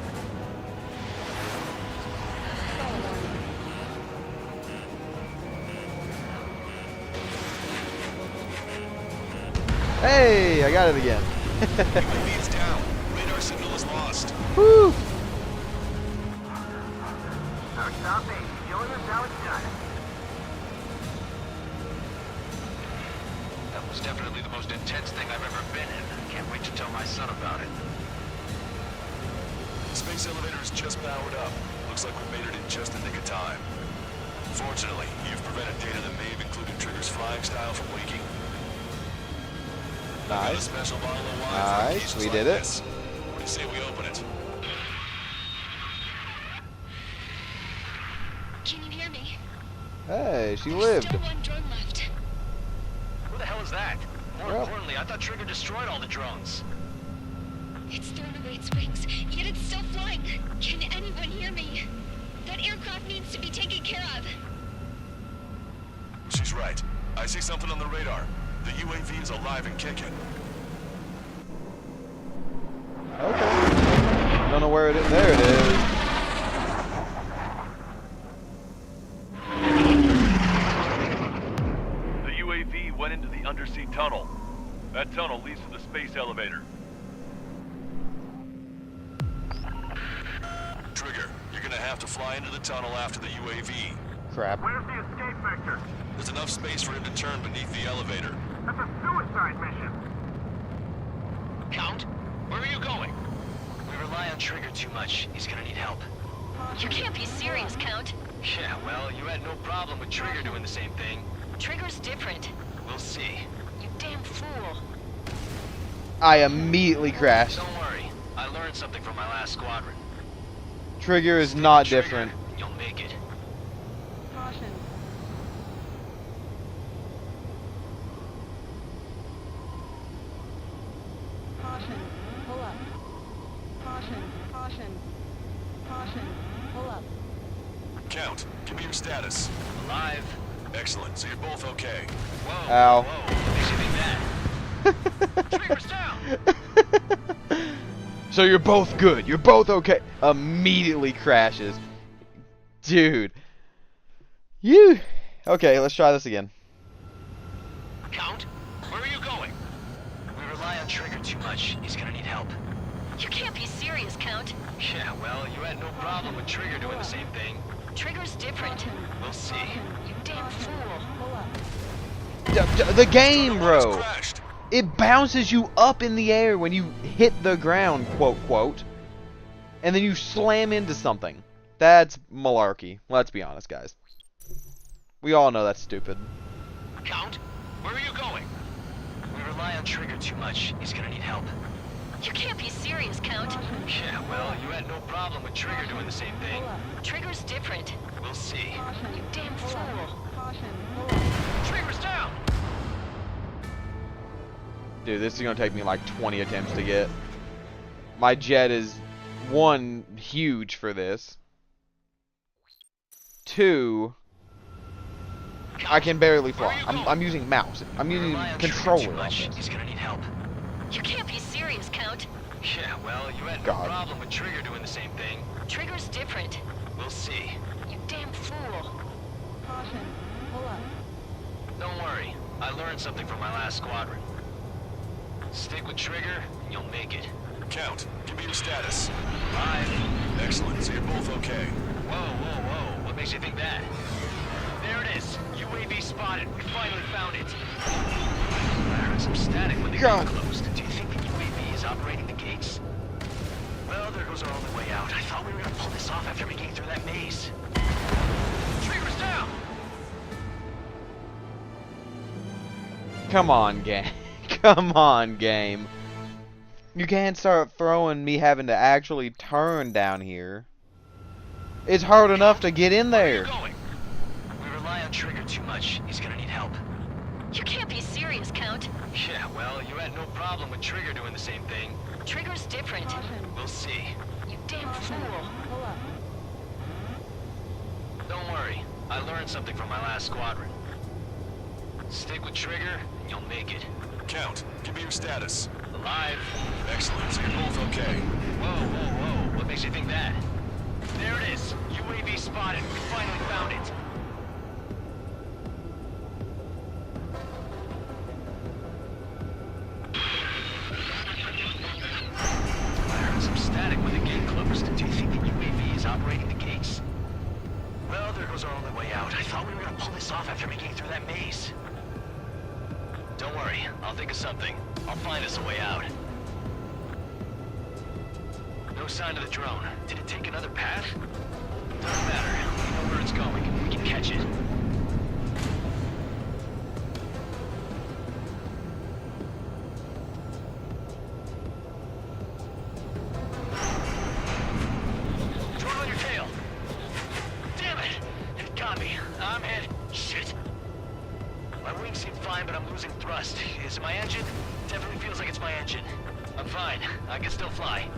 Hey, I got it again. UAV is down. Radar signal is lost. Woo! Stop me. Killing us now it's done. That was definitely the most intense thing I've ever been in. Can't wait to tell my son about it. The space elevator is just powered up. Looks like we made it in just the nick of time. Fortunately, you've prevented data that may have included Trigger's flying style from leaking. I've got a Nice. special bottle of wine for Nice, occasions we like did it. this. What do you say we open it? Can you hear me? Hey, she There's lived. still one drone left. Who the hell is that? More Well. importantly, I thought Trigger destroyed all the drones. It's thrown away its wings, yet it's still flying. Can anyone hear me? That aircraft needs to be taken care of. She's right. I see something on the radar. The UAV is alive and kicking. Okay. Don't know where it is. There it is. The UAV went into the undersea tunnel. That tunnel leads to the space elevator. Trigger, you're gonna have to fly into the tunnel after the UAV. Crap. Where's the escape vector? There's enough space for him to turn beneath the elevator. That's a suicide mission. Count, where are you going? We rely on Trigger too much. He's gonna need help. You can't be serious, Count. Yeah, well, you had no problem with Trigger doing the same thing. Trigger's different. We'll see. You damn fool. I immediately crashed. Don't worry. I learned something from my last squadron. Trigger is not Trigger, different. You'll make it. Caution. Caution. Pull up. Caution. Caution. Caution. Pull up. Count, give me your status. Alive. Excellent, so you're both okay. Whoa. Ow. Whoa. Makes you think that. Trigger's down. So you're both good. You're both okay. Immediately crashes. Dude. You. Okay, let's try this again. Count, where are you going? We rely on Trigger too much. He's gonna need help. You can't be serious, Count. Yeah, well, you had no problem with Trigger doing the same thing. Trigger's different. We'll see. You damn fool. Pull up. The game, bro. Crashed. It bounces you up in the air when you hit the ground, quote, quote. And then you slam into something. That's malarkey. Let's be honest, guys. We all know that's stupid. Count, where are you going? We rely on Trigger too much. He's gonna need help. You can't be serious, Count. Yeah, well, you had no problem with Trigger doing the same thing. Trigger's different. We'll see. You damn Dude, this is gonna take me like 20 attempts to get. My jet is, 1, huge for this. 2, I can barely fly. I'm using mouse. I'm using controller on this. He's gonna need help. You can't be serious, Count. Yeah, well, you had no God. problem with Trigger doing the same thing. Trigger's different. We'll see. You damn fool. Caution. Pull up. Don't worry. I learned something from my last squadron. Stick with Trigger, and you'll make it. Count, give me your status. Live. Excellent, so you're both okay. Whoa, whoa, whoa. What makes you think that? There it is. UAV spotted. We finally found it. I heard some static when the gate closed. Do you think the UAV is operating the gates? Well, there goes our only way out. I thought we were gonna pull this off after making it through that maze. Trigger's down! Come on, game. Come on, game. You can't start throwing me having to actually turn down here. It's hard enough to get in there. We rely on Trigger too much. He's gonna need help. You can't be serious, Count. Yeah, well, you had no problem with Trigger doing the same thing. Trigger's different. We'll see. You damn fool. Pull up. Don't worry. I learned something from my last squadron. Stick with Trigger, and you'll make it. Count, give me your status. Alive. Excellent, so you're both okay. Whoa, whoa, whoa. What makes you think that? There it is. UAV spotted. We finally found it. I heard some static when the gate closed. Do you think the UAV is operating the gates? Well, there goes our only way out. I thought we were gonna pull this off after making it through that maze. Don't worry. I'll think of something. I'll find us a way out. No sign of the drone. Did it take another path? Doesn't matter. We know where it's going. We can catch it. Drone on your tail. Damn it! It got me. I'm hit. Shit. My wings seem fine, but I'm losing thrust. Is it my engine? Definitely feels like it's my engine. I'm fine. I can still fly.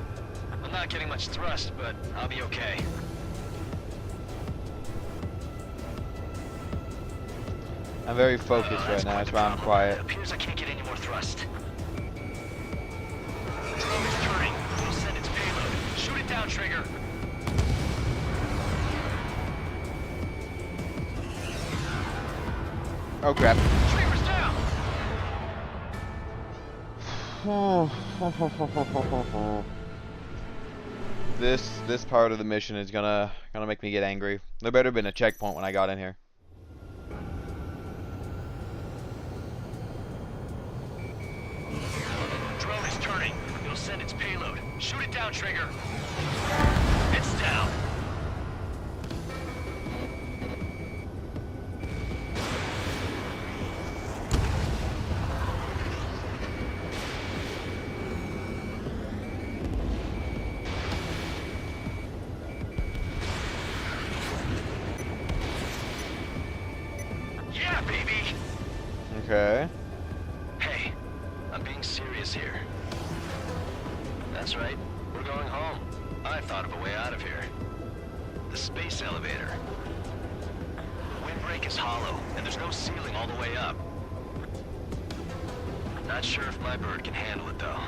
I'm not getting much thrust, but I'll be okay. I'm very focused right now, that's why I'm quiet. It appears I can't get any more thrust. Drone is turning. We'll send its payload. Shoot it down, Trigger. Oh crap. Trigger's down! This part of the mission is gonna make me get angry. There better have been a checkpoint when I got in here. Drone is turning. It'll send its payload. Shoot it down, Trigger. It's down. Yeah, baby. Okay. Hey, I'm being serious here. That's right. We're going home. I thought of a way out of here. The space elevator. The windbreak is hollow, and there's no ceiling all the way up. Not sure if my bird can handle it, though.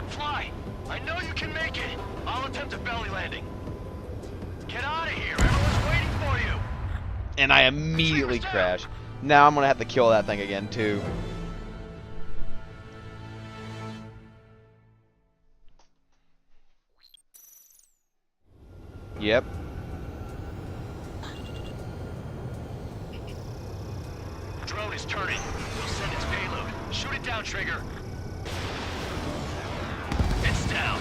Fly! I know you can make it! I'll attempt a belly landing. Get out of here! Everyone's waiting for you! And I immediately crash. Now I'm gonna have to kill that thing again too. Yep. Drone is turning. We'll send its payload. Shoot it down, Trigger. It's down.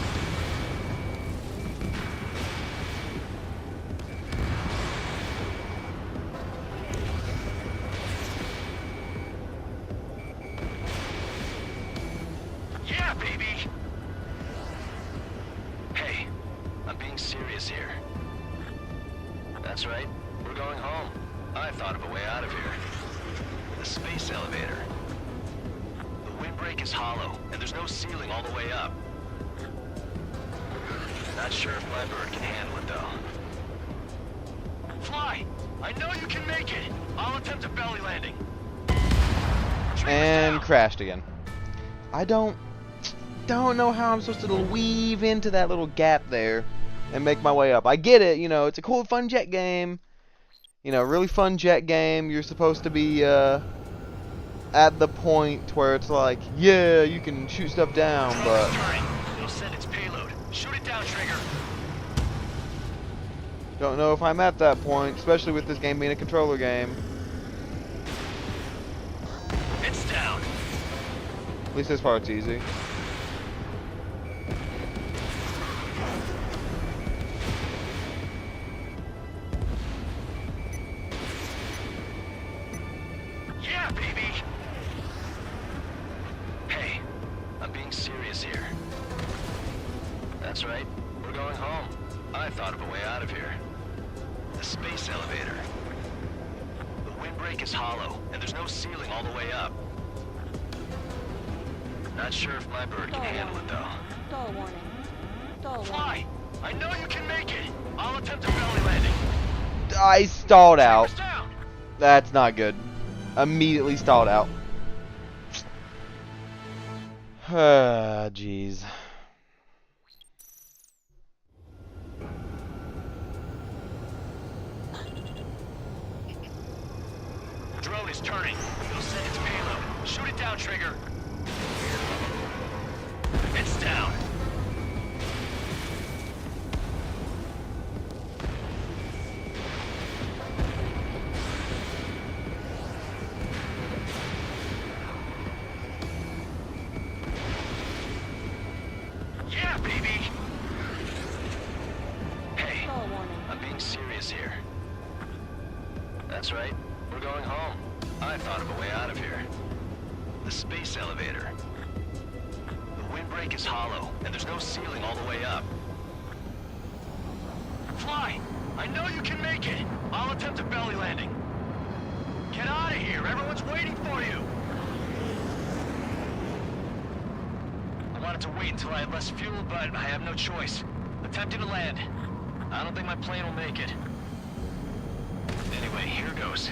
Yeah, baby! Hey, I'm being serious here. That's right. We're going home. I thought of a way out of here. The space elevator. windbreak is hollow, and there's no ceiling all the way up. Not sure if my bird can handle it, though. Fly! I know you can make it! I'll attempt a belly landing. And crashed again. I don't know how I'm supposed to weave into that little gap there and make my way up. I get it, you know, it's a cool, fun jet game. You know, really fun jet game. You're supposed to be at the point where it's like, yeah, you can shoot stuff down, but It'll send its payload. Shoot it down, Trigger. don't know if I'm at that point, especially with this game being a controller game. It's down. At least this part's easy. Yeah, baby! Hey, I'm being serious here. That's right, we're going home. I thought of a way out of here. The space elevator. The windbreak is hollow, and there's no ceiling all the way up. Not sure if my bird can handle it, though. Stall warning. Stall warning. Fly! I know you can make it! I'll attempt a belly landing. I stalled out. That's not good. Immediately stalled out. Jeez. Drone is turning. It'll send its payload. Shoot it down, Trigger. It's down. Yeah, baby. Hey, I'm being serious here. That's right. We're going home. I thought of a way out of here. The space elevator. The windbreak is hollow, and there's no ceiling all the way up. Fly! I know you can make it! I'll attempt a belly landing. Get out of here! Everyone's waiting for you! I wanted to wait until I had less fuel, but I have no choice. Attempting to land. I don't think my plane will make it. Anyway, here goes.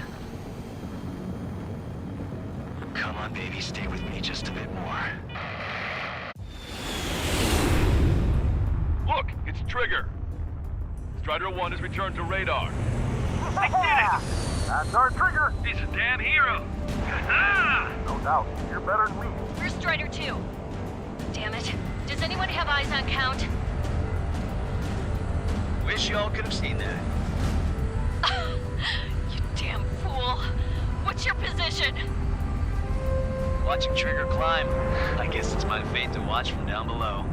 Come on, baby, stay with me just a bit more. Look, it's Trigger. Strider 1 has returned to radar. I did it! That's our Trigger! He's a damn hero. No doubt. You're better than me. Where's Strider 2? Damn it. Does anyone have eyes on Count? Wish y'all could have seen that. You damn fool. What's your position? Watching Trigger climb. I guess it's my fate to watch from down below.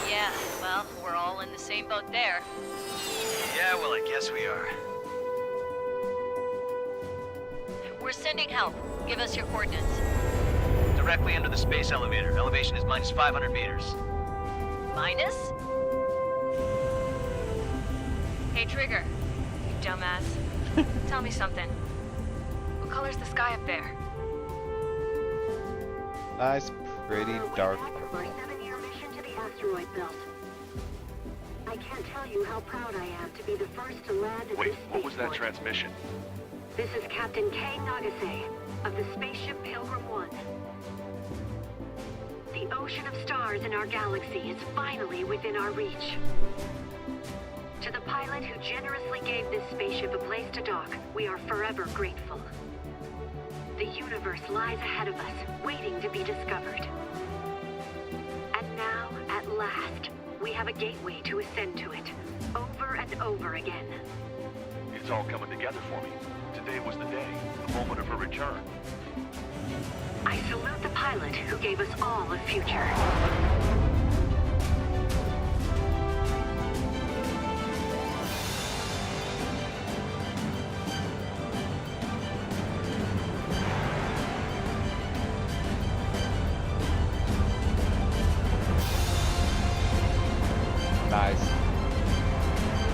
Yeah, well, we're all in the same boat there. Yeah, well, I guess we are. We're sending help. Give us your coordinates. Directly under the space elevator. Elevation is minus 500 meters. Minus? Hey, Trigger. You dumbass. Tell me something. What color's the sky up there? Nice, pretty dark. Our 7-year mission to the asteroid belt. I can't tell you how proud I am to be the first to land at Wait, this what was that spaceport. transmission? This is Captain Kay Nagase of the spaceship Pilgrim 1. The ocean of stars in our galaxy is finally within our reach. To the pilot who generously gave this spaceship a place to dock, we are forever grateful. The universe lies ahead of us, waiting to be discovered. And now, at last, we have a gateway to ascend to it, over and over again. It's all coming together for me. Today was the day, the moment of her return. I salute the pilot who gave us all a future.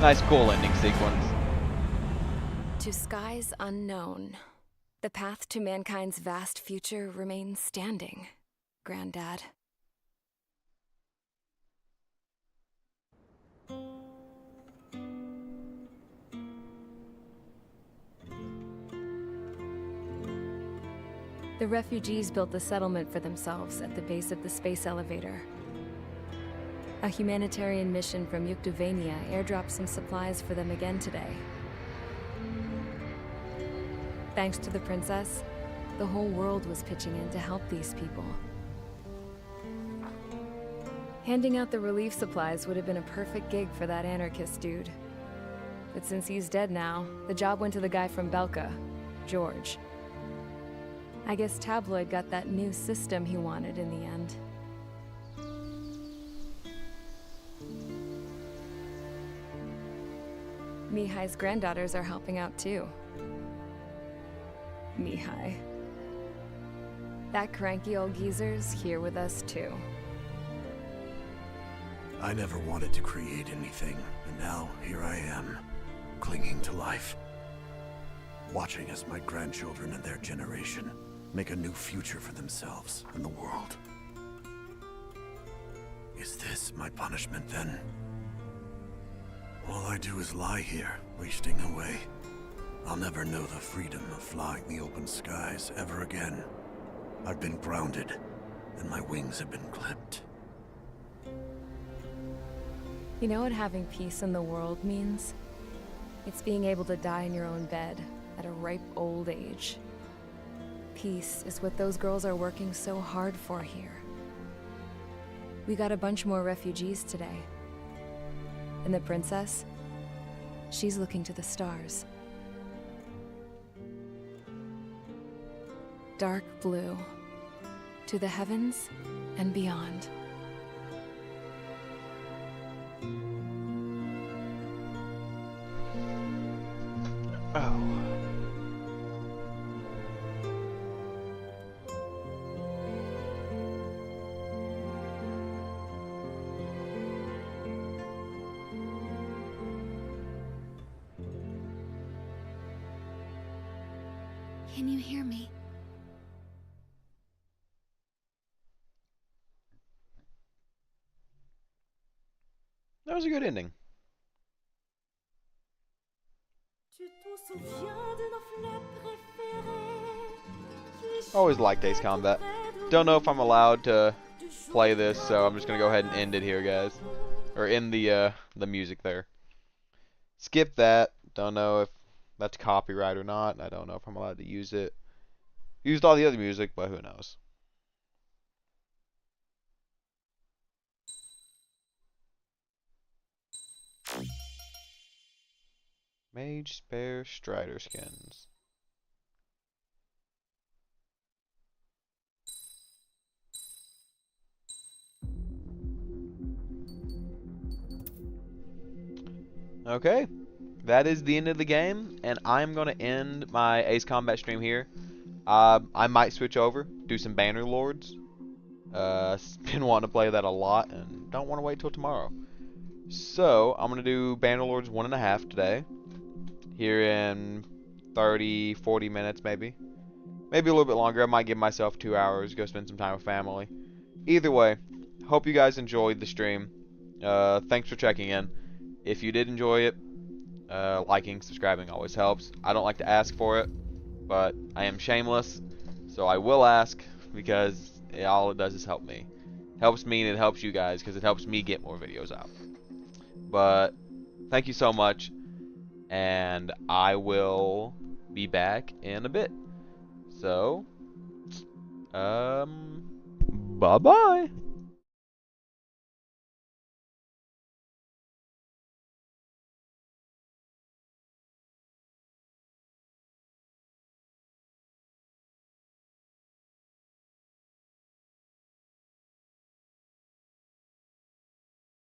Nice, cool ending sequence. To skies unknown. The path to mankind's vast future remains standing, Granddad. The refugees built a settlement for themselves at the base of the space elevator. A humanitarian mission from Yuktovania airdropped some supplies for them again today. Thanks to the princess, the whole world was pitching in to help these people. Handing out the relief supplies would have been a perfect gig for that anarchist dude. But since he's dead now, the job went to the guy from Belka, George. I guess Tabloid got that new system he wanted in the end. Mihai's granddaughters are helping out too. Mihai. That cranky old geezer's here with us too. I never wanted to create anything, and now here I am, clinging to life. Watching as my grandchildren and their generation make a new future for themselves and the world. Is this my punishment then? All I do is lie here, wasting away. I'll never know the freedom of flying the open skies ever again. I've been grounded, and my wings have been clipped. You know what having peace in the world means? It's being able to die in your own bed at a ripe old age. Peace is what those girls are working so hard for here. We got a bunch more refugees today. And the princess? She's looking to the stars. Dark blue. To the heavens and beyond. Oh. Can you hear me? That was a good ending. Always liked Ace Combat. Don't know if I'm allowed to play this, so I'm just gonna go ahead and end it here, guys. Or end the music there. Skip that. Don't know if that's copyright or not. I don't know if I'm allowed to use it. Used all the other music, but who knows. Mage Spare Strider skins. Okay, that is the end of the game, and I'm going to end my Ace Combat stream here. I might switch over, do some Banner Lords. Been wanting to play that a lot, and don't want to wait till tomorrow. So, I'm going to do Banner Lords 1.5 today. Here in 30, 40 minutes maybe. Maybe a little bit longer. I might give myself 2 hours, go spend some time with family. Either way, hope you guys enjoyed the stream. Thanks for checking in. If you did enjoy it, liking, subscribing always helps. I don't like to ask for it, but I am shameless, so I will ask because all it does is help me. Helps me and it helps you guys because it helps me get more videos out. But thank you so much, and I will be back in a bit. So, bye-bye.